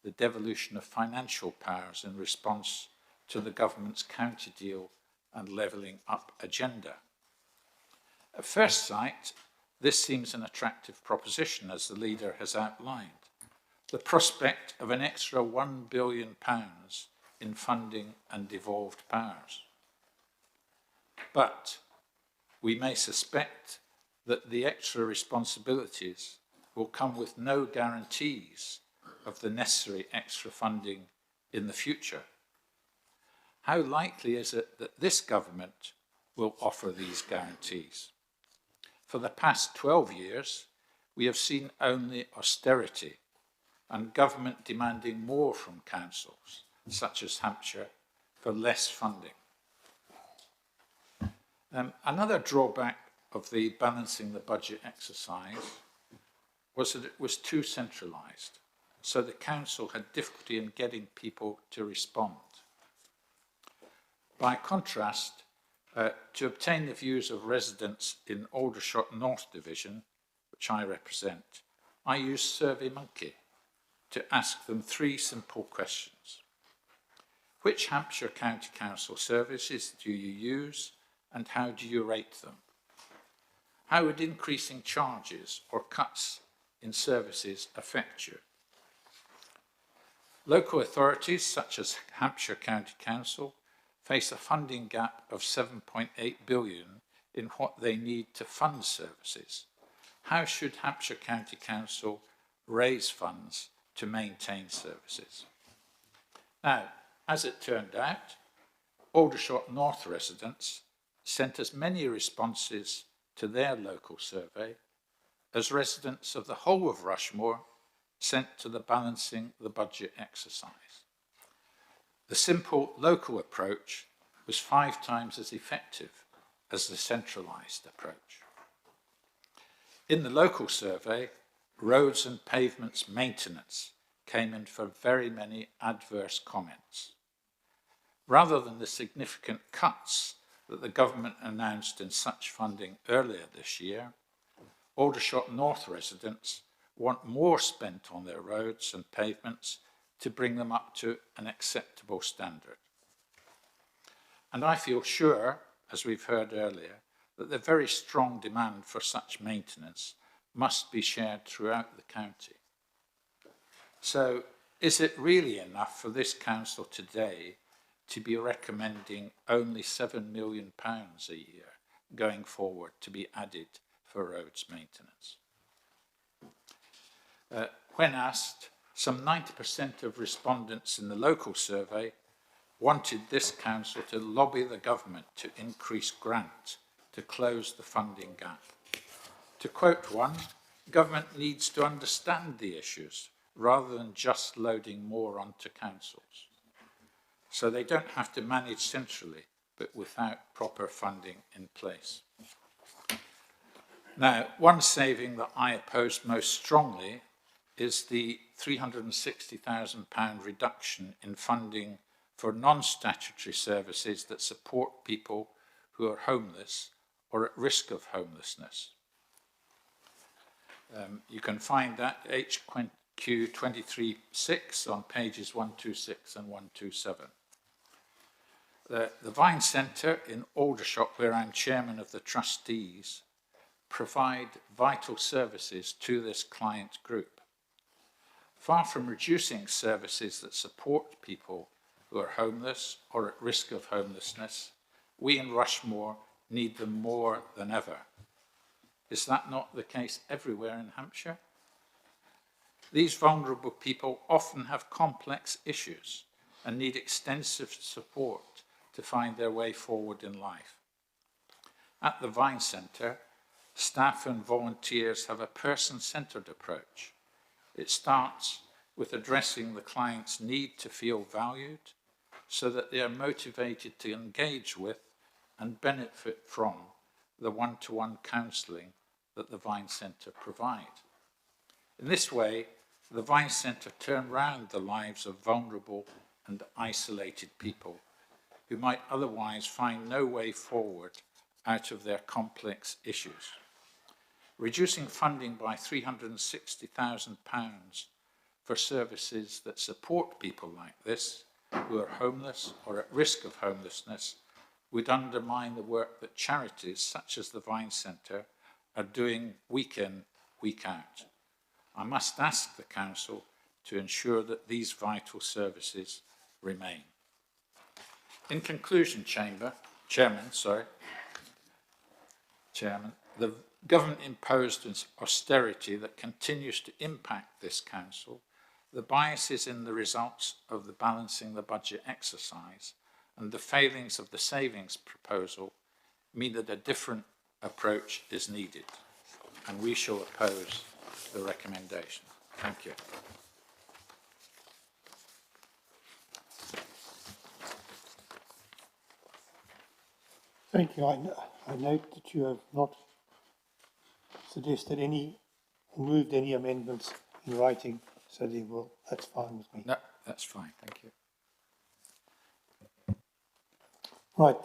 the devolution of financial powers in response to the government's county deal and levelling up agenda. At first sight, this seems an attractive proposition, as the leader has outlined. The prospect of an extra £1 billion in funding and devolved powers. But we may suspect that the extra responsibilities will come with no guarantees of the necessary extra funding in the future? How likely is it that this government will offer these guarantees? For the past 12 years, we have seen only austerity and government demanding more from councils, such as Hampshire, for less funding. Another drawback of the balancing the budget exercise was that it was too centralised, so the council had difficulty in getting people to respond. By contrast, to obtain the views of residents in Aldershot North Division, which I represent, I used SurveyMonkey to ask them 3 simple questions. Which Hampshire County Council services do you use and how do you rate them? How would increasing charges or cuts in services affect you? Local authorities such as Hampshire County Council face a funding gap of 7.8 billion in what they need to fund services. How should Hampshire County Council raise funds to maintain services? Now, as it turned out, Aldershot North residents sent as many responses to their local survey as residents of the whole of Rushmore sent to the balancing the budget exercise. The simple local approach was 5 times as effective as the centralised approach. In the local survey, roads and pavements maintenance came in for very many adverse comments. Rather than the significant cuts that the government announced in such funding earlier this year, Aldershot North residents want more spent on their roads and pavements to bring them up to an acceptable standard. And I feel sure, as we've heard earlier, that the very strong demand for such maintenance must be shared throughout the county. So, is it really enough for this council today to be recommending only £7 million a year going forward to be added for roads maintenance? When asked, some 90% of respondents in the local survey wanted this council to lobby the government to increase grant to close the funding gap. To quote one, government needs to understand the issues rather than just loading more onto councils. So they don't have to manage centrally, but without proper funding in place. Now, one saving that I oppose most strongly is the £360,000 reduction in funding for non-statutory services that support people who are homeless or at risk of homelessness. You can find that HQ 23.6 on pages 126 and 127. The Vine Centre in Aldershot, where I'm chairman of the trustees, provide vital services to this client group. Far from reducing services that support people who are homeless or at risk of homelessness, we in Rushmore need them more than ever. Is that not the case everywhere in Hampshire? These vulnerable people often have complex issues and need extensive support to find their way forward in life. At the Vine Centre, staff and volunteers have a person-centred approach. It starts with addressing the client's need to feel valued so that they are motivated to engage with and benefit from the one-to-one counselling that the Vine Centre provide. In this way, the Vine Centre turn round the lives of vulnerable and isolated people who might otherwise find no way forward out of their complex issues. Reducing funding by £360,000 for services that support people like this, who are homeless or at risk of homelessness, would undermine the work that charities such as the Vine Centre are doing week in, week out. I must ask the Council to ensure that these vital services remain. In conclusion, Chairman, the government imposed austerity that continues to impact this council the biases in the results of the balancing the budget exercise and the failings of the savings proposal mean that a different approach is needed, and we shall oppose the recommendation. Thank you. Thank you. I note that you have not suggested any or moved any amendments in writing, so they will, that's fine with me. No, that's fine. Thank you. Right,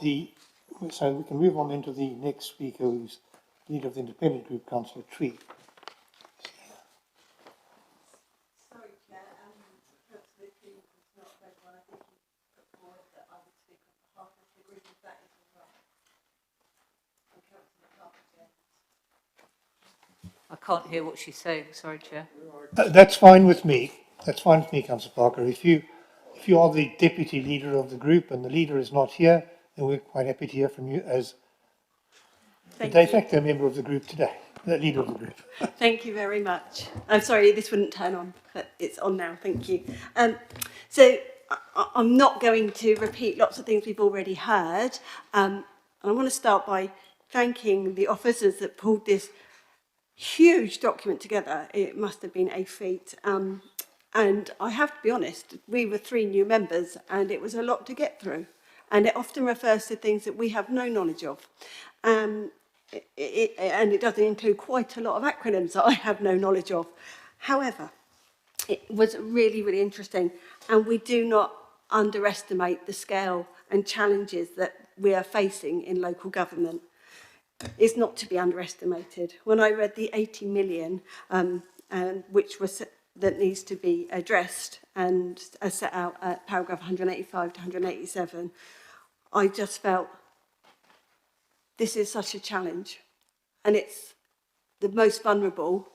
so we can move on into the next speaker, who's leader of the Independent Group, Councillor Tree. Sorry, Chair, Councillor Tree was not available. I think he put forward that I would speak on behalf of the group, if that is all right. And Councillor Parker. I can't hear what she's saying, sorry, Chair. That's fine with me. That's fine with me, Councillor Parker. If you are the deputy leader of the group and the leader is not here, then we're quite happy to hear from you as the de facto member of the group today, the leader of the group. Thank you very much. I'm sorry this wouldn't turn on, but it's on now. Thank you. So I'm not going to repeat lots of things we've already heard. And I want to start by thanking the officers that pulled this huge document together. It must have been a feat. And I have to be honest, we were 3 new members and it was a lot to get through. And it often refers to things that we have no knowledge of. And it doesn't include quite a lot of acronyms that I have no knowledge of. However, it was really, really interesting. And we do not underestimate the scale and challenges that we are facing in local government. It's not to be underestimated. When I read the 80 million, which was that needs to be addressed and as set out at paragraph 185 to 187, I just felt this is such a challenge, and it's the most vulnerable,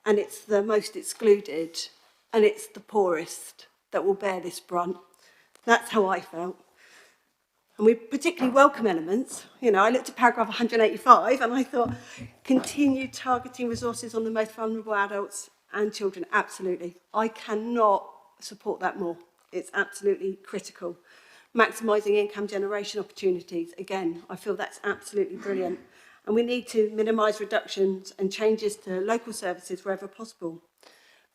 and it's the most excluded, and it's the poorest that will bear this brunt. That's how I felt. And we particularly welcome elements. You know, I looked at paragraph 185 and I thought, continue targeting resources on the most vulnerable adults and children. Absolutely. I cannot support that more. It's absolutely critical. Maximising income generation opportunities. Again, I feel that's absolutely brilliant. And we need to minimise reductions and changes to local services wherever possible.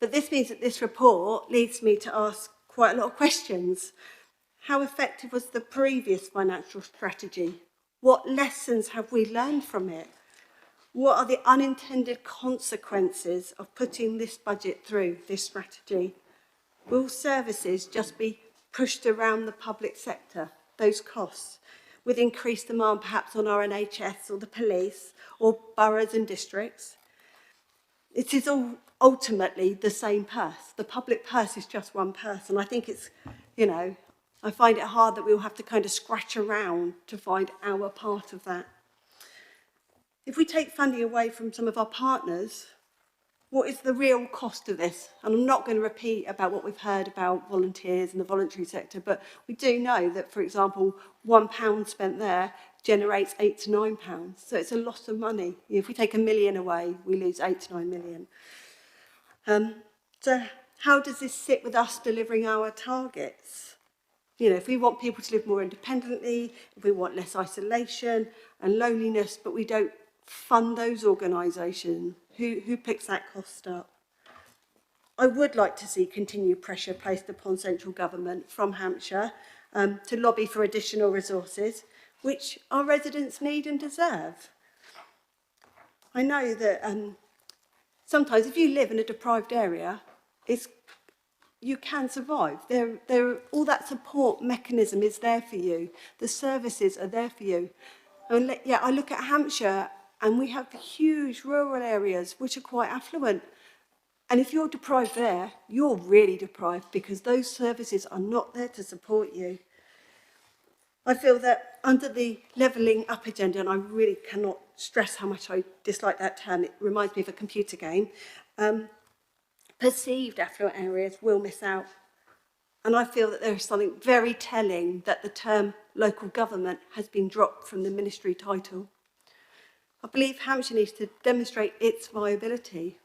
But this means that this report leads me to ask quite a lot of questions. How effective was the previous financial strategy? What lessons have we learned from it? What are the unintended consequences of putting this budget through, this strategy? Will services just be pushed around the public sector, those costs, with increased demand perhaps on our NHS or the police or boroughs and districts? It is all ultimately the same purse. The public purse is just one purse. And I think it's, you know, I find it hard that we'll have to kind of scratch around to find our part of that. If we take funding away from some of our partners, what is the real cost of this? And I'm not going to repeat about what we've heard about volunteers and the voluntary sector, but we do know that, for example, £1 spent there generates £8 to £9. So it's a lot of money. If we take £1 million away, we lose £8 to £9 million. So how does this sit with us delivering our targets? You know, if we want people to live more independently, if we want less isolation and loneliness, but we don't fund those organisations, who picks that cost up? I would like to see continued pressure placed upon central government from Hampshire to lobby for additional resources, which our residents need and deserve. I know that sometimes if you live in a deprived area, you can survive. All that support mechanism is there for you. The services are there for you. And yeah, I look at Hampshire and we have huge rural areas which are quite affluent. And if you're deprived there, you're really deprived because those services are not there to support you. I feel that under the levelling up agenda, and I really cannot stress how much I dislike that term, it reminds me of a computer game, perceived affluent areas will miss out. And I feel that there is something very telling that the term local government has been dropped from the ministry title. I believe Hampshire needs to demonstrate its viability.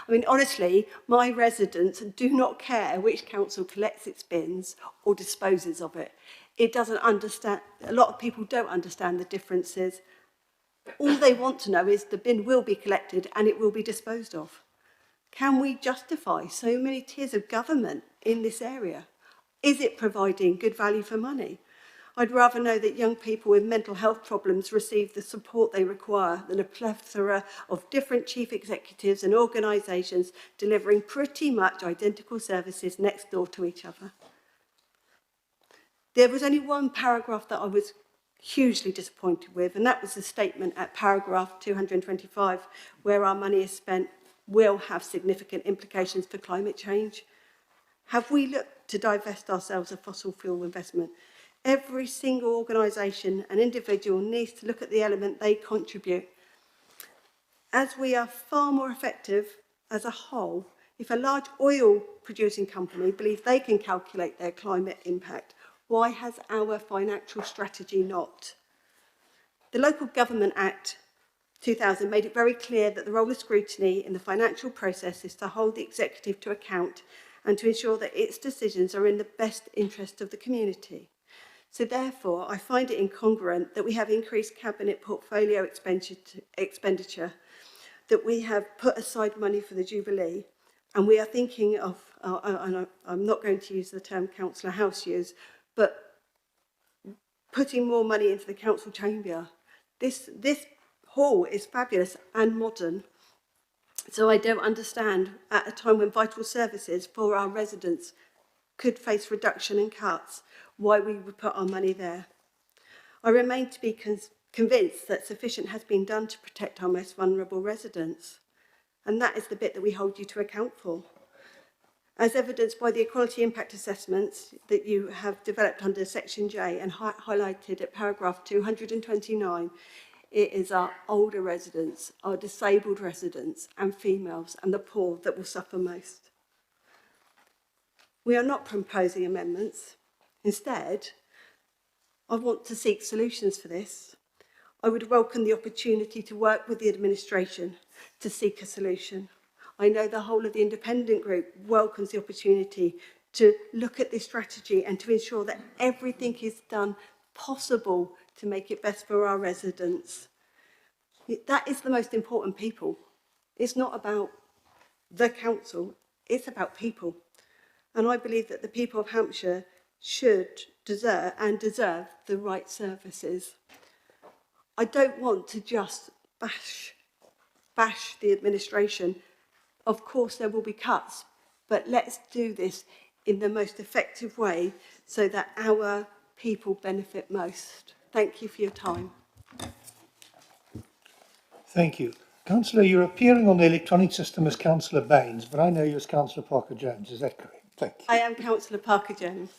I mean, honestly, my residents do not care which council collects its bins or disposes of it. It doesn't understand, a lot of people don't understand the differences. All they want to know is the bin will be collected and it will be disposed of. Can we justify so many tiers of government in this area? Is it providing good value for money? I'd rather know that young people with mental health problems receive the support they require than a plethora of different chief executives and organisations delivering pretty much identical services next door to each other. There was only one paragraph that I was hugely disappointed with, and that was the statement at paragraph 225, where our money is spent will have significant implications for climate change. Have we looked to divest ourselves of fossil fuel investment? Every single organisation and individual needs to look at the element they contribute. As we are far more effective as a whole, if a large oil producing company believes they can calculate their climate impact, why has our financial strategy not? The Local Government Act 2000 made it very clear that the role of scrutiny in the financial process is to hold the executive to account and to ensure that its decisions are in the best interest of the community. So therefore, I find it incongruent that we have increased cabinet portfolio expenditure, that we have put aside money for the Jubilee, and we are thinking of, and I'm not going to use the term Councillor House used, but putting more money into the council chamber. This hall is fabulous and modern, so I don't understand at a time when vital services for our residents could face reduction and cuts, why we would put our money there. I remain to be convinced that sufficient has been done to protect our most vulnerable residents, and that is the bit that we hold you to account for. As evidenced by the equality impact assessments that you have developed under Section J and highlighted at paragraph 229, it is our older residents, our disabled residents and females and the poor that will suffer most. We are not proposing amendments. Instead, I want to seek solutions for this. I would welcome the opportunity to work with the administration to seek a solution. I know the whole of the independent group welcomes the opportunity to look at this strategy and to ensure that everything is done possible to make it best for our residents. That is the most important people. It's not about the council, it's about people. And I believe that the people of Hampshire should deserve the right services. I don't want to just bash the administration. Of course there will be cuts, but let's do this in the most effective way so that our people benefit most. Thank you for your time. Thank you. Councillor, you're appearing on the electronic system as Councillor Baines, but I know you as Councillor Parker-Jones. Is that correct? Thank you. I am Councillor Parker-Jones.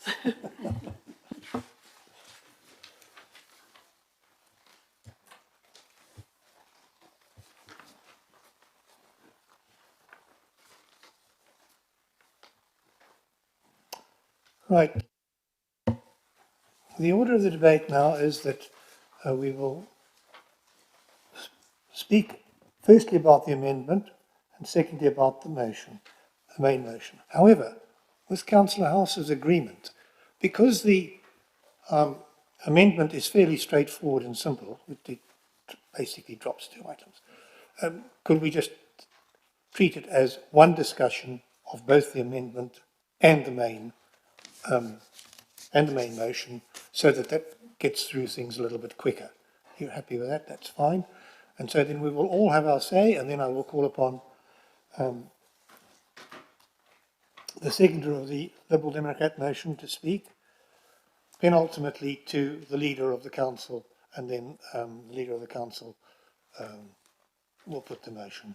Right. The order of the debate now is that we will speak firstly about the amendment and secondly about the motion, the main motion. However, with Councillor House's agreement, because the amendment is fairly straightforward and simple, it basically drops 2 items, could we just treat it as one discussion of both the amendment and the main motion, so that that gets through things a little bit quicker? You're happy with that? That's fine. And so then we will all have our say, and then I will call upon the seconder of the Liberal Democrat motion to speak, then ultimately to the leader of the council, and then the leader of the council will put the motion.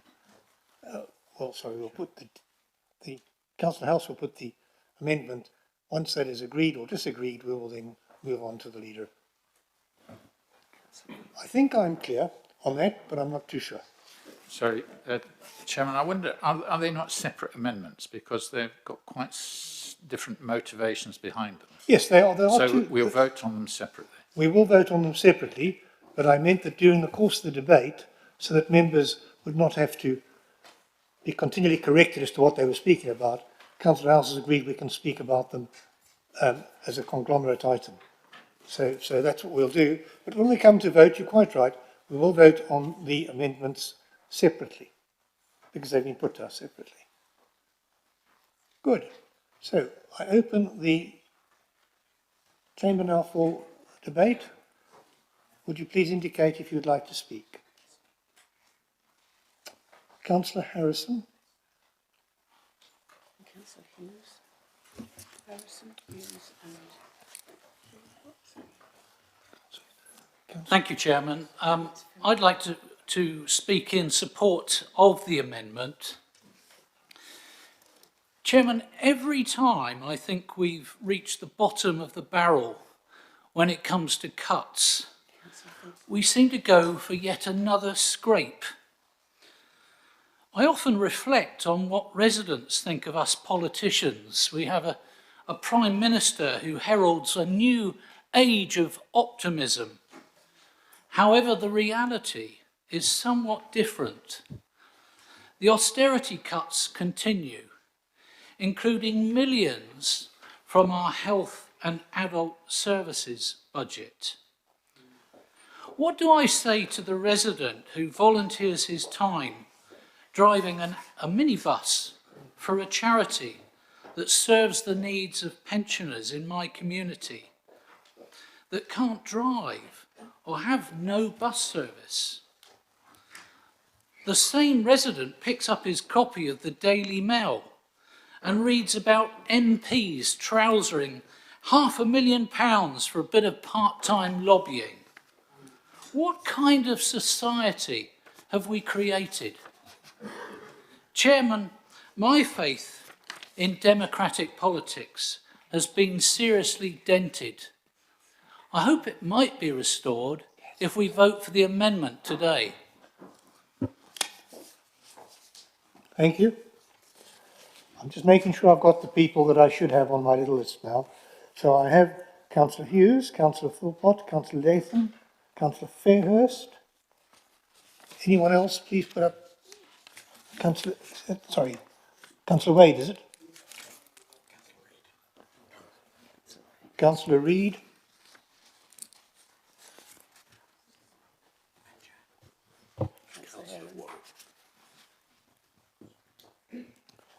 We'll put the Councillor House will put the amendment. Once that is agreed or disagreed, we will then move on to the leader. I think I'm clear on that, but I'm not too sure. Sorry, Chairman, I wonder, are they not separate amendments? Because they've got quite different motivations behind them. Yes, they are. So we'll vote on them separately. We will vote on them separately, but I meant that during the course of the debate, so that members would not have to be continually corrected as to what they were speaking about. Councillor House has agreed we can speak about them as a conglomerate item. So that's what we'll do. But when we come to vote, you're quite right, we will vote on the amendments separately, because they've been put to us separately. Good. So I open the chamber now for debate. Would you please indicate if you'd like to speak? Councillor Harrison. Councillor Hughes. Harrison, Hughes and... Thank you, Chairman. I'd like to speak in support of the amendment. Chairman, every time I think we've reached the bottom of the barrel when it comes to cuts, we seem to go for yet another scrape. I often reflect on what residents think of us politicians. We have a Prime Minister who heralds a new age of optimism. However, the reality is somewhat different. The austerity cuts continue, including millions from our health and adult services budget. What do I say to the resident who volunteers his time driving a minibus for a charity that serves the needs of pensioners in my community that can't drive or have no bus service? The same resident picks up his copy of the Daily Mail and reads about MPs trousering £500,000 for a bit of part-time lobbying. What kind of society have we created? Chairman, my faith in democratic politics has been seriously dented. I hope it might be restored if we vote for the amendment today. Thank you. I'm just making sure I've got the people that I should have on my little list now. So I have Councillor Hughes, Councillor Philpott, Councillor Latham, Councillor Fairhurst. Anyone else, please put up. Councillor Wade, is it? Councillor Reid.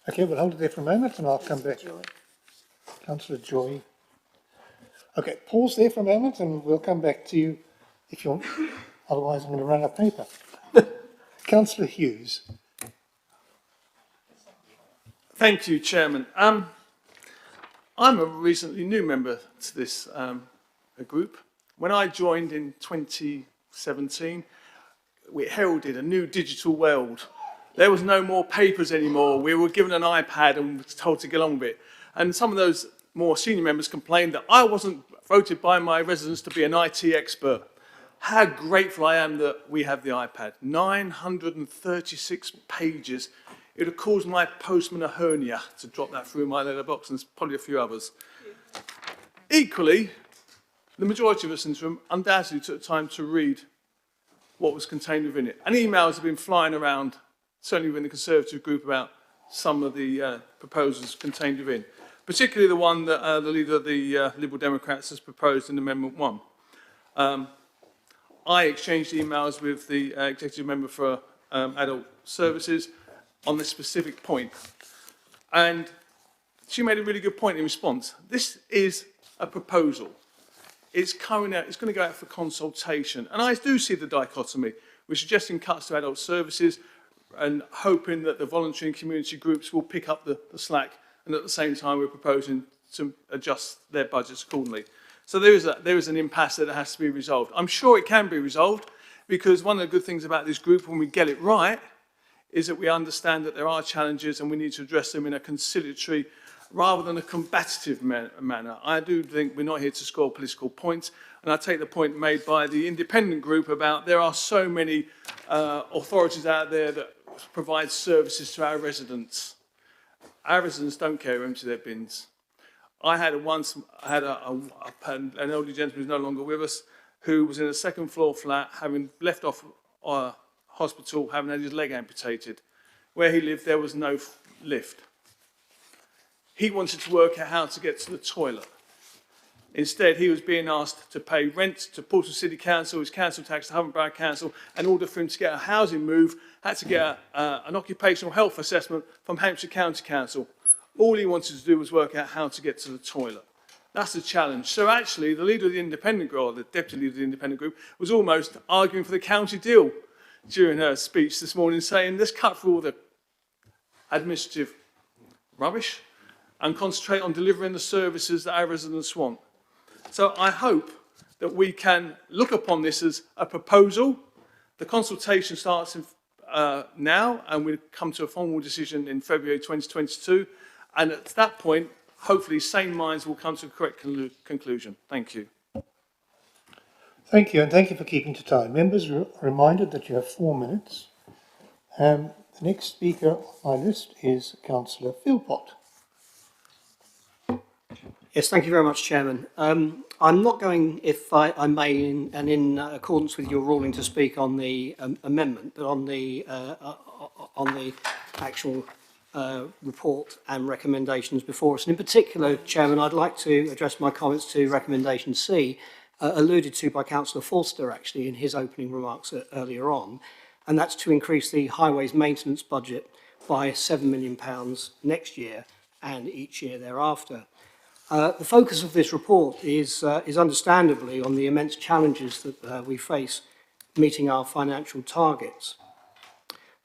Okay, we'll hold it there for a moment and I'll come back. Councillor Joy. Okay, pause there for a moment and we'll come back to you if you want. Otherwise, I'm going to run out of paper. Councillor Hughes. Thank you, Chairman. I'm a recently new member to this group. When I joined in 2017, we heralded a new digital world. There was no more papers anymore. We were given an iPad and was told to get on with it. And some of those more senior members complained that I wasn't voted by my residents to be an IT expert. How grateful I am that we have the iPad. 936 pages. It would have caused my postman a hernia to drop that through my letterbox, and probably a few others. Equally, the majority of us in this room undoubtedly took the time to read what was contained within it. And emails have been flying around, certainly within the Conservative group, about some of the proposals contained within, particularly the one that the leader of the Liberal Democrats has proposed in Amendment 1. I exchanged emails with the Executive Member for Adult Services on this specific point. And she made a really good point in response. This is a proposal. It's coming out, it's going to go out for consultation. And I do see the dichotomy. We're suggesting cuts to adult services and hoping that the voluntary and community groups will pick up the slack. And at the same time, we're proposing to adjust their budgets accordingly. So there is an impasse that has to be resolved. I'm sure it can be resolved because one of the good things about this group, when we get it right, is that we understand that there are challenges and we need to address them in a conciliatory rather than a combative manner. I do think we're not here to score political points, and I take the point made by the independent group about there are so many authorities out there that provide services to our residents. Our residents don't care who empty their bins. I had an elderly gentleman who's no longer with us, who was in a second floor flat, having left off hospital, having had his leg amputated. where he lived, there was no lift. He wanted to work out how to get to the toilet. Instead, he was being asked to pay rent to Portsmouth City Council, his council tax to Havant Borough Council, and in order for him to get a housing move, had to get an occupational health assessment from Hampshire County Council. All he wanted to do was work out how to get to the toilet. That's the challenge. So actually, the leader of the independent group, or the deputy leader of the independent group, was almost arguing for the county deal during her speech this morning, saying, let's cut through all the administrative rubbish and concentrate on delivering the services that our residents want. So I hope that we can look upon this as a proposal. The consultation starts now, and we'll come to a formal decision in February 2022. And at that point, hopefully, sane minds will come to a correct conclusion. Thank you. Thank you, and thank you for keeping to time. Members are reminded that you have 4 minutes. The next speaker on my list is Councillor Philpott. Yes, thank you very much, Chairman. I'm not going, if I may, in accordance with your ruling, to speak on the amendment, but on the actual report and recommendations before us. And in particular, Chairman, I'd like to address my comments to recommendation C, alluded to by Councillor Forster, actually, in his opening remarks earlier on, and that's to increase the highways maintenance budget by £7 million next year and each year thereafter. The focus of this report is understandably on the immense challenges that we face meeting our financial targets.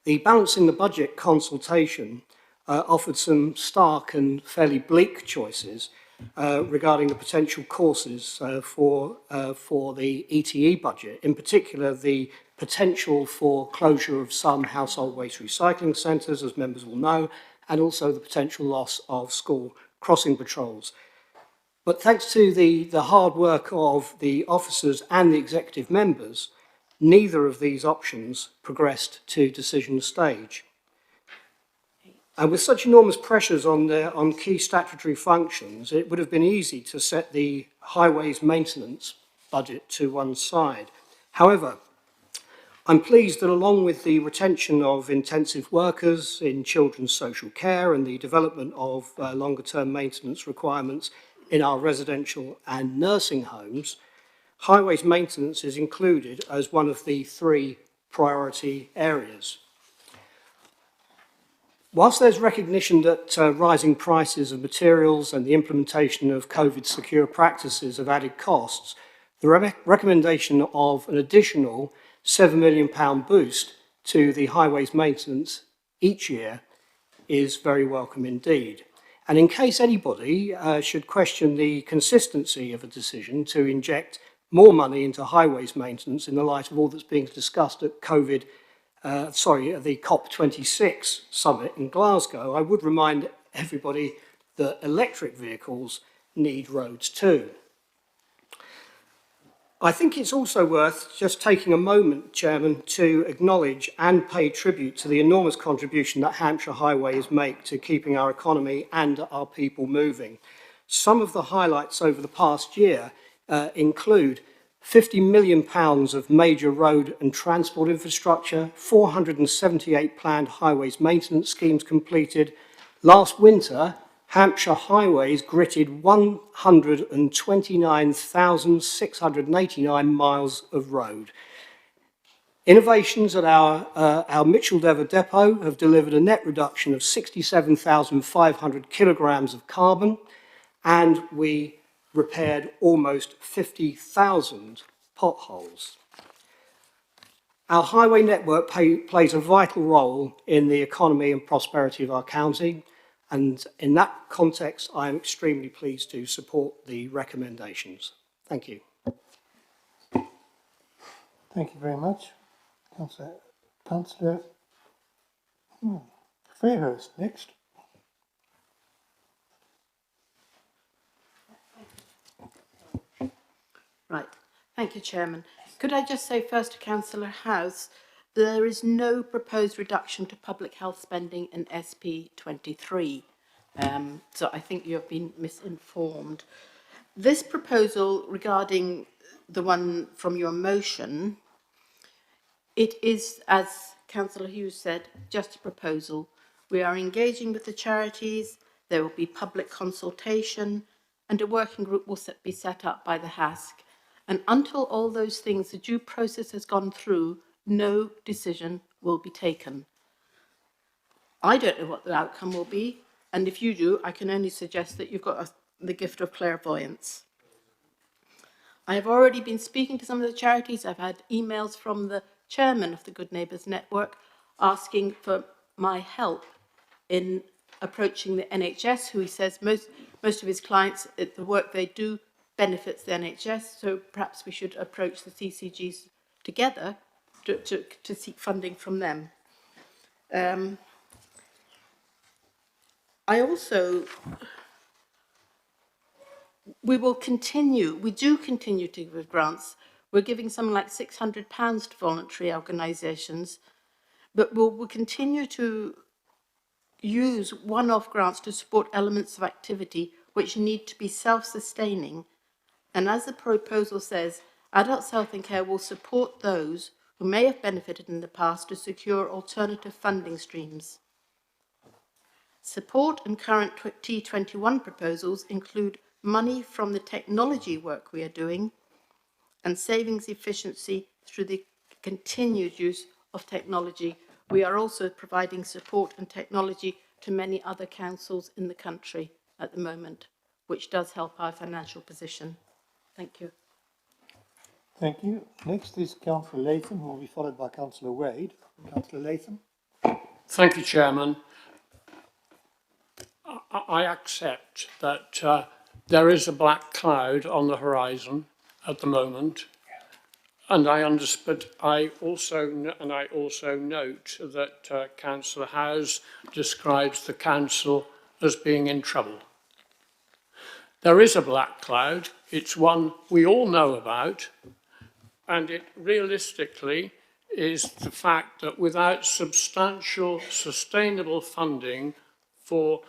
The Balancing the Budget consultation offered some stark and fairly bleak choices regarding the potential courses for the ETE budget, in particular the potential for closure of some household waste recycling centres, as members will know, and also the potential loss of school crossing patrols. But thanks to the hard work of the officers and the executive members, neither of these options progressed to decision stage. And with such enormous pressures on key statutory functions, it would have been easy to set the highways maintenance budget to one side. However, I'm pleased that along with the retention of intensive workers in children's social care and the development of longer-term maintenance requirements in our residential and nursing homes, highways maintenance is included as one of the 3 priority areas. Whilst there's recognition that rising prices of materials and the implementation of COVID-secure practices have added costs, the recommendation of an additional £7 million boost to the highways maintenance each year is very welcome indeed. And in case anybody should question the consistency of a decision to inject more money into highways maintenance in the light of all that's being discussed at the COP26 summit in Glasgow, I would remind everybody that electric vehicles need roads too. I think it's also worth just taking a moment, Chairman, to acknowledge and pay tribute to the enormous contribution that Hampshire Highways make to keeping our economy and our people moving. Some of the highlights over the past year include £50 million of major road and transport infrastructure, 478 planned highways maintenance schemes completed. Last winter, Hampshire Highways gritted 129,689 miles of road. Innovations at our Micheldever depot have delivered a net reduction of 67,500 kilograms of carbon, and we repaired almost 50,000 potholes. Our highway network plays a vital role in the economy and prosperity of our county, and in that context, I am extremely pleased to support the recommendations. Thank you. Thank you very much. Councillor Fairhurst, next. Right. Thank you, Chairman. Could I just say first to Councillor House, there is no proposed reduction to public health spending in SP23. So I think you have been misinformed. This proposal regarding the one from your motion, it is, as Councillor Hughes said, just a proposal. We are engaging with the charities, there will be public consultation, and a working group will be set up by the HASC. And until all those things, the due process has gone through, no decision will be taken. I don't know what the outcome will be, and if you do, I can only suggest that you've got the gift of clairvoyance. I have already been speaking to some of the charities. I've had emails from the chairman of the Good Neighbours Network asking for my help in approaching the NHS, who he says most of his clients, the work they do benefits the NHS, so perhaps we should approach the CCGs together to seek funding from them. We do continue to give grants. We're giving something like £600 to voluntary organisations, but we'll continue to use one-off grants to support elements of activity which need to be self-sustaining. And as the proposal says, Adults Health and Care will support those who may have benefited in the past to secure alternative funding streams. Support and current T21 proposals include money from the technology work we are doing and savings efficiency through the continued use of technology. We are also providing support and technology to many other councils in the country at the moment, which does help our financial position. Thank you. Thank you. Next is Councillor Latham, who will be followed by Councillor Wade. Councillor Latham. Thank you, Chairman. I accept that there is a black cloud on the horizon at the moment, and I also note that Councillor Howes describes the council as being in trouble. There is a black cloud. It's one we all know about, and it realistically is the fact that without substantial, sustainable funding for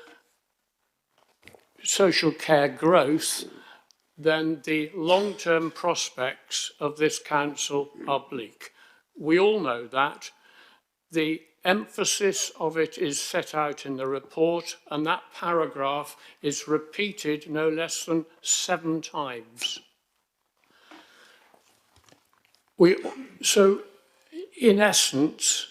social care growth, then the long-term prospects of this council are bleak. We all know that. The emphasis of it is set out in the report, and that paragraph is repeated no less than 7 times. So, in essence,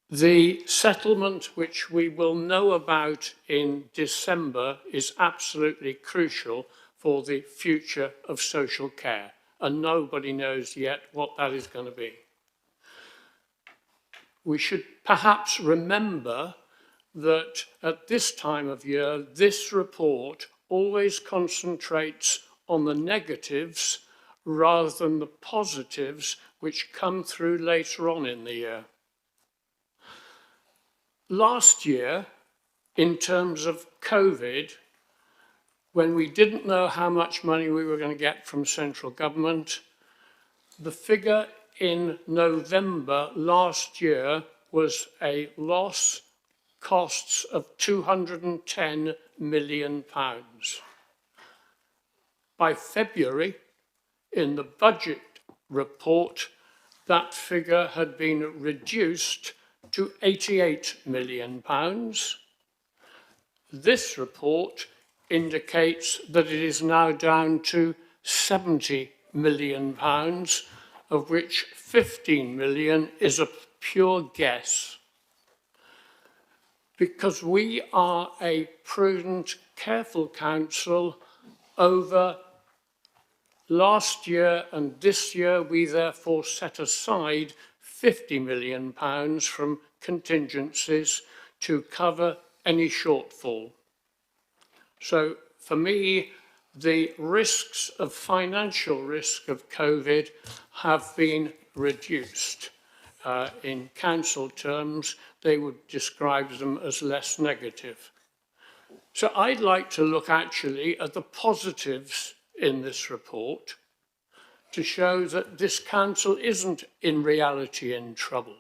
the settlement which we will know about in December is absolutely crucial for the future of social care, and nobody knows yet what that is going to be. We should perhaps remember that at this time of year, this report always concentrates on the negatives rather than the positives which come through later on in the year. Last year, in terms of COVID, when we didn't know how much money we were going to get from central government, the figure in November last year was a loss costs of £210 million. By February, in the budget report, that figure had been reduced to £88 million. This report indicates that it is now down to £70 million, of which 15 million is a pure guess. Because we are a prudent, careful council, over last year and this year we therefore set aside £50 million from contingencies to cover any shortfall. So for me, the risks of financial risk of COVID have been reduced. In council terms, they would describe them as less negative. So I'd like to look actually at the positives in this report to show that this council isn't in reality in trouble.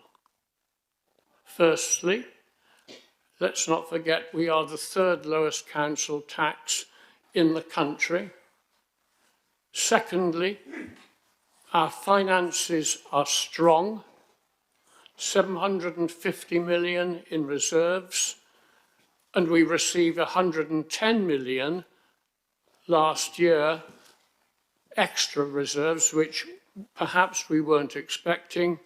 Firstly, let's not forget we are the 3rd lowest council tax in the country. Secondly, our finances are strong. 750 million in reserves, and we received 110 million last year extra reserves, which perhaps we weren't expecting,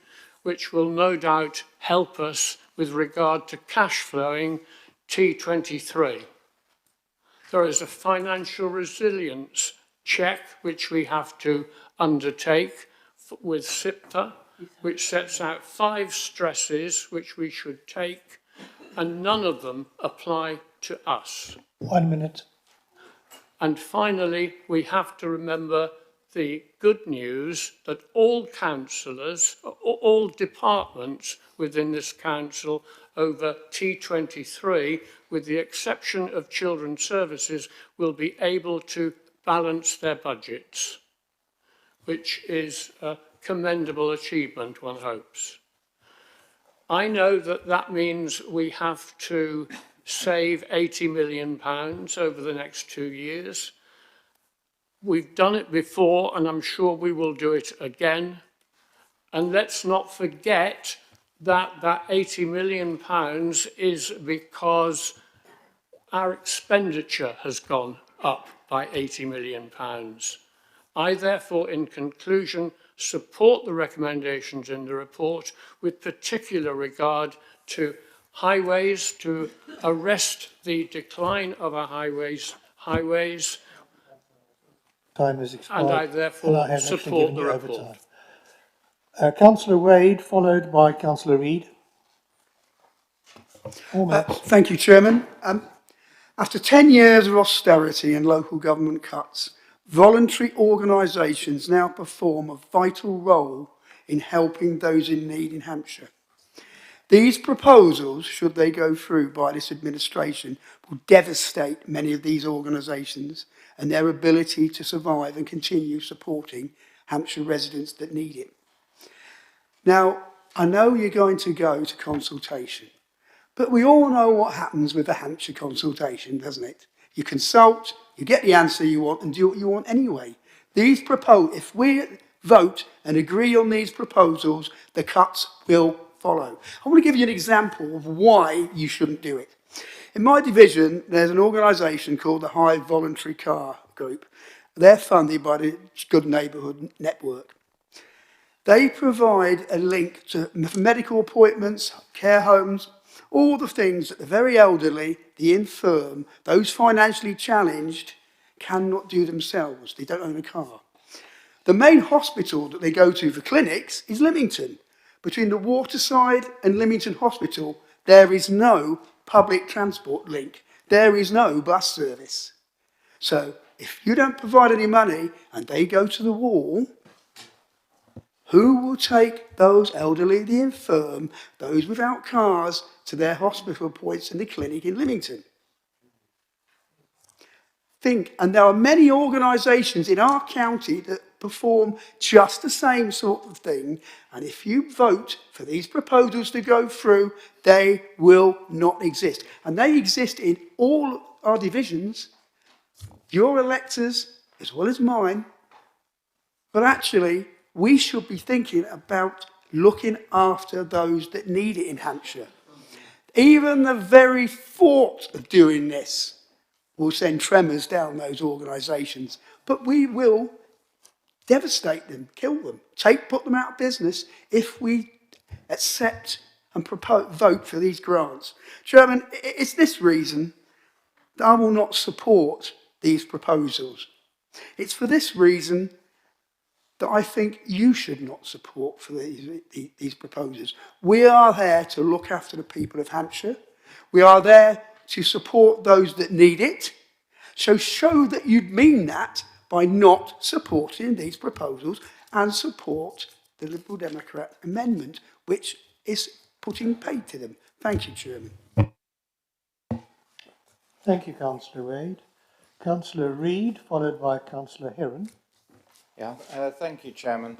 which will no doubt help us with regard to cash flowing T23. There is a financial resilience check which we have to undertake with SIPTA, which sets out 5 stresses which we should take, and none of them apply to us. 1 minute. And finally, we have to remember the good news that all councillors, all departments within this council over T23, with the exception of Children's Services, will be able to balance their budgets, which is a commendable achievement, one hopes. I know that that means we have to save £80 million over the next 2 years. We've done it before, and I'm sure we will do it again. And let's not forget that that £80 million is because our expenditure has gone up by £80 million. I therefore, in conclusion, support the recommendations in the report with particular regard to highways, to arrest the decline of our highways, Time has expired. and I therefore have actually support given the you report. overtime. Councillor Wade, followed by Councillor Reid. Thank you, Chairman. After 10 years of austerity and local government cuts, voluntary organisations now perform a vital role in helping those in need in Hampshire. These proposals, should they go through by this administration, will devastate many of these organisations and their ability to survive and continue supporting Hampshire residents that need it. Now, I know you're going to go to consultation, but we all know what happens with the Hampshire consultation, doesn't it? You consult, you get the answer you want and do what you want anyway. If we vote and agree on these proposals, the cuts will follow. I want to give you an example of why you shouldn't do it. In my division, there's an organisation called the Hive Voluntary Car Group. They're funded by the Good Neighbourhood Network. They provide a link to medical appointments, care homes, all the things that the very elderly, the infirm, those financially challenged cannot do themselves. They don't own a car. The main hospital that they go to for clinics is Lymington. Between the Waterside and Lymington Hospital, there is no public transport link. There is no bus service. So if you don't provide any money and they go to the wall, who will take those elderly, the infirm, those without cars to their hospital points in the clinic in Lymington? And there are many organisations in our county that perform just the same sort of thing, and if you vote for these proposals to go through, they will not exist. And they exist in all our divisions, your electors as well as mine, but actually we should be thinking about looking after those that need it in Hampshire. Even the very thought of doing this will send tremors down those organisations, but we will devastate them, kill them, put them out of business if we accept and vote for these grants. Chairman, it's this reason that I will not support these proposals. It's for this reason that I think you should not support for these proposals. We are there to look after the people of Hampshire. We are there to support those that need it. So show that you'd mean that by not supporting these proposals and support the Liberal Democrat amendment, which is putting pay to them. Thank you, Chairman. Thank you, Councillor Wade. Councillor Reid, followed by Councillor Heron. Thank you, Chairman.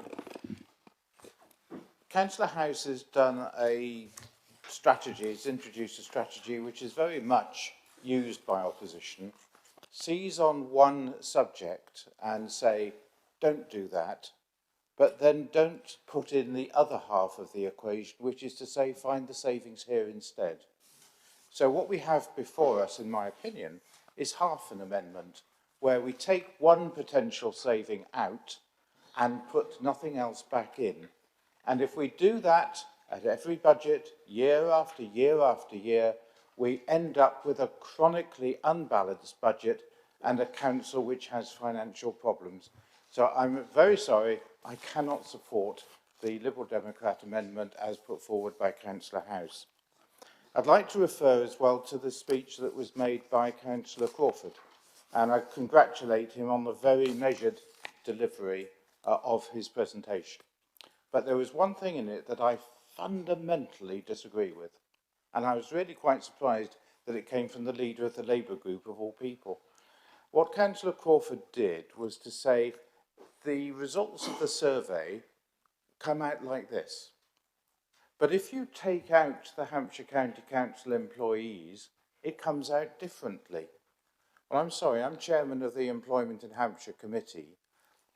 Councillor House has done a strategy, it's introduced a strategy which is very much used by opposition. Seize on one subject and say, don't do that, but then don't put in the other half of the equation, which is to say, find the savings here instead. So what we have before us, in my opinion, is half an amendment, where we take one potential saving out and put nothing else back in. And if we do that at every budget, year after year after year, we end up with a chronically unbalanced budget and a council which has financial problems. So I'm very sorry, I cannot support the Liberal Democrat amendment as put forward by Councillor House. I'd like to refer as well to the speech that was made by Councillor Crawford, and I congratulate him on the very measured delivery of his presentation. But there was one thing in it that I fundamentally disagree with, and I was really quite surprised that it came from the leader of the Labour group of all people. What Councillor Crawford did was to say the results of the survey come out like this. But if you take out the Hampshire County Council employees, it comes out differently. Well, I'm sorry, I'm chairman of the Employment in Hampshire Committee,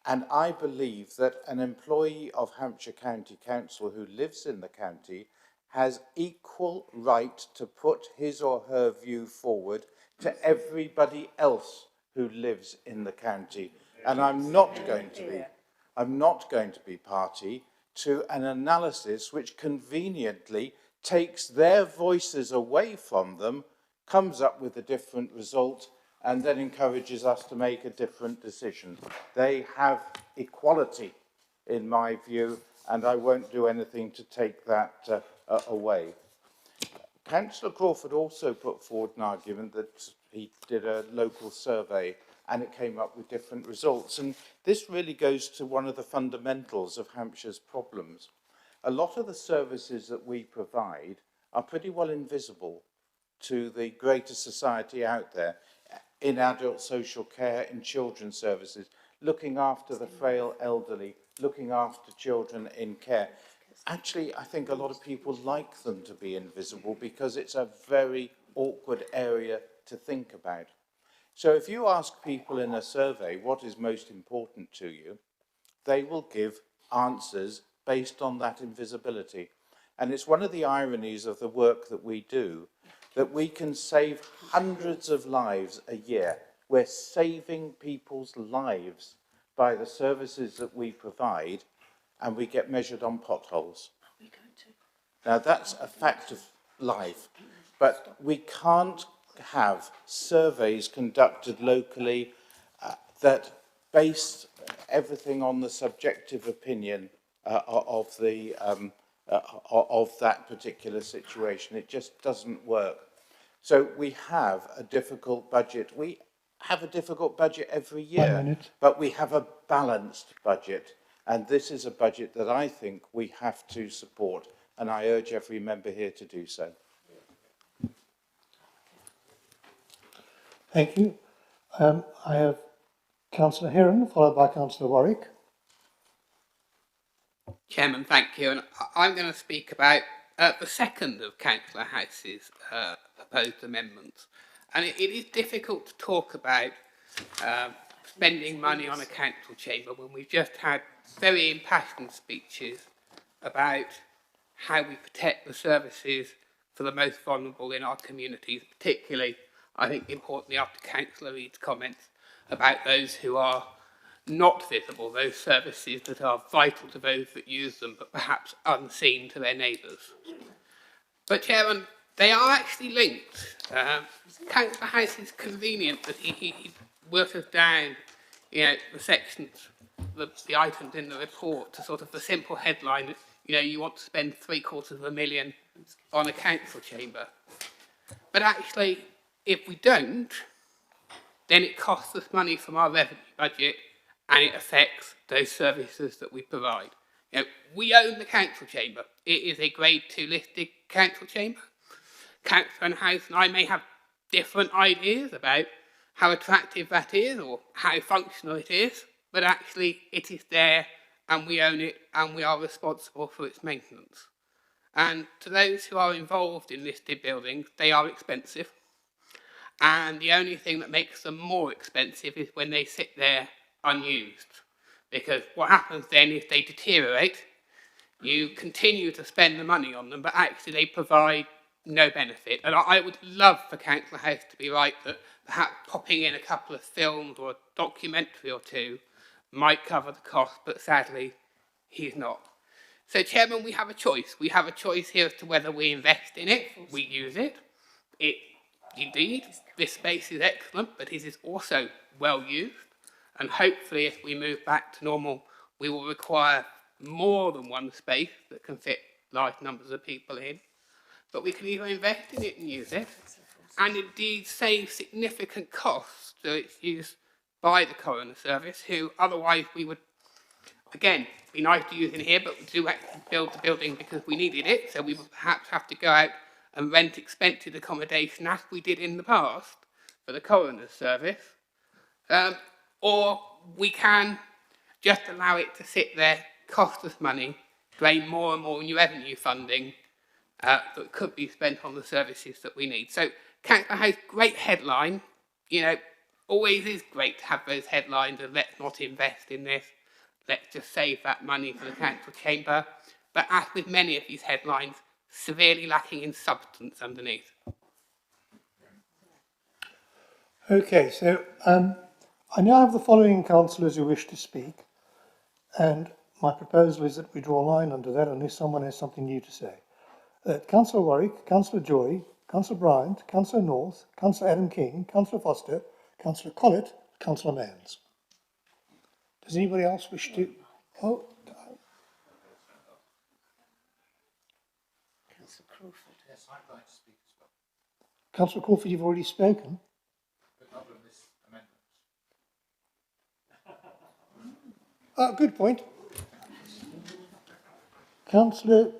and I believe that an employee of Hampshire County Council who lives in the county has equal right to put his or her view forward to everybody else who lives in the county. And I'm not going to be party to an analysis which conveniently takes their voices away from them, comes up with a different result, and then encourages us to make a different decision. They have equality, in my view, and I won't do anything to take that away. Councillor Crawford also put forward an argument that he did a local survey and it came up with different results. And this really goes to one of the fundamentals of Hampshire's problems. A lot of the services that we provide are pretty well invisible to the greater society out there, in adult social care, in children's services, looking after the frail elderly, looking after children in care. Actually, I think a lot of people like them to be invisible because it's a very awkward area to think about. So if you ask people in a survey what is most important to you, they will give answers based on that invisibility. And it's one of the ironies of the work that we do, that we can save hundreds of lives a year. We're saving people's lives by the services that we provide, and we get measured on potholes. Now, that's a fact of life, but we can't have surveys conducted locally that base everything on the subjective opinion of that particular situation. It just doesn't work. So we have a difficult budget. We have a difficult budget every year, but we have a balanced budget. And this is a budget that I think we have to support. And I urge every member here to do so. Thank you. I have Councillor Heron, followed by Councillor Warwick. Chairman, thank you. And I'm going to speak about the second of Councillor House's proposed amendments. And it is difficult to talk about spending money on a council chamber when we've just had very impassioned speeches about how we protect the services for the most vulnerable in our communities, particularly, I think, importantly, after Councillor Reid's comments about those who are not visible, those services that are vital to those that use them, but perhaps unseen to their neighbours. But, Chairman, they are actually linked. Councillor House is convenient that he works down, the sections, the items in the report to sort of the simple headline that, you want to spend £750,000 on a council chamber. But actually, if we don't, then it costs us money from our revenue budget and it affects those services that we provide. We own the council chamber. It is a grade 2 listed council chamber. Councillor House and I may have different ideas about how attractive that is or how functional it is, but actually it is there and we own it and we are responsible for its maintenance. And to those who are involved in listed buildings, they are expensive. And the only thing that makes them more expensive is when they sit there unused. Because what happens then if they deteriorate, you continue to spend the money on them, but actually they provide no benefit. And I would love for Councillor House to be right that perhaps popping in a couple of films or a documentary or two might cover the cost, but sadly, he's not. So, Chairman, we have a choice. We have a choice here as to whether we invest in it, we use it. Indeed, this space is excellent, but it is also well used. And hopefully, if we move back to normal, we will require more than one space that can fit large numbers of people in. But we can either invest in it and use it, and indeed save significant costs through its use by the coroner service, who otherwise we would, again, be nice to use in here, but we do actually build the building because we needed it, so we would perhaps have to go out and rent expensive accommodation as we did in the past for the coroner's service. Or we can just allow it to sit there, cost us money, drain more and more new revenue funding that could be spent on the services that we need. So Councillor House, great headline. You know, always is great to have those headlines of let's not invest in this, let's just save that money for the council chamber. But as with many of these headlines, severely lacking in substance underneath. Okay, so I now have the following councillors who wish to speak, and my proposal is that we draw a line under that unless someone has something new to say. Councillor Warwick, Councillor Joy, Councillor Bryant, Councillor North, Councillor Adam King, Councillor Foster, Councillor Collett, Councillor Manns. Does anybody else wish to? Oh, Councillor Crawford. Yes, I'd like to speak as well. Councillor Crawford, you've already spoken. But not on this amendment. Good point. Councillor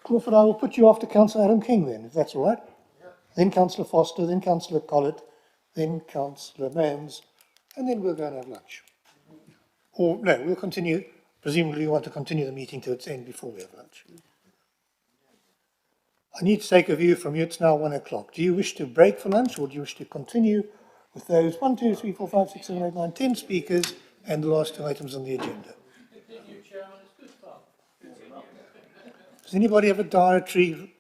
Crawford, I will put you after Councillor Adam King then, if that's all right. Yeah. Then Councillor Foster, then Councillor Collett, then Councillor Manns, and then we'll go and have lunch. Or no, we'll continue. Presumably you want to continue the meeting to its end before we have lunch. I need to take a view from you. It's now 1 o'clock. Do you wish to break for lunch, or do you wish to continue with those 1, 2, 3, 4, 5, 6, 7, 8, 9, 10 speakers and the last 2 items on the agenda? Does anybody have a dietary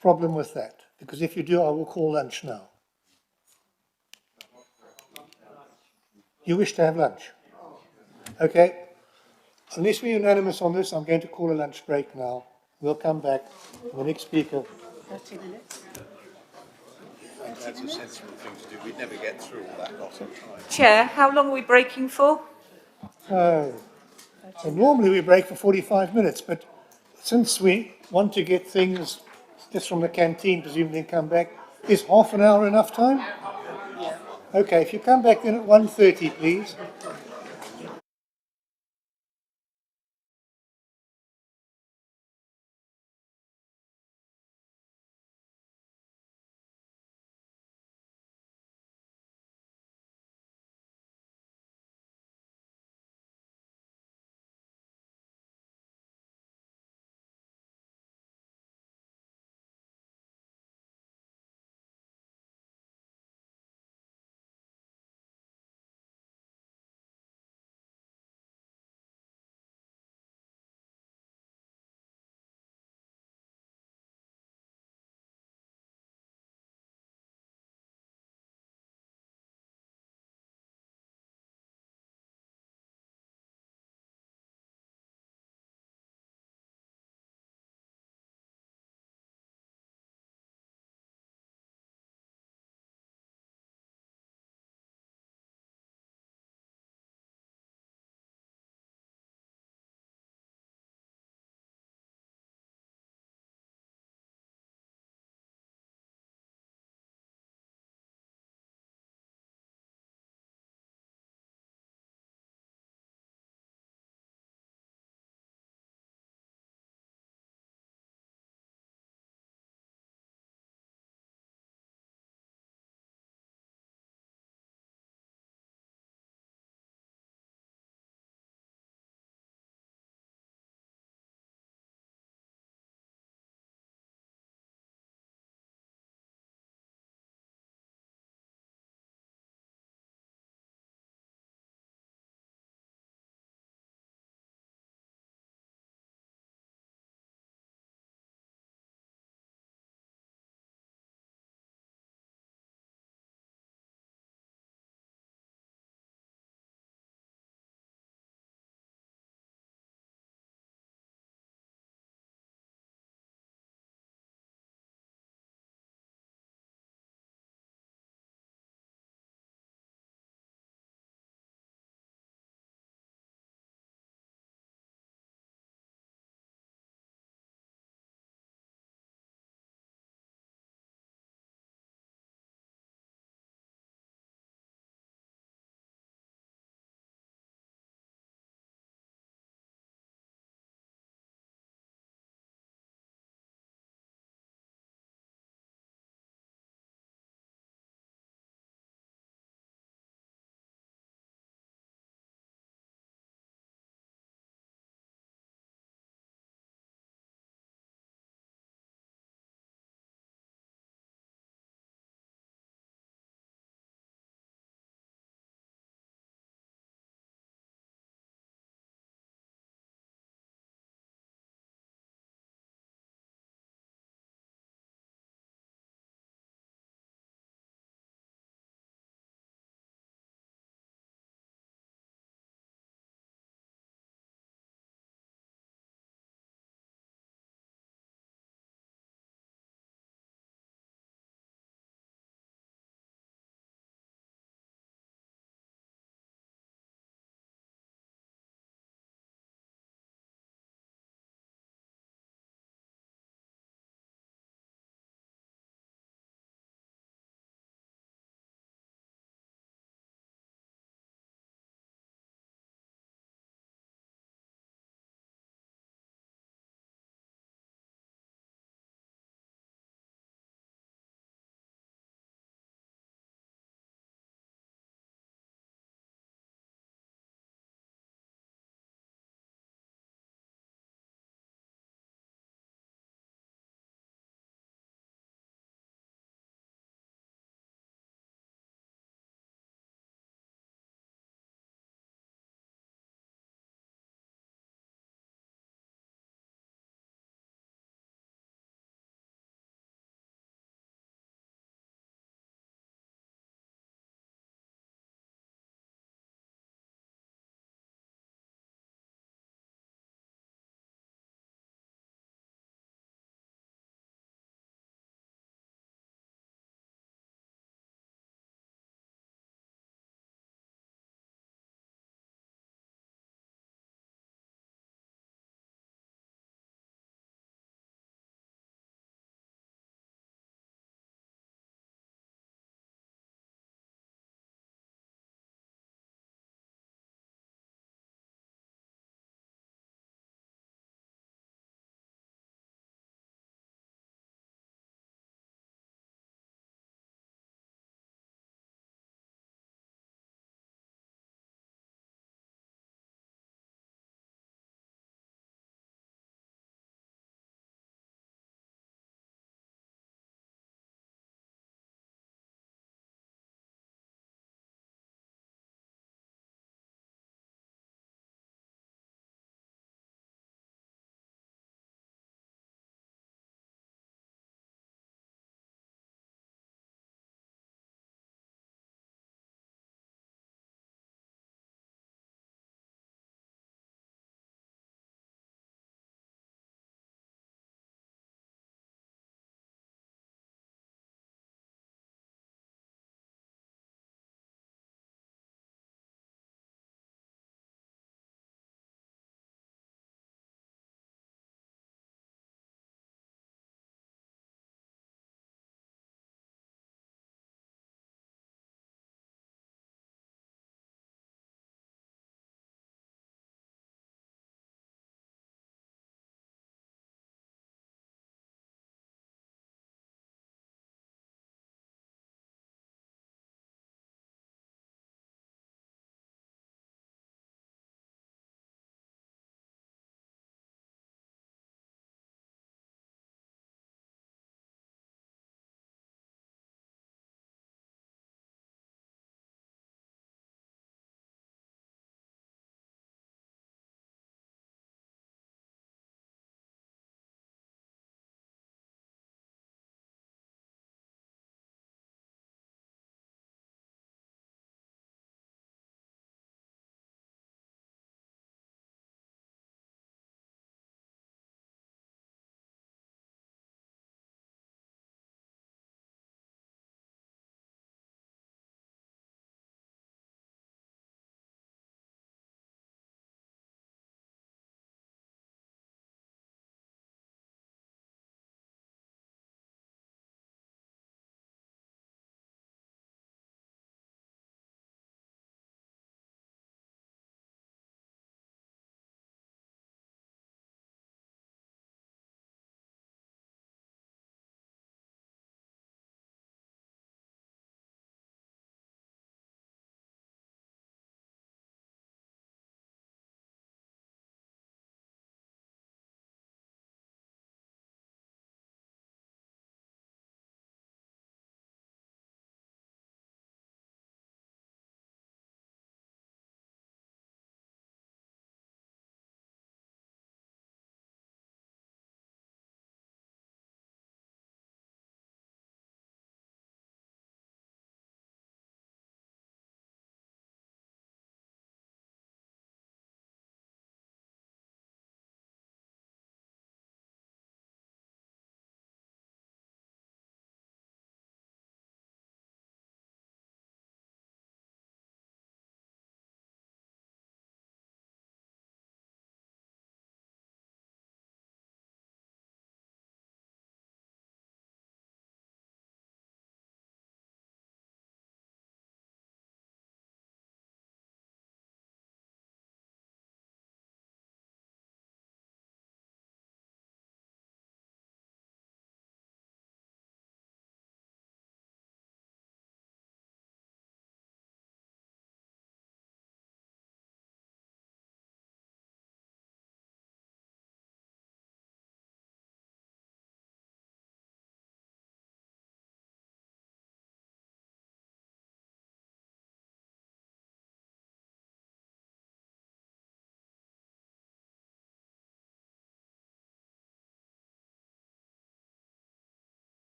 problem with that? Because if you do, I will call lunch now. You wish to have lunch? Okay. Unless we're unanimous on this, I'm going to call a lunch break now. We'll come back. The next speaker. 30 minutes. I think that's a sensible thing to do. We'd never get through all that lot of time. Chair, how long are we breaking for? So normally we break for 45 minutes, but since we want to get things just from the canteen, presumably come back, is half an hour enough time? Okay, if you come back then at 1:30, please.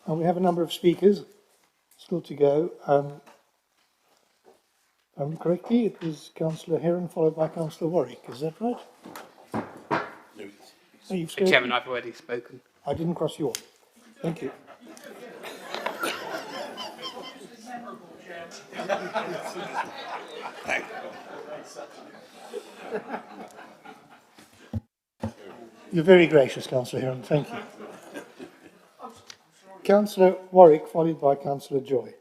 We have a number of speakers still to go. If I'm correctly, it was Councillor Heron followed by Councillor Warwick. Is that right? No. Oh, you've spoken? Chairman, I've already spoken. I didn't cross you off. Thank you. You're very gracious, Councillor Heron. Thank you. Councillor Warwick, followed by Councillor Joy.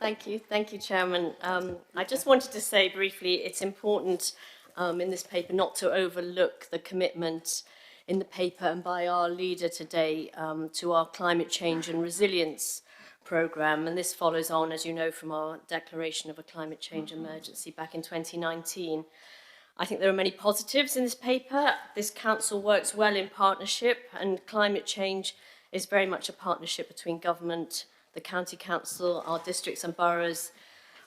Thank you, Chairman. I just wanted to say briefly, it's important in this paper not to overlook the commitment in the paper and by our leader today to our climate change and resilience programme. And this follows on, as you know, from our declaration of a climate change emergency back in 2019. I think there are many positives in this paper. This council works well in partnership, and climate change is very much a partnership between government, the county council, our districts and boroughs,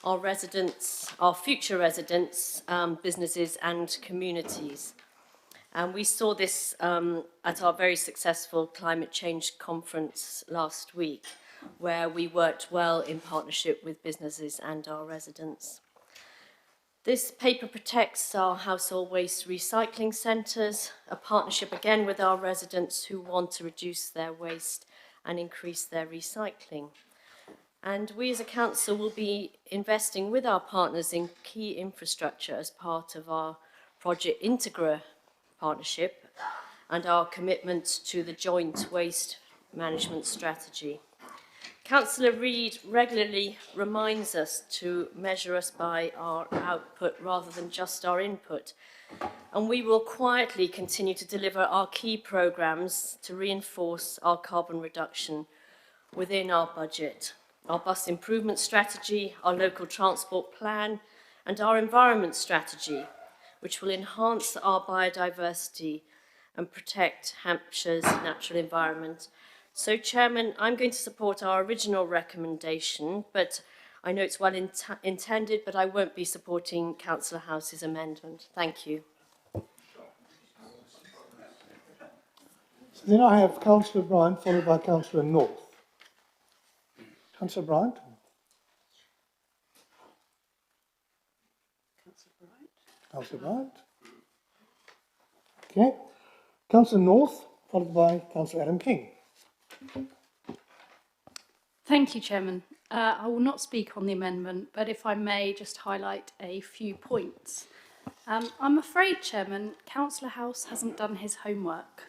our residents, our future residents, businesses and communities. And we saw this at our very successful climate change conference last week, where we worked well in partnership with businesses and our residents. This paper protects our household waste recycling centres, a partnership again with our residents who want to reduce their waste and increase their recycling. And we as a council will be investing with our partners in key infrastructure as part of our Project Integra partnership and our commitment to the joint waste management strategy. Councillor Reid regularly reminds us to measure us by our output rather than just our input. And we will quietly continue to deliver our key programmes to reinforce our carbon reduction within our budget. Our bus improvement strategy, our local transport plan, and our environment strategy, which will enhance our biodiversity and protect Hampshire's natural environment. So, Chairman, I'm going to support our original recommendation, but I know it's well intended, but I won't be supporting Councillor House's amendment. Thank you. So then I have Councillor Bryant, followed by Councillor North. Councillor Bryant. Councillor Bryant. Okay. Councillor North, followed by Councillor Adam King. Thank you, Chairman. I will not speak on the amendment, but if I may just highlight a few points. I'm afraid, Chairman, Councillor House hasn't done his homework.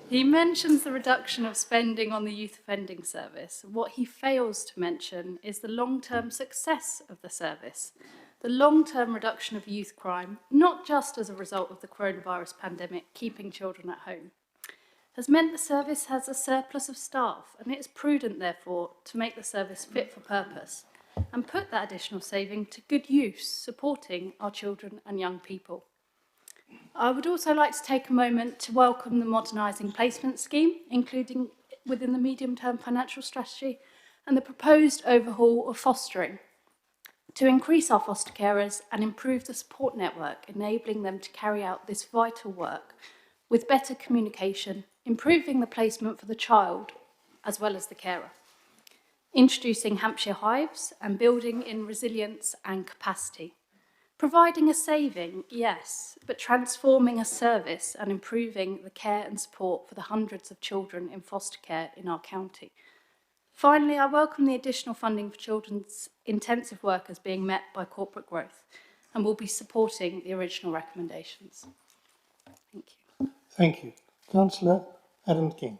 He mentions the reduction of spending on the Youth Offending Service. What he fails to mention is the long-term success of the service, the long-term reduction of youth crime, not just as a result of the coronavirus pandemic keeping children at home, has meant the service has a surplus of staff, and it is prudent, therefore, to make the service fit for purpose and put that additional saving to good use, supporting our children and young people. I would also like to take a moment to welcome the Modernising Placement Scheme, including within the medium-term financial strategy, and the proposed overhaul of fostering to increase our foster carers and improve the support network, enabling them to carry out this vital work with better communication, improving the placement for the child as well as the carer. Introducing Hampshire Hives and building in resilience and capacity. Providing a saving, yes, but transforming a service and improving the care and support for the hundreds of children in foster care in our county. Finally, I welcome the additional funding for children's intensive workers being met by corporate growth and will be supporting the original recommendations. Thank you. Thank you. Councillor Adam King.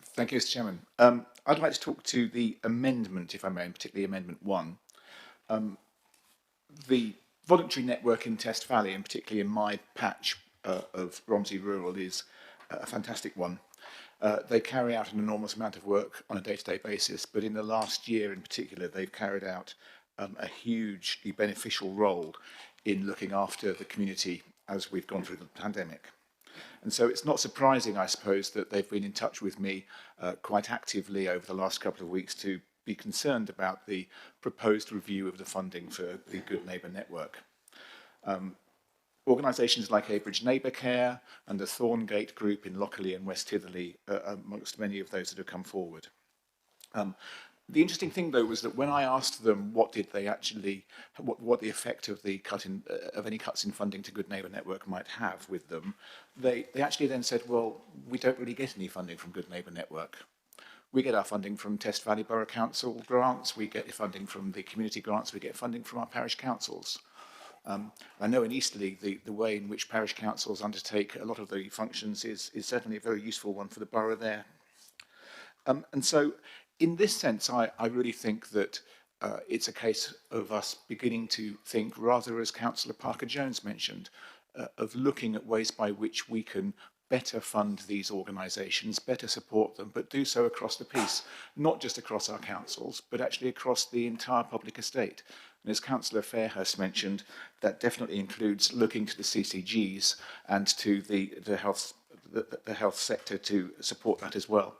Thank you, Mr. Chairman. I'd like to talk to the amendment, if I may, and particularly Amendment 1. The voluntary network in Test Valley, and particularly in my patch of Romsey Rural, is a fantastic one. They carry out an enormous amount of work on a day-to-day basis, but in the last year in particular, they've carried out a hugely beneficial role in looking after the community as we've gone through the pandemic. And so it's not surprising, I suppose, that they've been in touch with me quite actively over the last couple of weeks to be concerned about the proposed review of the funding for the Good Neighbour Network. Organisations like Abridge Neighbour Care and the Thorngate Group in Lockerley and West Hitherley, amongst many of those that have come forward. The interesting thing, though, was that when I asked them what did they actually, what the effect of the cut in, of any cuts in funding to Good Neighbour Network might have with them, they actually then said, well, we don't really get any funding from Good Neighbour Network. We get our funding from Test Valley Borough Council grants, we get funding from the community grants, we get funding from our parish councils. I know in Easterley, the way in which parish councils undertake a lot of the functions is certainly a very useful one for the borough there. And so, in this sense, I really think that it's a case of us beginning to think, rather as Councillor Parker-Jones mentioned, of looking at ways by which we can better fund these organisations, better support them, but do so across the piece, not just across our councils, but actually across the entire public estate. And as Councillor Fairhurst mentioned, that definitely includes looking to the CCGs and to the health sector to support that as well.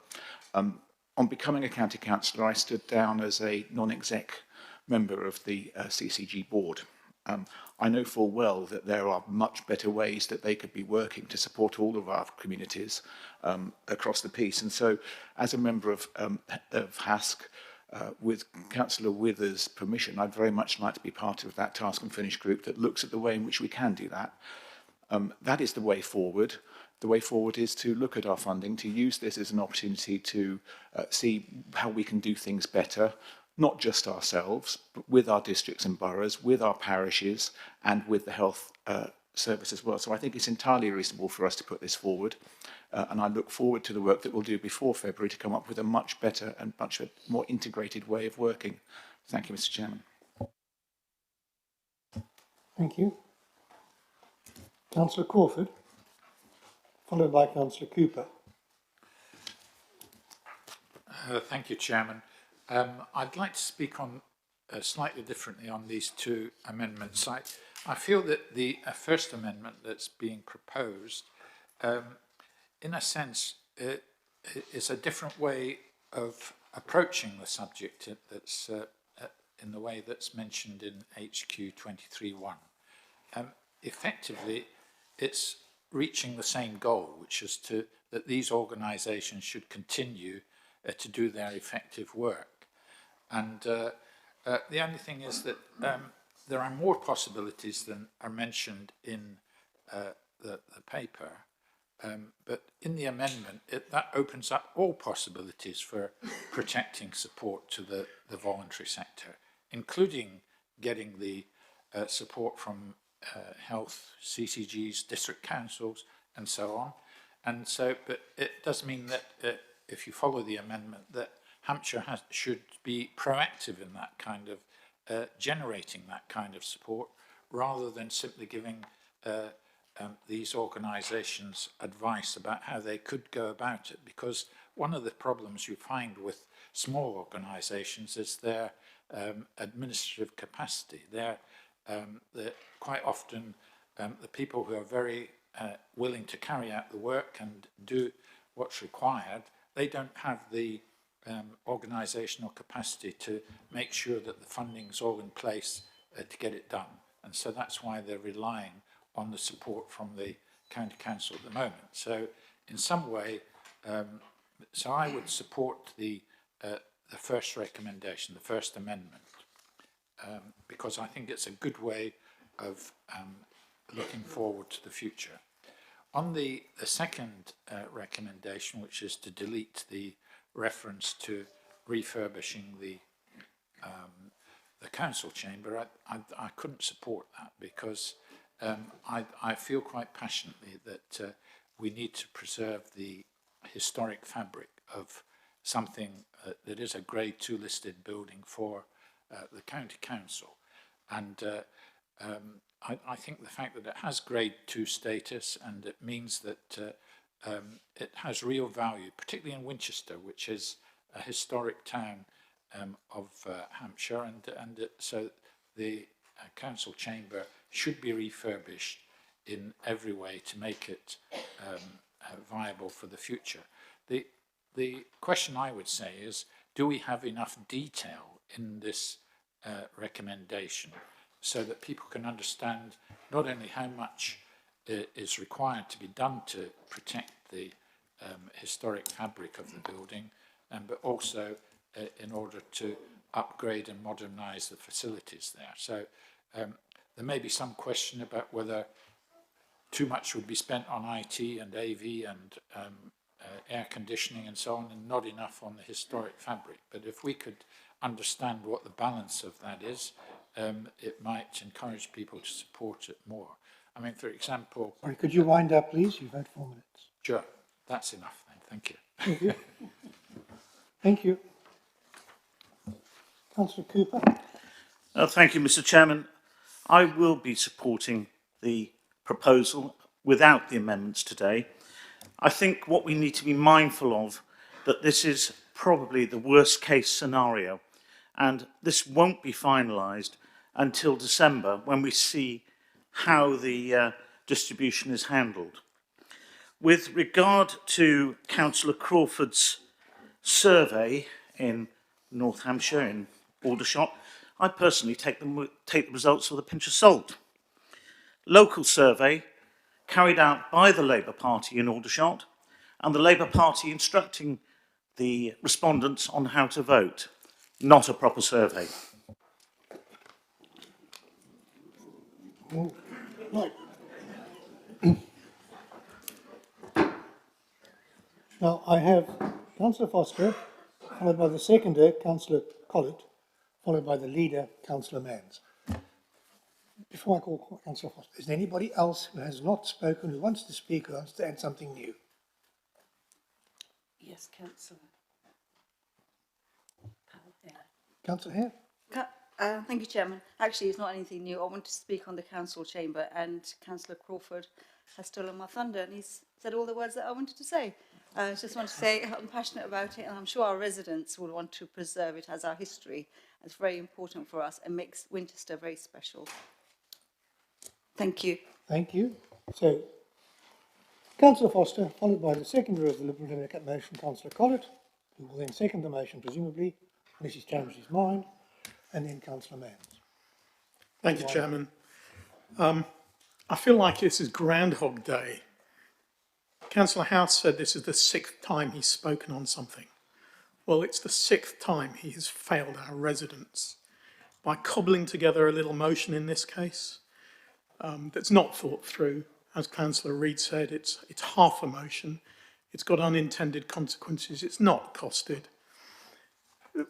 On becoming a county councillor, I stood down as a non-exec member of the CCG board. I know full well that there are much better ways that they could be working to support all of our communities across the piece. And so, as a member of HASC, with Councillor Withers' permission, I'd very much like to be part of that task and finish group that looks at the way in which we can do that. That is the way forward. The way forward is to look at our funding, to use this as an opportunity to see how we can do things better, not just ourselves, but with our districts and boroughs, with our parishes, and with the health service as well. So I think it's entirely reasonable for us to put this forward, and I look forward to the work that we'll do before February to come up with a much better and much more integrated way of working. Thank you, Mr. Chairman. Thank you. Councillor Crawford, followed by Councillor Cooper. Thank you, Chairman. I'd like to speak on slightly differently on these two amendments. I feel that the first amendment that's being proposed, in a sense, is a different way of approaching the subject that's in the way that's mentioned in HQ 23.1. Effectively, it's reaching the same goal, which is that these organisations should continue to do their effective work. And the only thing is that there are more possibilities than are mentioned in the paper, but in the amendment, that opens up all possibilities for protecting support to the voluntary sector, including getting the support from health, CCGs, district councils, and so on. And so, but it does mean that if you follow the amendment, that Hampshire should be proactive in that kind of generating that kind of support, rather than simply giving these organisations advice about how they could go about it. Because one of the problems you find with small organisations is their administrative capacity. They're quite often the people who are very willing to carry out the work and do what's required, they don't have the organisational capacity to make sure that the funding's all in place to get it done. And so that's why they're relying on the support from the county council at the moment. So in some way, so I would support the first recommendation, the first amendment, because I think it's a good way of looking forward to the future. On the second recommendation, which is to delete the reference to refurbishing the council chamber, I couldn't support that, because I feel quite passionately that we need to preserve the historic fabric of something that is a Grade 2 listed building for the county council. And I think the fact that it has Grade 2 status, and it means that it has real value, particularly in Winchester, which is a historic town of Hampshire, and so the council chamber should be refurbished in every way to make it viable for the future. The question I would say is, do we have enough detail in this recommendation so that people can understand not only how much is required to be done to protect the historic fabric of the building, but also in order to upgrade and modernise the facilities there. So there may be some question about whether too much would be spent on IT and AV and air conditioning and so on, and not enough on the historic fabric. But if we could understand what the balance of that is, it might encourage people to support it more. I mean, for example... Sorry, could you wind up, please? You've had 4 minutes. Sure, that's enough then. Thank you. Thank you. Thank you. Councillor Cooper. Thank you, Mr. Chairman. I will be supporting the proposal without the amendments today. I think what we need to be mindful of, that this is probably the worst case scenario, and this won't be finalised until December, when we see how the distribution is handled. With regard to Councillor Crawford's survey in North Hampshire, in Aldershot, I personally take the results with a pinch of salt. Local survey carried out by the Labour Party in Aldershot, and the Labour Party instructing the respondents on how to vote. Not a proper survey. Right. Now, I have Councillor Foster, followed by the seconder, Councillor Collett, followed by the leader, Councillor Manns. Before I call Councillor Foster, is there anybody else who has not spoken, who wants to speak, who wants to add something new? Yes, Councillor. Councillor Hare? Thank you, Chairman. Actually, it's not anything new. I want to speak on the council chamber, and Councillor Crawford has stolen my thunder, and he's said all the words that I wanted to say. I just want to say I'm passionate about it, and I'm sure our residents will want to preserve it as our history. It's very important for us and makes Winchester very special. Thank you. Thank you. So, Councillor Foster, followed by the seconder of the Liberal Democrat motion, Councillor Collett, who will then second the motion, presumably, unless he's changed his mind, and then Councillor Manns. Thank you, Chairman. I feel like this is Groundhog Day. Councillor House said this is the 6th time he's spoken on something. Well, it's the 6th time he has failed our residents by cobbling together a little motion in this case that's not thought through. As Councillor Reid said, it's half a motion. It's got unintended consequences. It's not costed.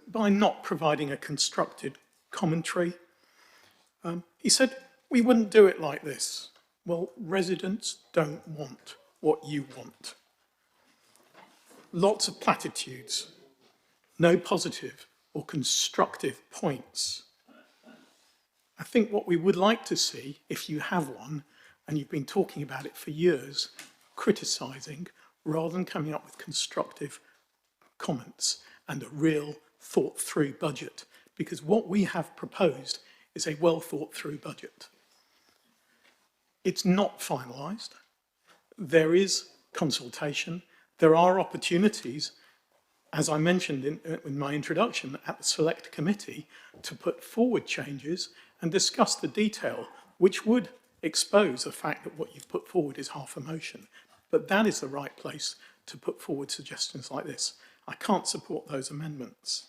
By not providing a constructed commentary, he said, we wouldn't do it like this. Well, residents don't want what you want. Lots of platitudes, no positive or constructive points. I think what we would like to see, if you have one, and you've been talking about it for years, criticising rather than coming up with constructive comments and a real thought-through budget, because what we have proposed is a well-thought-through budget. It's not finalised. There is consultation. There are opportunities, as I mentioned in my introduction, at the Select Committee to put forward changes and discuss the detail, which would expose the fact that what you've put forward is half a motion. But that is the right place to put forward suggestions like this. I can't support those amendments.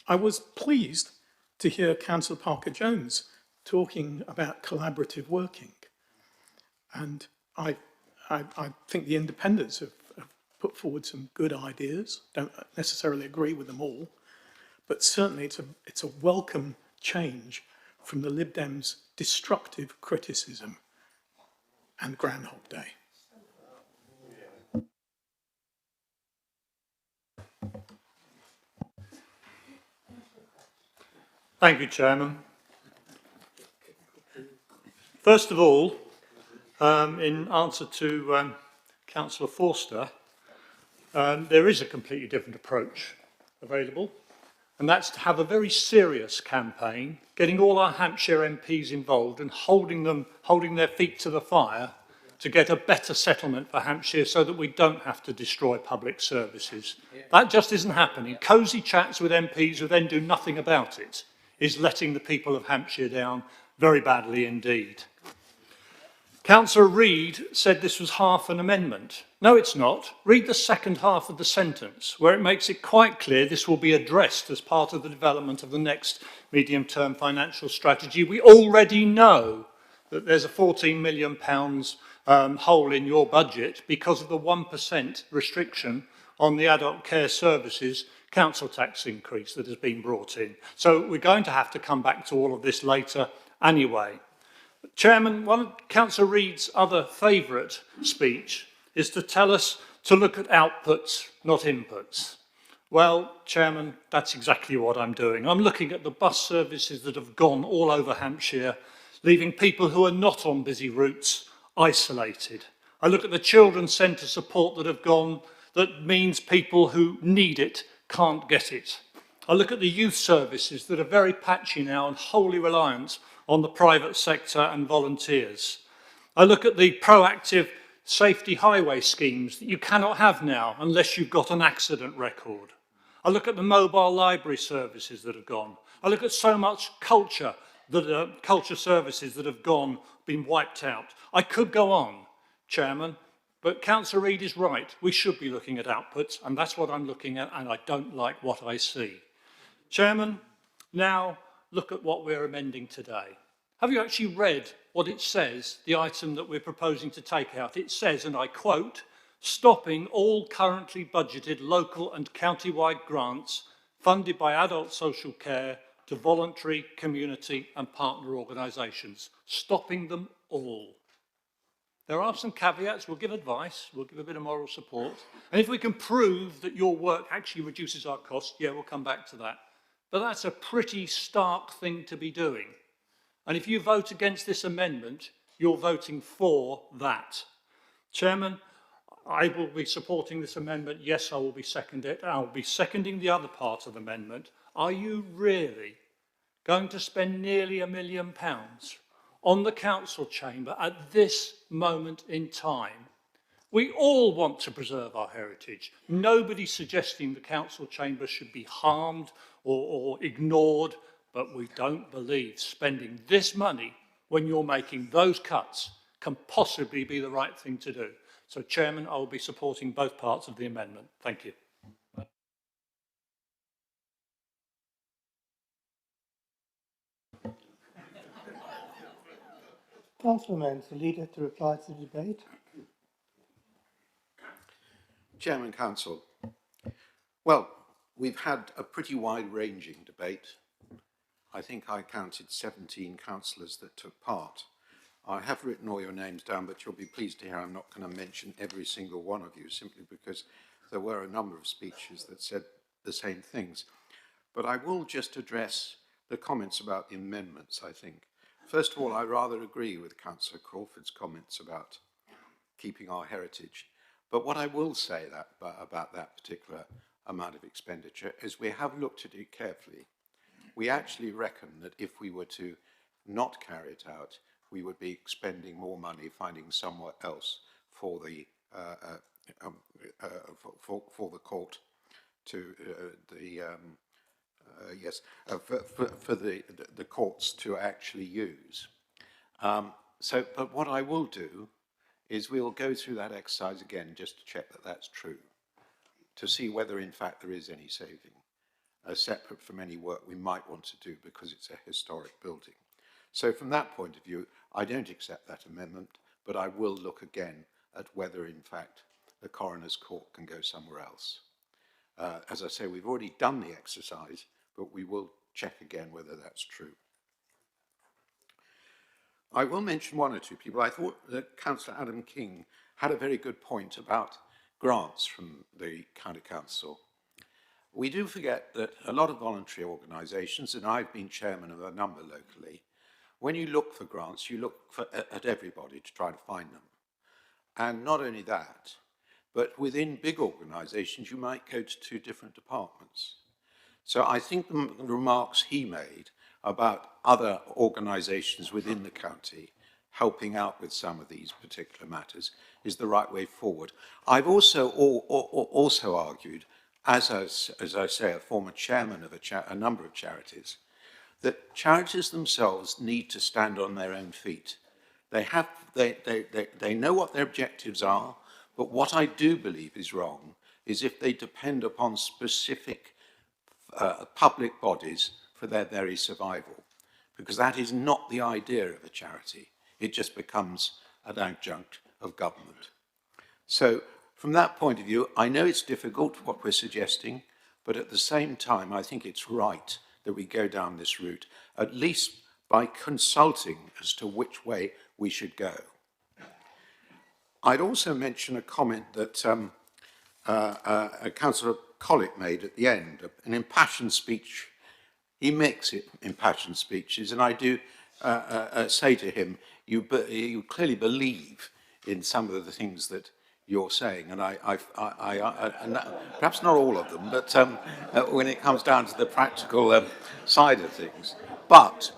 I was pleased to hear Councillor Parker-Jones talking about collaborative working. And I think the independents have put forward some good ideas. Don't necessarily agree with them all, but certainly it's a welcome change from the Lib Dems' destructive criticism and Groundhog Day. Thank you, Chairman. First of all, in answer to Councillor Forster, there is a completely different approach available, and that's to have a very serious campaign, getting all our Hampshire MPs involved and holding their feet to the fire to get a better settlement for Hampshire so that we don't have to destroy public services. That just isn't happening. Cosy chats with MPs who then do nothing about it is letting the people of Hampshire down very badly indeed. Councillor Reid said this was half an amendment. No, it's not. Read the second half of the sentence, where it makes it quite clear this will be addressed as part of the development of the next medium-term financial strategy. We already know that there's a £14 million hole in your budget because of the 1% restriction on the adult care services council tax increase that has been brought in. So we're going to have to come back to all of this later anyway. Chairman, one of Councillor Reid's other favourite speech is to tell us to look at outputs, not inputs. Well, Chairman, that's exactly what I'm doing. I'm looking at the bus services that have gone all over Hampshire, leaving people who are not on busy routes isolated. I look at the children's centre support that have gone, that means people who need it can't get it. I look at the youth services that are very patchy now and wholly reliant on the private sector and volunteers. I look at the proactive safety highway schemes that you cannot have now unless you've got an accident record. I look at the mobile library services that have gone. I look at so much culture services that have gone, been wiped out. I could go on, Chairman, but Councillor Reid is right. We should be looking at outputs, and that's what I'm looking at, and I don't like what I see. Chairman, now look at what we're amending today. Have you actually read what it says, the item that we're proposing to take out? It says, and I quote, stopping all currently budgeted local and county-wide grants funded by adult social care to voluntary, community and partner organisations. Stopping them all. There are some caveats. We'll give advice. We'll give a bit of moral support. And if we can prove that your work actually reduces our costs, yeah, we'll come back to that. But that's a pretty stark thing to be doing. And if you vote against this amendment, you're voting for that. Chairman, I will be supporting this amendment. Yes, I will be seconding it. I will be seconding the other part of the amendment. Are you really going to spend nearly £1 million on the council chamber at this moment in time? We all want to preserve our heritage. Nobody's suggesting the council chamber should be harmed or ignored, but we don't believe spending this money when you're making those cuts can possibly be the right thing to do. So, Chairman, I will be supporting both parts of the amendment. Thank you. Councillor Manns, the leader, to reply to the debate. Chairman, Council. Well, we've had a pretty wide-ranging debate. I think I counted 17 councillors that took part. I have written all your names down, but you'll be pleased to hear I'm not going to mention every single one of you, simply because there were a number of speeches that said the same things. But I will just address the comments about the amendments, I think. First of all, I rather agree with Councillor Crawford's comments about keeping our heritage. But what I will say about that particular amount of expenditure is we have looked at it carefully. We actually reckon that if we were to not carry it out, we would be expending more money finding somewhere else for the the court to for the courts to actually use. But what I will do is we'll go through that exercise again just to check that that's true, to see whether in fact there is any saving, separate from any work we might want to do because it's a historic building. So from that point of view, I don't accept that amendment, but I will look again at whether in fact the coroner's court can go somewhere else. As I say, we've already done the exercise, but we will check again whether that's true. I will mention one or two people. I thought that Councillor Adam King had a very good point about grants from the County Council. We do forget that a lot of voluntary organisations, and I've been chairman of a number locally, when you look for grants, you look at everybody to try to find them. And not only that, but within big organisations, you might go to 2 different departments. So I think the remarks he made about other organisations within the county helping out with some of these particular matters is the right way forward. I've also argued, as I say, a former chairman of a number of charities, that charities themselves need to stand on their own feet. They know what their objectives are, but what I do believe is wrong is if they depend upon specific public bodies for their very survival, because that is not the idea of a charity. It just becomes an adjunct of government. So from that point of view, I know it's difficult what we're suggesting, but at the same time, I think it's right that we go down this route, at least by consulting as to which way we should go. I'd also mention a comment that Councillor Collett made at the end, an impassioned speech. He makes it impassioned speeches, and I do say to him, you clearly believe in some of the things that you're saying, and perhaps not all of them, but when it comes down to the practical side of things. But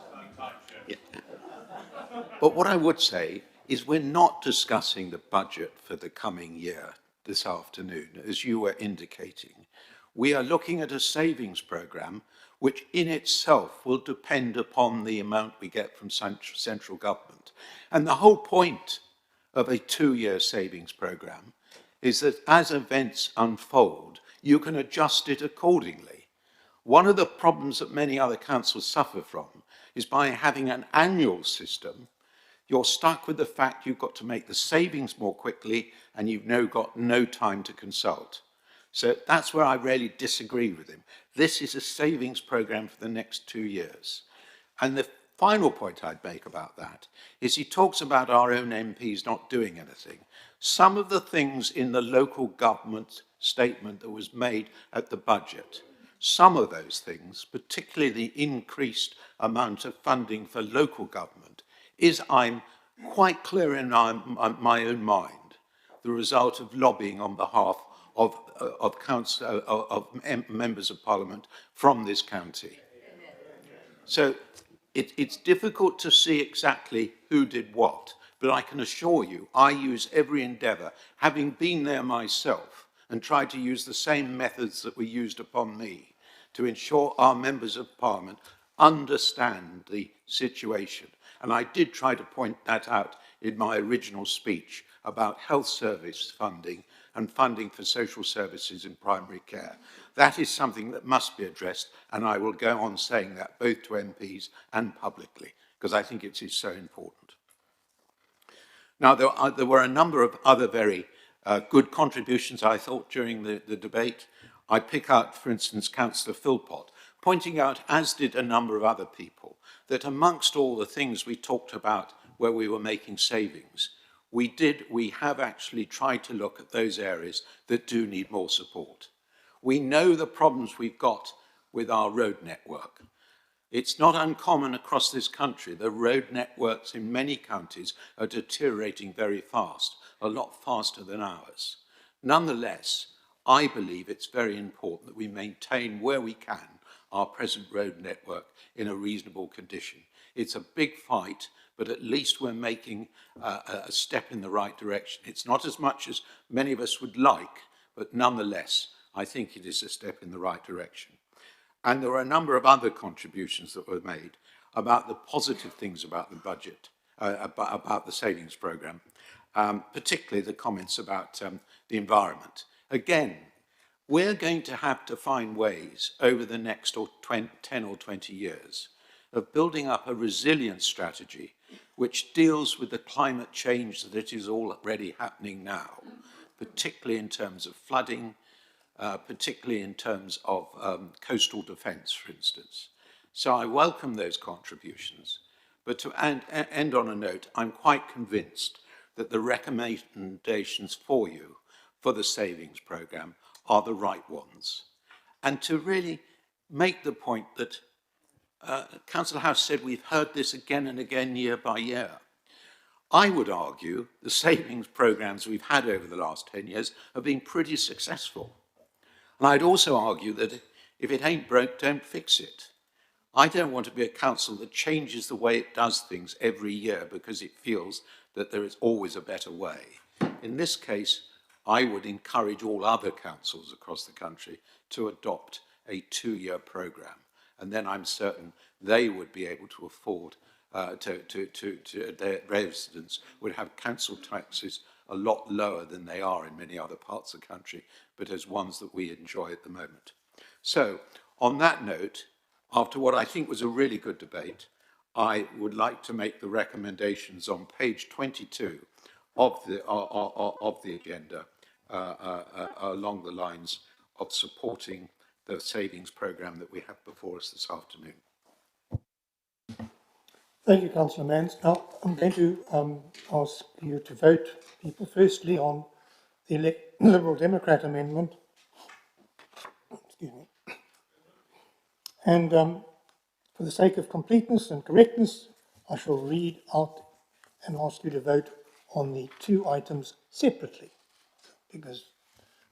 what I would say is we're not discussing the budget for the coming year this afternoon, as you were indicating. We are looking at a savings programme which in itself will depend upon the amount we get from central government. And the whole point of a 2-year savings programme is that as events unfold, you can adjust it accordingly. One of the problems that many other councils suffer from is by having an annual system, you're stuck with the fact you've got to make the savings more quickly and you've now got no time to consult. So that's where I really disagree with him. This is a savings programme for the next 2 years. And the final point I'd make about that is he talks about our own MPs not doing anything. Some of the things in the local government statement that was made at the budget, some of those things, particularly the increased amount of funding for local government, is, I'm quite clear in my own mind, the result of lobbying on behalf of members of Parliament from this county. So it's difficult to see exactly who did what, but I can assure you I use every endeavour, having been there myself and tried to use the same methods that were used upon me to ensure our members of Parliament understand the situation. And I did try to point that out in my original speech about health service funding and funding for social services in primary care. That is something that must be addressed, and I will go on saying that both to MPs and publicly, because I think it is so important. Now, there were a number of other very good contributions, I thought, during the debate. I pick out, for instance, Councillor Philpott, pointing out, as did a number of other people, that amongst all the things we talked about where we were making savings, we have actually tried to look at those areas that do need more support. We know the problems we've got with our road network. It's not uncommon across this country. The road networks in many counties are deteriorating very fast, a lot faster than ours. Nonetheless, I believe it's very important that we maintain where we can our present road network in a reasonable condition. It's a big fight, but at least we're making a step in the right direction. It's not as much as many of us would like, but nonetheless, I think it is a step in the right direction. And there were a number of other contributions that were made about the positive things about the budget, about the savings programme, particularly the comments about the environment. Again, we're going to have to find ways over the next 10 or 20 years of building up a resilience strategy which deals with the climate change that is already happening now, particularly in terms of flooding, particularly in terms of coastal defence, for instance. So I welcome those contributions. But to end on a note, I'm quite convinced that the recommendations for you for the savings programme are the right ones. And to really make the point that Councillor House said we've heard this again and again year by year. I would argue the savings programmes we've had over the last 10 years have been pretty successful. And I'd also argue that if it ain't broke, don't fix it. I don't want to be a council that changes the way it does things every year because it feels that there is always a better way. In this case, I would encourage all other councils across the country to adopt a 2-year programme. and then I'm certain they would be able to afford their residents would have council taxes a lot lower than they are in many other parts of the country, but as ones that we enjoy at the moment. So, on that note, after what I think was a really good debate, I would like to make the recommendations on page 22 of the agenda along the lines of supporting the savings programme that we have before us this afternoon. Thank you, Councillor Mans. Now, I'm going to ask you to vote, people, firstly on the Liberal Democrat amendment. Excuse me. And for the sake of completeness and correctness, I shall read out and ask you to vote on the two items separately, because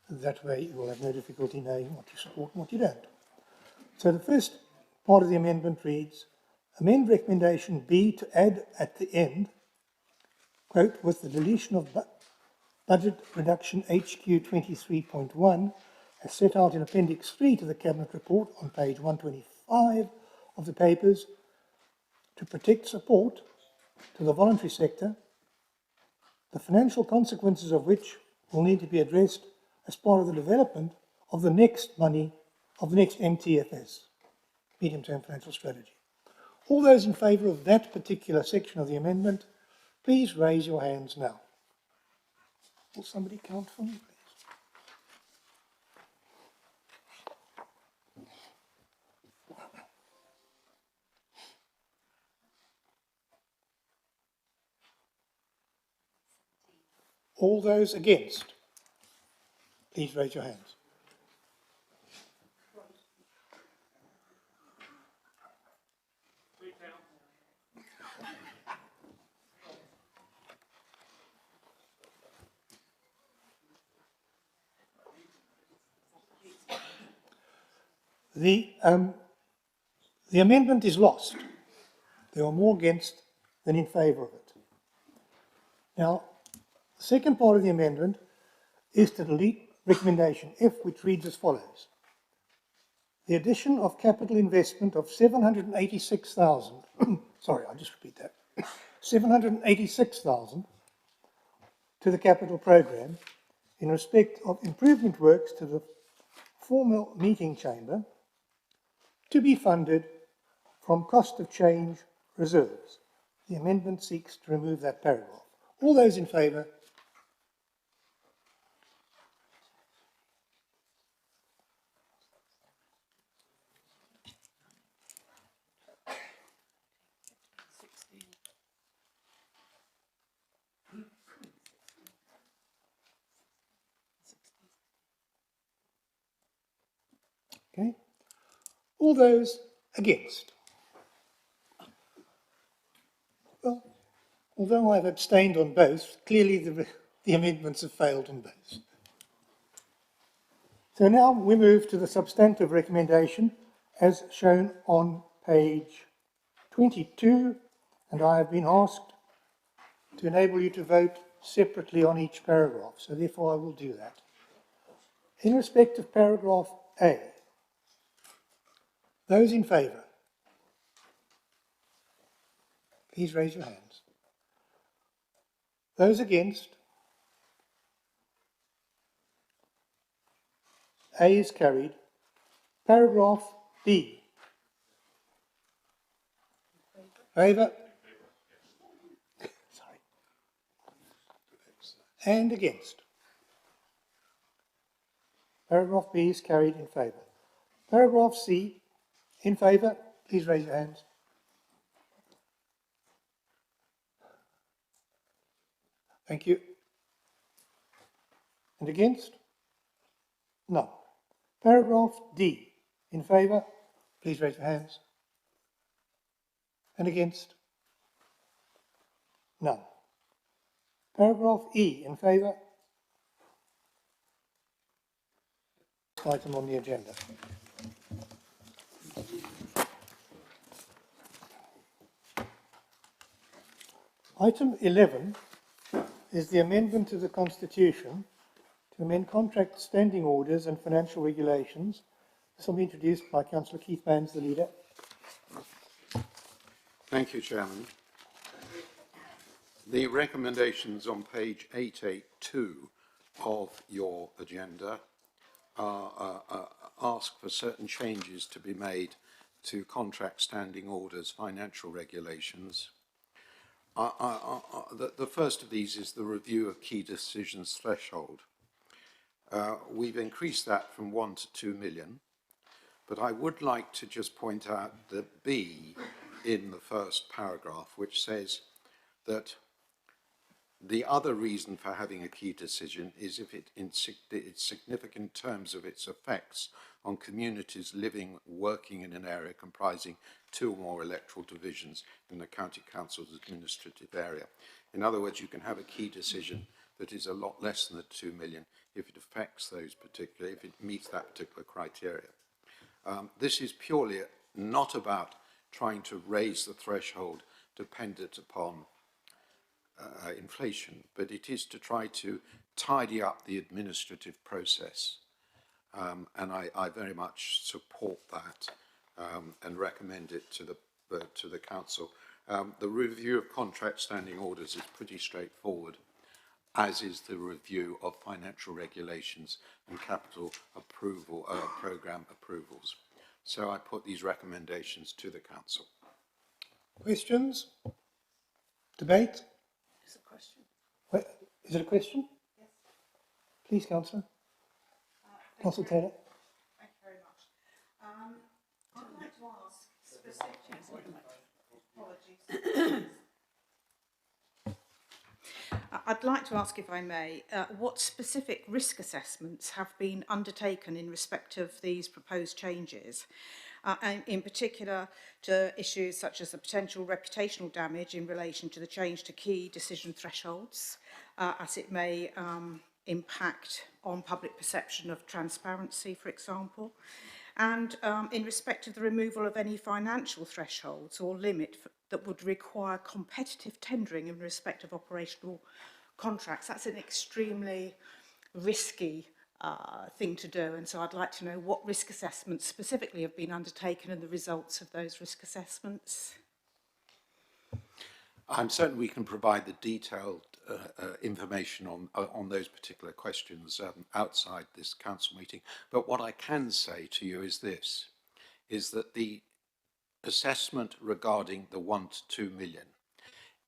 that way you will have no difficulty knowing what you support and what you don't. So the first part of the amendment reads, amend recommendation B to add at the end, quote, with the deletion of budget reduction HQ 23.1 as set out in Appendix 3 to the Cabinet report on page 125 of the papers, to protect support to the voluntary sector, the financial consequences of which will need to be addressed as part of the development of the next MTFS, Medium-Term Financial Strategy. All those in favour of that particular section of the amendment, please raise your hands now. Will somebody count for me, please? All those against, please raise your hands. The amendment is lost. There are more against than in favour of it. Now, the second part of the amendment is to delete recommendation F, which reads as follows. The addition of capital investment of 786,000, sorry, I'll just repeat that, 786,000 to the capital programme in respect of improvement works to the former meeting chamber to be funded from cost of change reserves. The amendment seeks to remove that paragraph. All those in favour? Okay. All those against? Well, although I've abstained on both, clearly the amendments have failed on both. So now we move to the substantive recommendation as shown on page 22, and I have been asked to enable you to vote separately on each paragraph, so therefore I will do that. In respect of paragraph A, those in favour, please raise your hands. Those against? A is carried. Paragraph B. Favour? Sorry. And against? Paragraph B is carried in favour. Paragraph C. In favour, please raise your hands. Thank you. And against? None. Paragraph D. In favour, please raise your hands. And against? None. Paragraph E. In favour? Item on the agenda. Item 11 is the amendment to the Constitution to amend contract standing orders and financial regulations This will be introduced by Councillor Keith Bands, the leader. Thank you, Chairman. The recommendations on page 882 of your agenda ask for certain changes to be made to contract standing orders, financial regulations. The first of these is the review of key decisions threshold. We've increased that from 1 to 2 million, but I would like to just point out the B in the first paragraph, which says that the other reason for having a key decision is if it in significant terms of its effects on communities living, working in an area comprising 2 or more electoral divisions in the County Council's administrative area. In other words, you can have a key decision that is a lot less than the 2 million if it affects those particular, if it meets that particular criteria. This is purely not about trying to raise the threshold dependent upon inflation, but it is to try to tidy up the administrative process. And I very much support that and recommend it to the Council. The review of contract standing orders is pretty straightforward, as is the review of financial regulations and capital approval programme approvals. So I put these recommendations to the Council. Questions? Debate? It's a question. Is it a question? Yes. Please, Councillor. Councillor Taylor. Thank you very much. I'd like to ask specifically. Apologies. I'd like to ask, if I may, what specific risk assessments have been undertaken in respect of these proposed changes, and in particular to issues such as the potential reputational damage in relation to the change to key decision thresholds, as it may impact on public perception of transparency, for example, and in respect of the removal of any financial thresholds or limit that would require competitive tendering in respect of operational contracts. That's an extremely risky thing to do, and so I'd like to know what risk assessments specifically have been undertaken and the results of those risk assessments. I'm certain we can provide the detailed information on those particular questions outside this council meeting. But what I can say to you is this, is that the assessment regarding the 1 to 2 million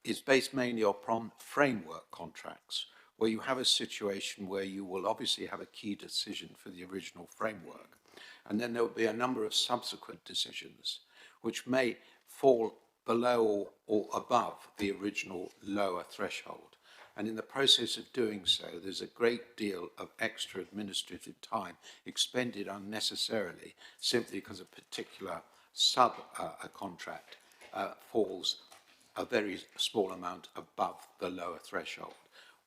is based mainly upon framework contracts, where you have a situation where you will obviously have a key decision for the original framework, and then there will be a number of subsequent decisions which may fall below or above the original lower threshold. And in the process of doing so, there's a great deal of extra administrative time expended unnecessarily simply because a particular sub-contract falls a very small amount above the lower threshold.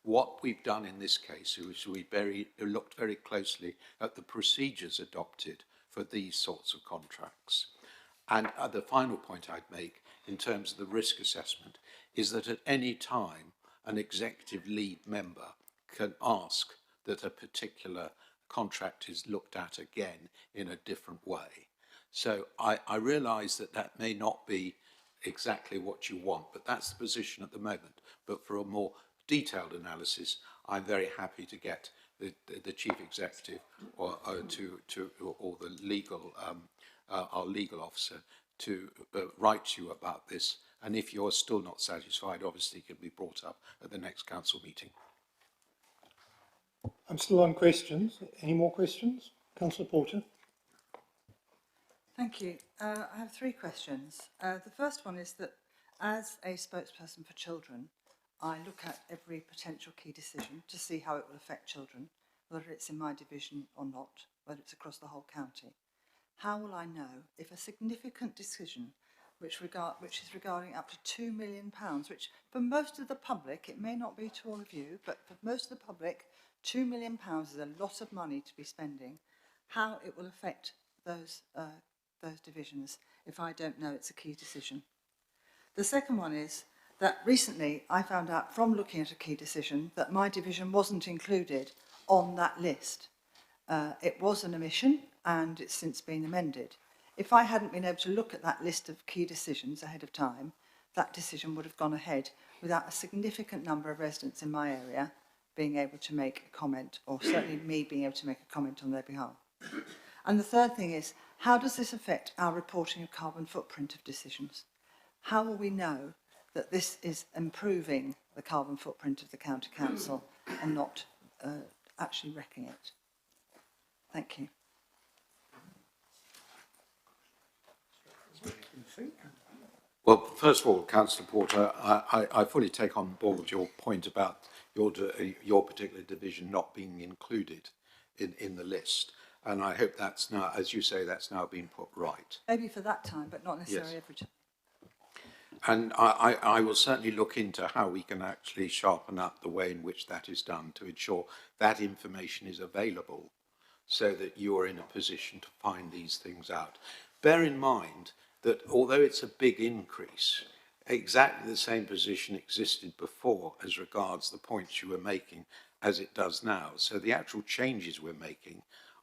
What we've done in this case is we looked very closely at the procedures adopted for these sorts of contracts. And the final point I'd make in terms of the risk assessment is that at any time an executive lead member can ask that a particular contract is looked at again in a different way. So I realise that that may not be exactly what you want, but that's the position at the moment. But for a more detailed analysis, I'm very happy to get the chief executive or the legal our legal officer to write to you about this. And if you're still not satisfied, obviously it can be brought up at the next council meeting. I'm still on questions. Any more questions? Councillor Porter. Thank you. I have 3 questions. The first one is that as a spokesperson for children, I look at every potential key decision to see how it will affect children, whether it's in my division or not, whether it's across the whole county. How will I know if a significant decision which is regarding up to £2 million, which for most of the public, it may not be to all of you, but for most of the public, £2 million is a lot of money to be spending, how it will affect those divisions if I don't know it's a key decision. The second one is that recently I found out from looking at a key decision that my division wasn't included on that list. It was an omission, and it's since been amended. If I hadn't been able to look at that list of key decisions ahead of time, that decision would have gone ahead without a significant number of residents in my area being able to make a comment, or certainly me being able to make a comment on their behalf. And the third thing is, how does this affect our reporting of carbon footprint of decisions? How will we know that this is improving the carbon footprint of the county council and not actually wrecking it? Thank you. Well, first of all, Councillor Porter, I fully take on board your point about your particular division not being included in the list. And I hope that's now, as you say, that's now been put right. Maybe for that time, but not necessarily Yes. every time. And I will certainly look into how we can actually sharpen up the way in which that is done to ensure that information is available so that you are in a position to find these things out. Bear in mind that although it's a big increase, exactly the same position existed before as regards the points you were making as it does now. So the actual changes we're making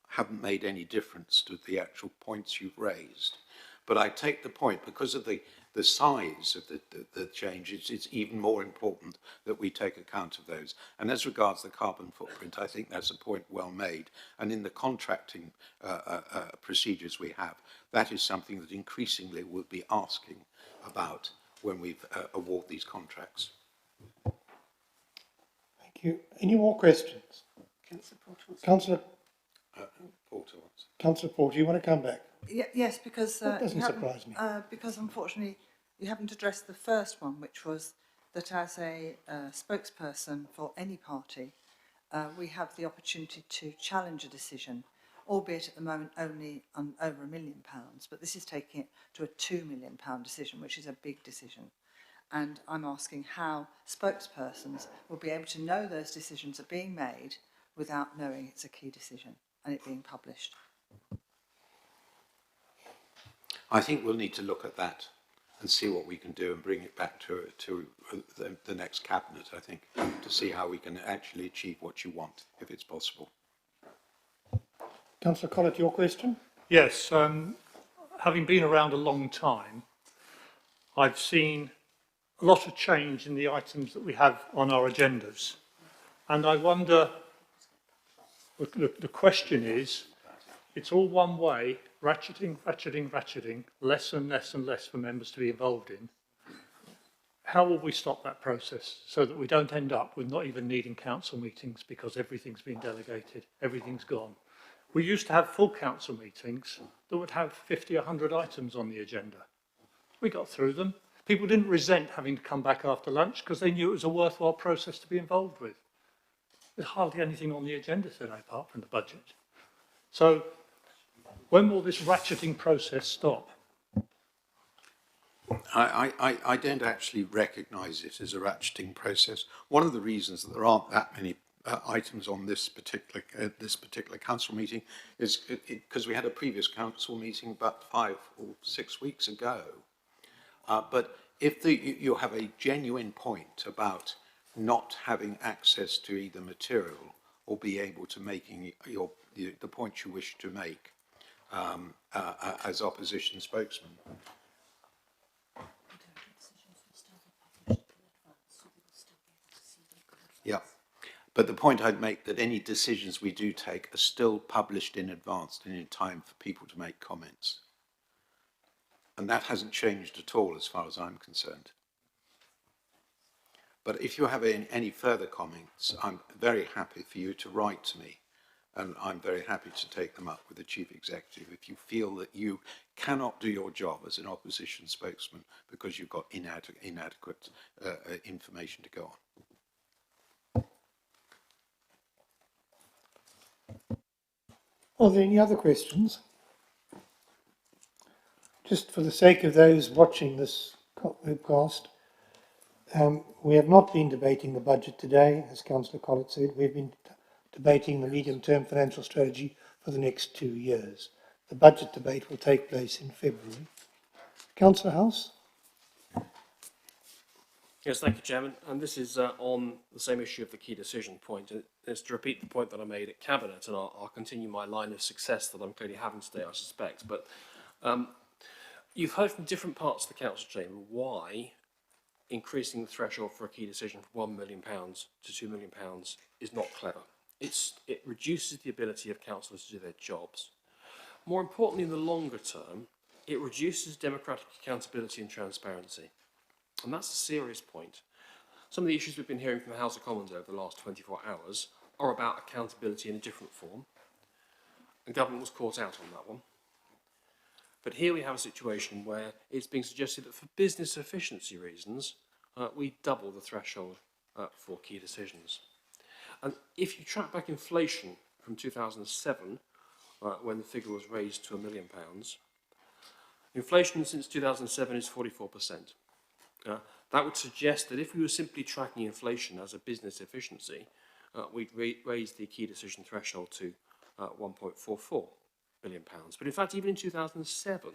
haven't made any difference to the actual points you've raised. But I take the point, because of the size of the changes, it's even more important that we take account of those. And as regards the carbon footprint, I think that's a point well made. And in the contracting procedures we have, that is something that increasingly we'll be asking about when we award these contracts. Thank you. Any more questions? Councillor Porter. Councillor Porter, you want to come back? Yes, because That doesn't you haven't- surprise me. Because unfortunately you haven't addressed the first one, which was that as a spokesperson for any party, we have the opportunity to challenge a decision, albeit at the moment only on over £1 million, but this is taking it to a £2 million decision, which is a big decision. And I'm asking how spokespersons will be able to know those decisions are being made without knowing it's a key decision and it being published. I think we'll need to look at that and see what we can do and bring it back to the next cabinet, I think, to see how we can actually achieve what you want, if it's possible. Councillor Collett, your question? Yes, having been around a long time, I've seen a lot of change in the items that we have on our agendas. And I wonder, the question is, it's all one way, ratcheting, ratcheting, ratcheting, less and less and less for members to be involved in. How will we stop that process so that we don't end up with not even needing council meetings because everything's been delegated, everything's gone? We used to have full council meetings that would have 50, 100 items on the agenda. We got through them. People didn't resent having to come back after lunch because they knew it was a worthwhile process to be involved with. There's hardly anything on the agenda today apart from the budget. So when will this ratcheting process stop? I don't actually recognise it as a ratcheting process. One of the reasons that there aren't that many items on this particular council meeting is because we had a previous council meeting about 5 or 6 weeks ago. But if you have a genuine point about not having access to either material or be able to making the points you wish to make as opposition spokesman. Yeah, but the point I'd make that any decisions we do take are still published in advance and in time for people to make comments. And that hasn't changed at all as far as I'm concerned. But if you have any further comments, I'm very happy for you to write to me, and I'm very happy to take them up with the Chief Executive if you feel that you cannot do your job as an opposition spokesman because you've got inadequate information to go on. Are there any other questions? Just for the sake of those watching this webcast, we have not been debating the budget today, as Councillor Collett said. We've been debating the medium-term financial strategy for the next 2 years. The budget debate will take place in February. Councillor House? Yes, thank you, Chairman. And this is on the same issue of the key decision point. It's to repeat the point that I made at Cabinet, and I'll continue my line of success that I'm clearly having today, I suspect. But you've heard from different parts of the Council chamber why increasing the threshold for a key decision from £1 million to £2 million is not clever. It reduces the ability of councillors to do their jobs. More importantly, in the longer term, it reduces democratic accountability and transparency. And that's a serious point. Some of the issues we've been hearing from the House of Commons over the last 24 hours are about accountability in a different form. And government was caught out on that one. But here we have a situation where it's being suggested that for business efficiency reasons, we double the threshold for key decisions. And if you track back inflation from 2007, when the figure was raised to £1 million, inflation since 2007 is 44%. That would suggest that if we were simply tracking inflation as a business efficiency, we'd raise the key decision threshold to £1.44 billion. But in fact, even in 2007,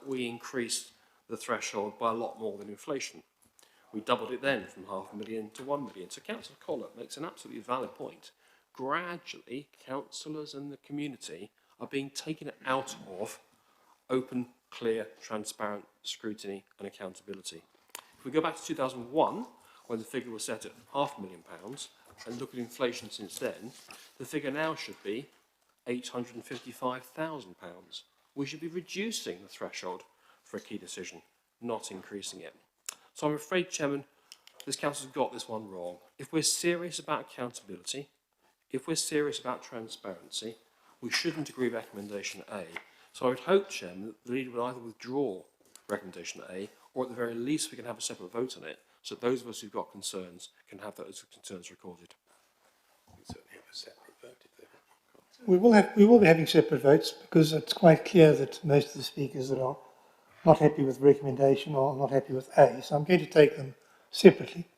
we increased the threshold by a lot more than inflation. We doubled it then from £500,000 to £1 million. So Councillor Collett makes an absolutely valid point. Gradually, councillors and the community are being taken out of open, clear, transparent scrutiny and accountability. If we go back to 2001, when the figure was set at £500,000, and look at inflation since then, the figure now should be £855,000. We should be reducing the threshold for a key decision, not increasing it. So I'm afraid, Chairman, this council's got this one wrong. If we're serious about accountability, if we're serious about transparency, we shouldn't agree recommendation A. So I would hope, Chairman, that the leader would either withdraw recommendation A, or at the very least we can have a separate vote on it, so that those of us who've got concerns can have those concerns recorded. We will be having separate votes because it's quite clear that most of the speakers that are not happy with recommendation or not happy with A. So I'm going to take them separately.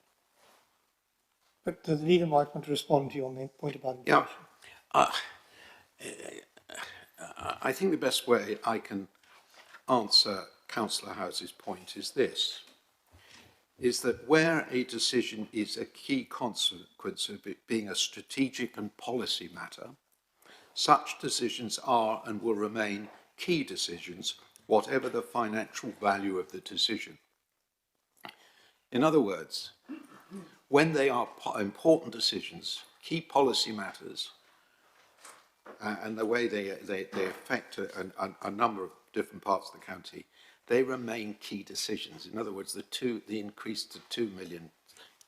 But the leader might want to respond to you on the point about inflation. Yeah. I think the best way I can answer Councillor House's point is this, is that where a decision is a key consequence of it being a strategic and policy matter, such decisions are and will remain key decisions, whatever the financial value of the decision. In other words, when they are important decisions, key policy matters, and the way they affect a number of different parts of the county, they remain key decisions. In other words, the increase to 2 million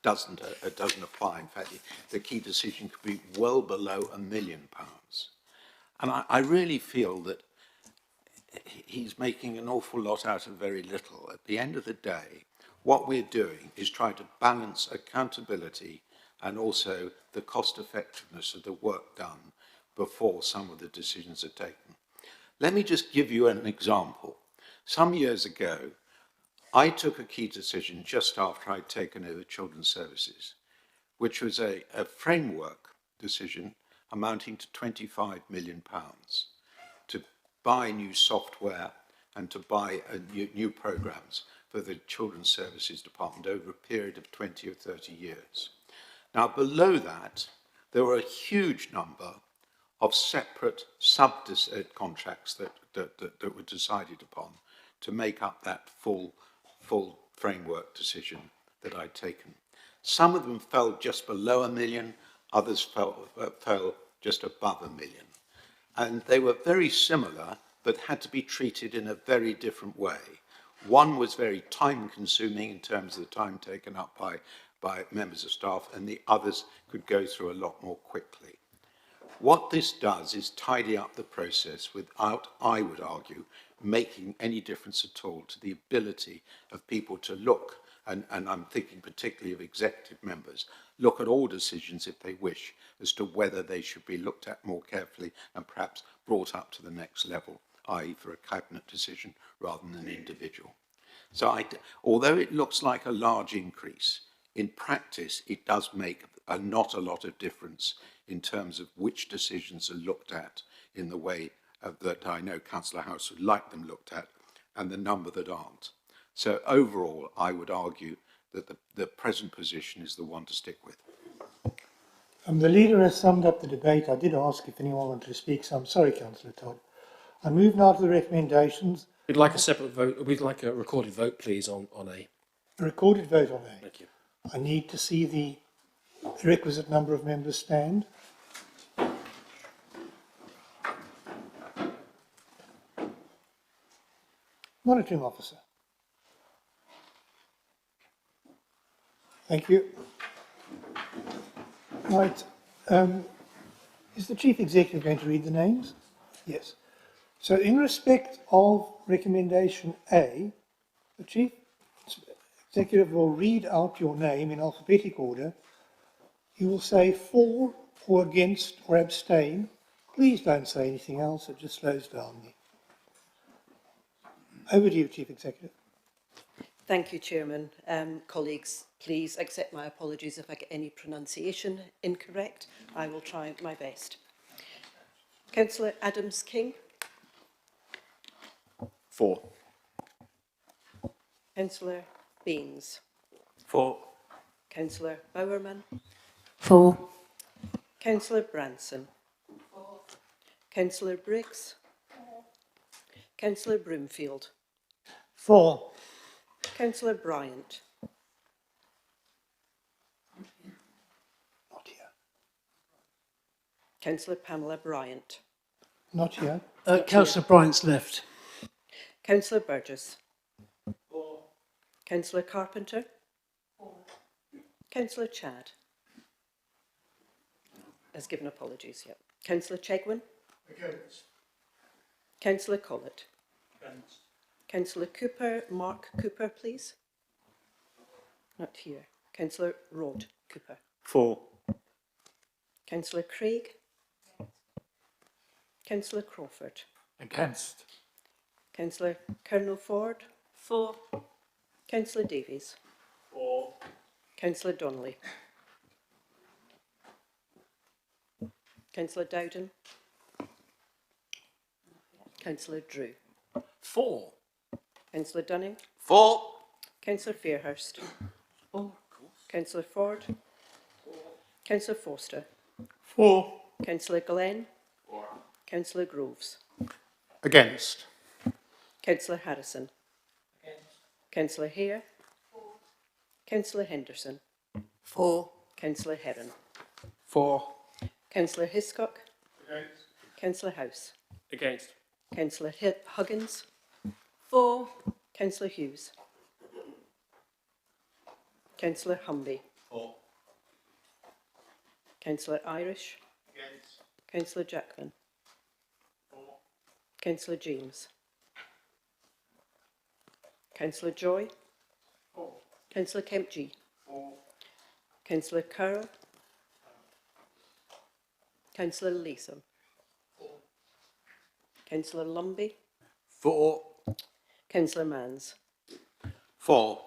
doesn't apply. In fact, the key decision could be well below £1 million. And I really feel that he's making an awful lot out of very little. At the end of the day, what we're doing is trying to balance accountability and also the cost effectiveness of the work done before some of the decisions are taken. Let me just give you an example. Some years ago, I took a key decision just after I'd taken over Children's Services, which was a framework decision amounting to £25 million to buy new software and to buy new programmes for the Children's Services Department over a period of 20 or 30 years. Now, below that, there were a huge number of separate sub-contracts that were decided upon to make up that full framework decision that I'd taken. Some of them fell just below £1 million, others fell just above £1 million. And they were very similar, but had to be treated in a very different way. One was very time-consuming in terms of the time taken up by members of staff, and the others could go through a lot more quickly. What this does is tidy up the process without, I would argue, making any difference at all to the ability of people to look, and I'm thinking particularly of executive members, look at all decisions if they wish as to whether they should be looked at more carefully and perhaps brought up to the next level, i.e. for a cabinet decision rather than an individual. So although it looks like a large increase, in practice it does make not a lot of difference in terms of which decisions are looked at in the way that I know Councillor House would like them looked at, and the number that aren't. So overall, I would argue that the present position is the one to stick with. The leader has summed up the debate. I did ask if anyone wanted to speak, so I'm sorry, Councillor Todd. I move now to the recommendations. We'd like a separate vote. We'd like a recorded vote, please, on A. A recorded vote on A. Thank you. I need to see the requisite number of members stand. Monitoring officer. Thank you. Right. Is the Chief Executive going to read the names? Yes. So in respect of recommendation A, the Chief Executive will read out your name in alphabetic order. You will say for or against or abstain. Please don't say anything else, it just slows down me. Over to you, Chief Executive. Thank you, Chairman. Colleagues, please accept my apologies if I get any pronunciation incorrect. I will try my best. Councillor Adams-King. For. Councillor Baines. For. Councillor Bowerman. For. Councillor Branson. Councillor Briggs. Councillor Broomfield. For. Councillor Bryant. Not here. Councillor Pamela Bryant. Not here. Councillor Bryant's left. Councillor Burgess. Councillor Carpenter. Councillor Chad. Has given apologies, yep. Councillor Chegwin. Against. Councillor Collett. Against. Councillor Cooper, Mark Cooper, please. Not here. Councillor Rod Cooper. For. Councillor Craig. Councillor Crawford. Against. Councillor Colonel Ford. For. Councillor Davies. For. Councillor Donnelly. Councillor Dowden. Councillor Drew. For. Councillor Dunning. For. Councillor Fairhurst. For. Councillor Ford. Councillor Forster. For. Councillor Glenn. Councillor Groves. Against. Councillor Harrison. Councillor Hare. Councillor Henderson. For. Councillor Heron. For. Councillor Hiscock. Against. Councillor House. Against. Councillor Huggins. For. Councillor Hughes. Councillor Humby. For. Councillor Irish. Against. Councillor Jackman. For. Councillor James. Councillor Joy. For. Councillor Kempji. For. Councillor Carroll. Councillor Leeson. Councillor Lumby. For. Councillor Manns. For.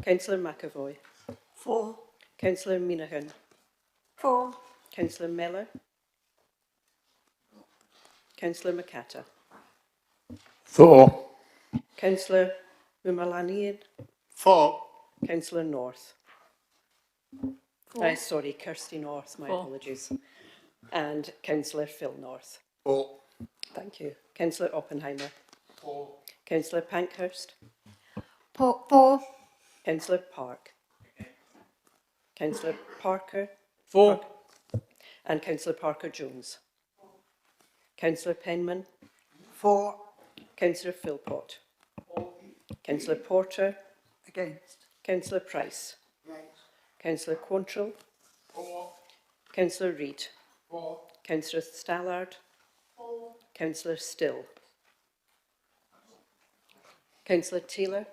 Councillor McAvoy. For. Councillor Minahan. For. Councillor Miller. Councillor McCatta. For. Councillor Umalanian. For. Councillor North. Sorry, Kirsty North, my apologies. And Councillor Phil North. For. Thank you. Councillor Oppenheimer. For. Councillor Pankhurst. For. Councillor Park. Councillor Parker. For. And Councillor Parker Jones. Councillor Penman. For. Councillor Philpott. Councillor Porter. Against. Councillor Price. Councillor Quantrill. Councillor Reid. Councillor Stallard. Councillor Still. Councillor Taylor.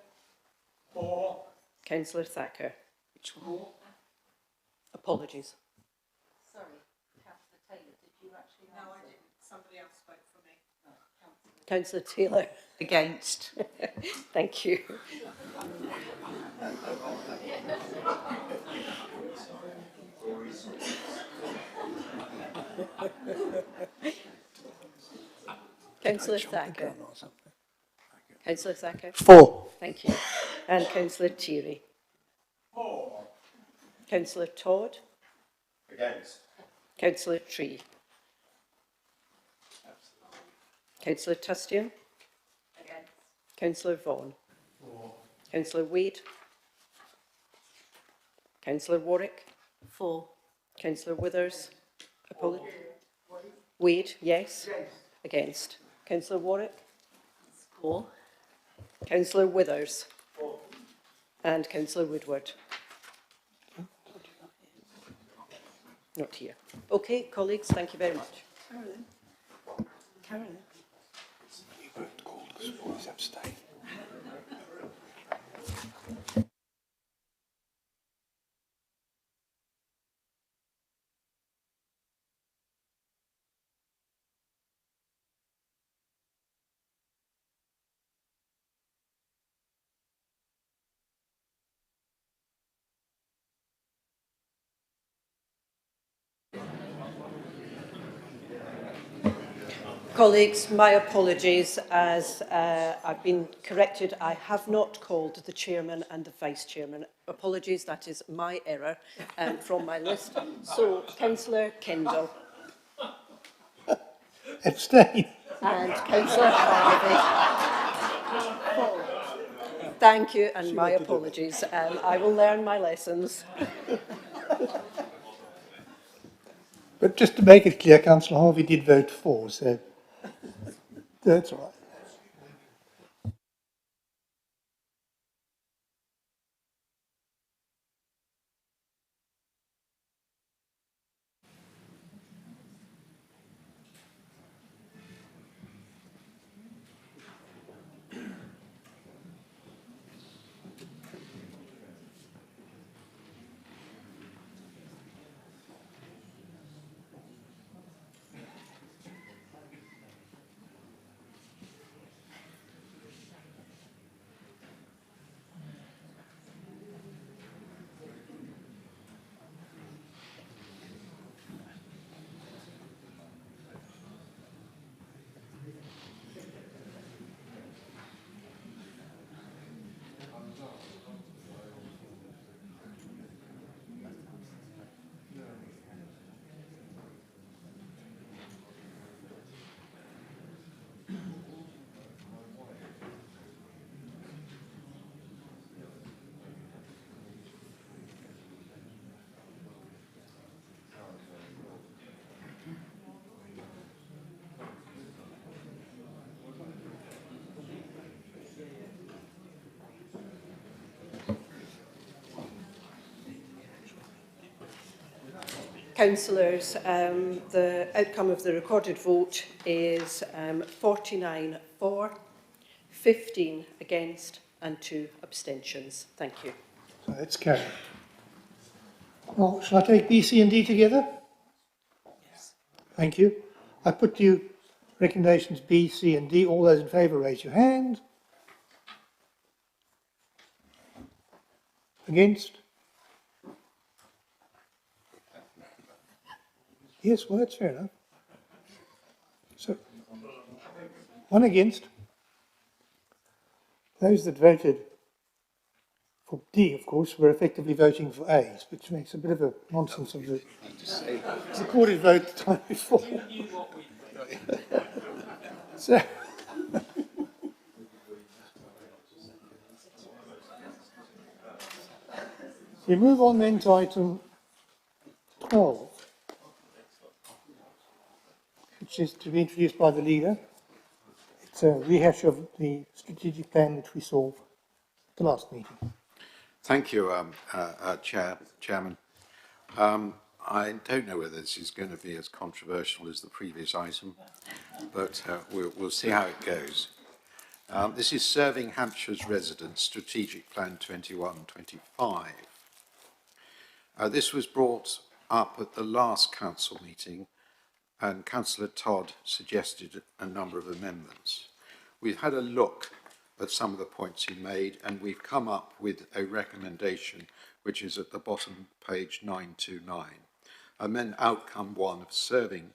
Councillor Thacker. Apologies. Sorry, Councillor Taylor, did you actually? No, I didn't. Somebody else spoke for me. Councillor Taylor. Against. Thank you. Councillor Thacker. Councillor Thacker. For. Thank you. And Councillor Thierry. For. Councillor Todd. Against. Councillor Tree. Councillor Tustian. Against. Councillor Vaughan. Councillor Wade. Councillor Warwick. For. Councillor Withers. Wade, yes. Against. Councillor Warwick. For. Councillor Withers. And Councillor Woodward. Not here. Okay, colleagues, thank you very much. Carolyn. Colleagues, my apologies, as I've been corrected. I have not called the chairman and the vice chairman. Apologies, that is my error from my list. So, Councillor Kendall. Abstain. And Councillor Harvey. Thank you, and my apologies. I will learn my lessons. But just to make it clear, Councillor Harvey did vote for, so that's all right. Councillors, the outcome of the recorded vote is 49 for, 15 against and 2 abstentions. Thank you. So that's carried. Well, shall I take B, C and D together? Yes. Thank you. I put to you recommendations B, C and D. All those in favour, raise your hand. Against? Yes, well, that's fair enough. So, one against. Those that voted for D, of course, were effectively voting for A's, which makes a bit of a nonsense of the recorded vote the time before. So, we move on then to item 12, which is to be introduced by the leader. It's a rehash of the strategic plan which we saw at the last meeting. Thank you, Chairman. I don't know whether this is going to be as controversial as the previous item, but we'll see how it goes. This is Serving Hampshire's Residents Strategic Plan 21-25. This was brought up at the last council meeting, and Councillor Todd suggested a number of amendments. We've had a look at some of the points he made, and we've come up with a recommendation which is at the bottom page 929. And then outcome 1 of Serving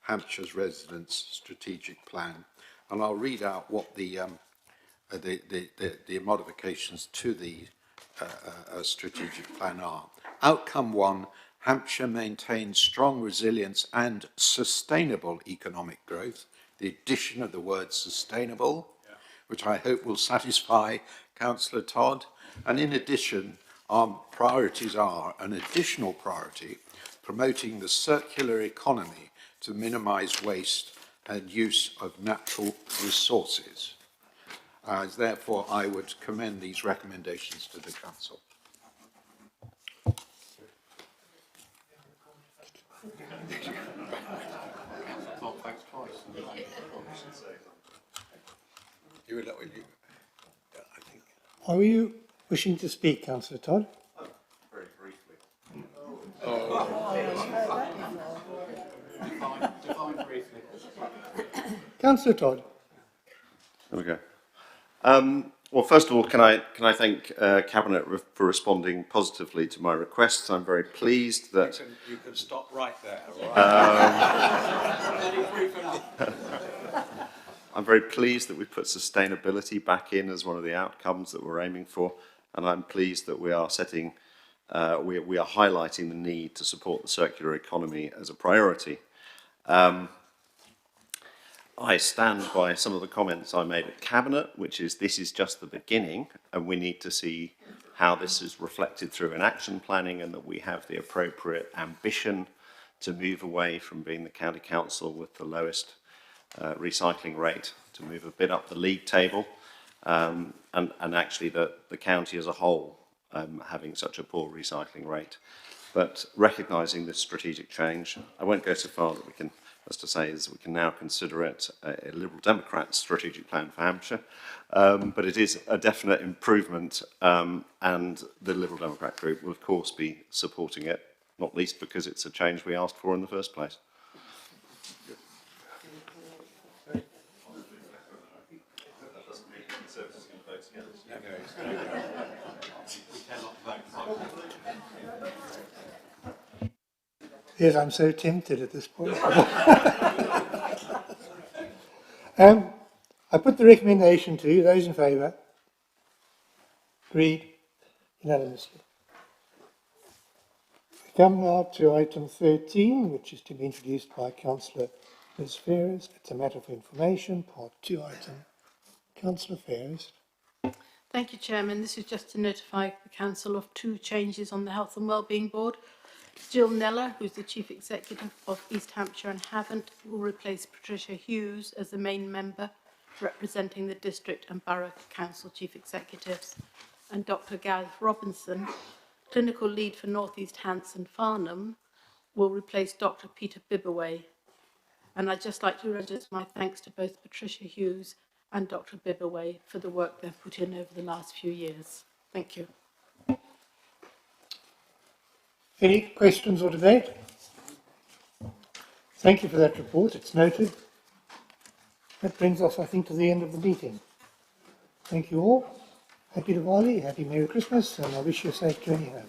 Hampshire's Residents Strategic Plan, and I'll read out what the modifications to the strategic plan are. Outcome 1, Hampshire maintains strong resilience and sustainable economic growth. The addition of the word sustainable, which I hope will satisfy Councillor Todd. And in addition, our priorities are an additional priority, promoting the circular economy to minimise waste and use of natural resources. Therefore, I would commend these recommendations to the Council. Are you wishing to speak, Councillor Todd? Very briefly. Define briefly. Councillor Todd. There we go. Well, first of all, can I thank Cabinet for responding positively to my requests. I'm very pleased that... You can stop right there. I'm very pleased that we put sustainability back in as one of the outcomes that we're aiming for, and I'm pleased that we are setting, we are highlighting the need to support the circular economy as a priority. I stand by some of the comments I made at Cabinet, which is this is just the beginning, and we need to see how this is reflected through in action planning, and that we have the appropriate ambition to move away from being the county council with the lowest recycling rate, to move a bit up the league table, and actually the county as a whole having such a poor recycling rate. But recognising this strategic change, I won't go so far that we can, as to say, is we can now consider it a Liberal Democrat strategic plan for Hampshire, but it is a definite improvement, and the Liberal Democrat group will of course be supporting it, not least because it's a change we asked for in the first place. Yes, I'm so tempted at this point. I put the recommendation to you. Those in favour? Agreed? Unanimously. We come now to item 13, which is to be introduced by Councillor Liz Ferris. It's a matter for information, part 2 item. Councillor Ferris. Thank you, Chairman. This is just to notify the Council of 2 changes on the Health and Wellbeing Board. Jill Neller, who's the Chief Executive of East Hampshire and Havant, will replace Patricia Hughes as the main member representing the District and Borough Council Chief Executives. And Dr. Gareth Robinson, Clinical Lead for North East Hants and Farnham, will replace Dr. Peter Bibberway. And I'd just like to register my thanks to both Patricia Hughes and Dr. Bibberway for the work they've put in over the last few years. Thank you. Any questions or debate? Thank you for that report. It's noted. That brings us, I think, to the end of the meeting. Thank you all. Happy Diwali, happy Merry Christmas, and I wish you a safe journey home.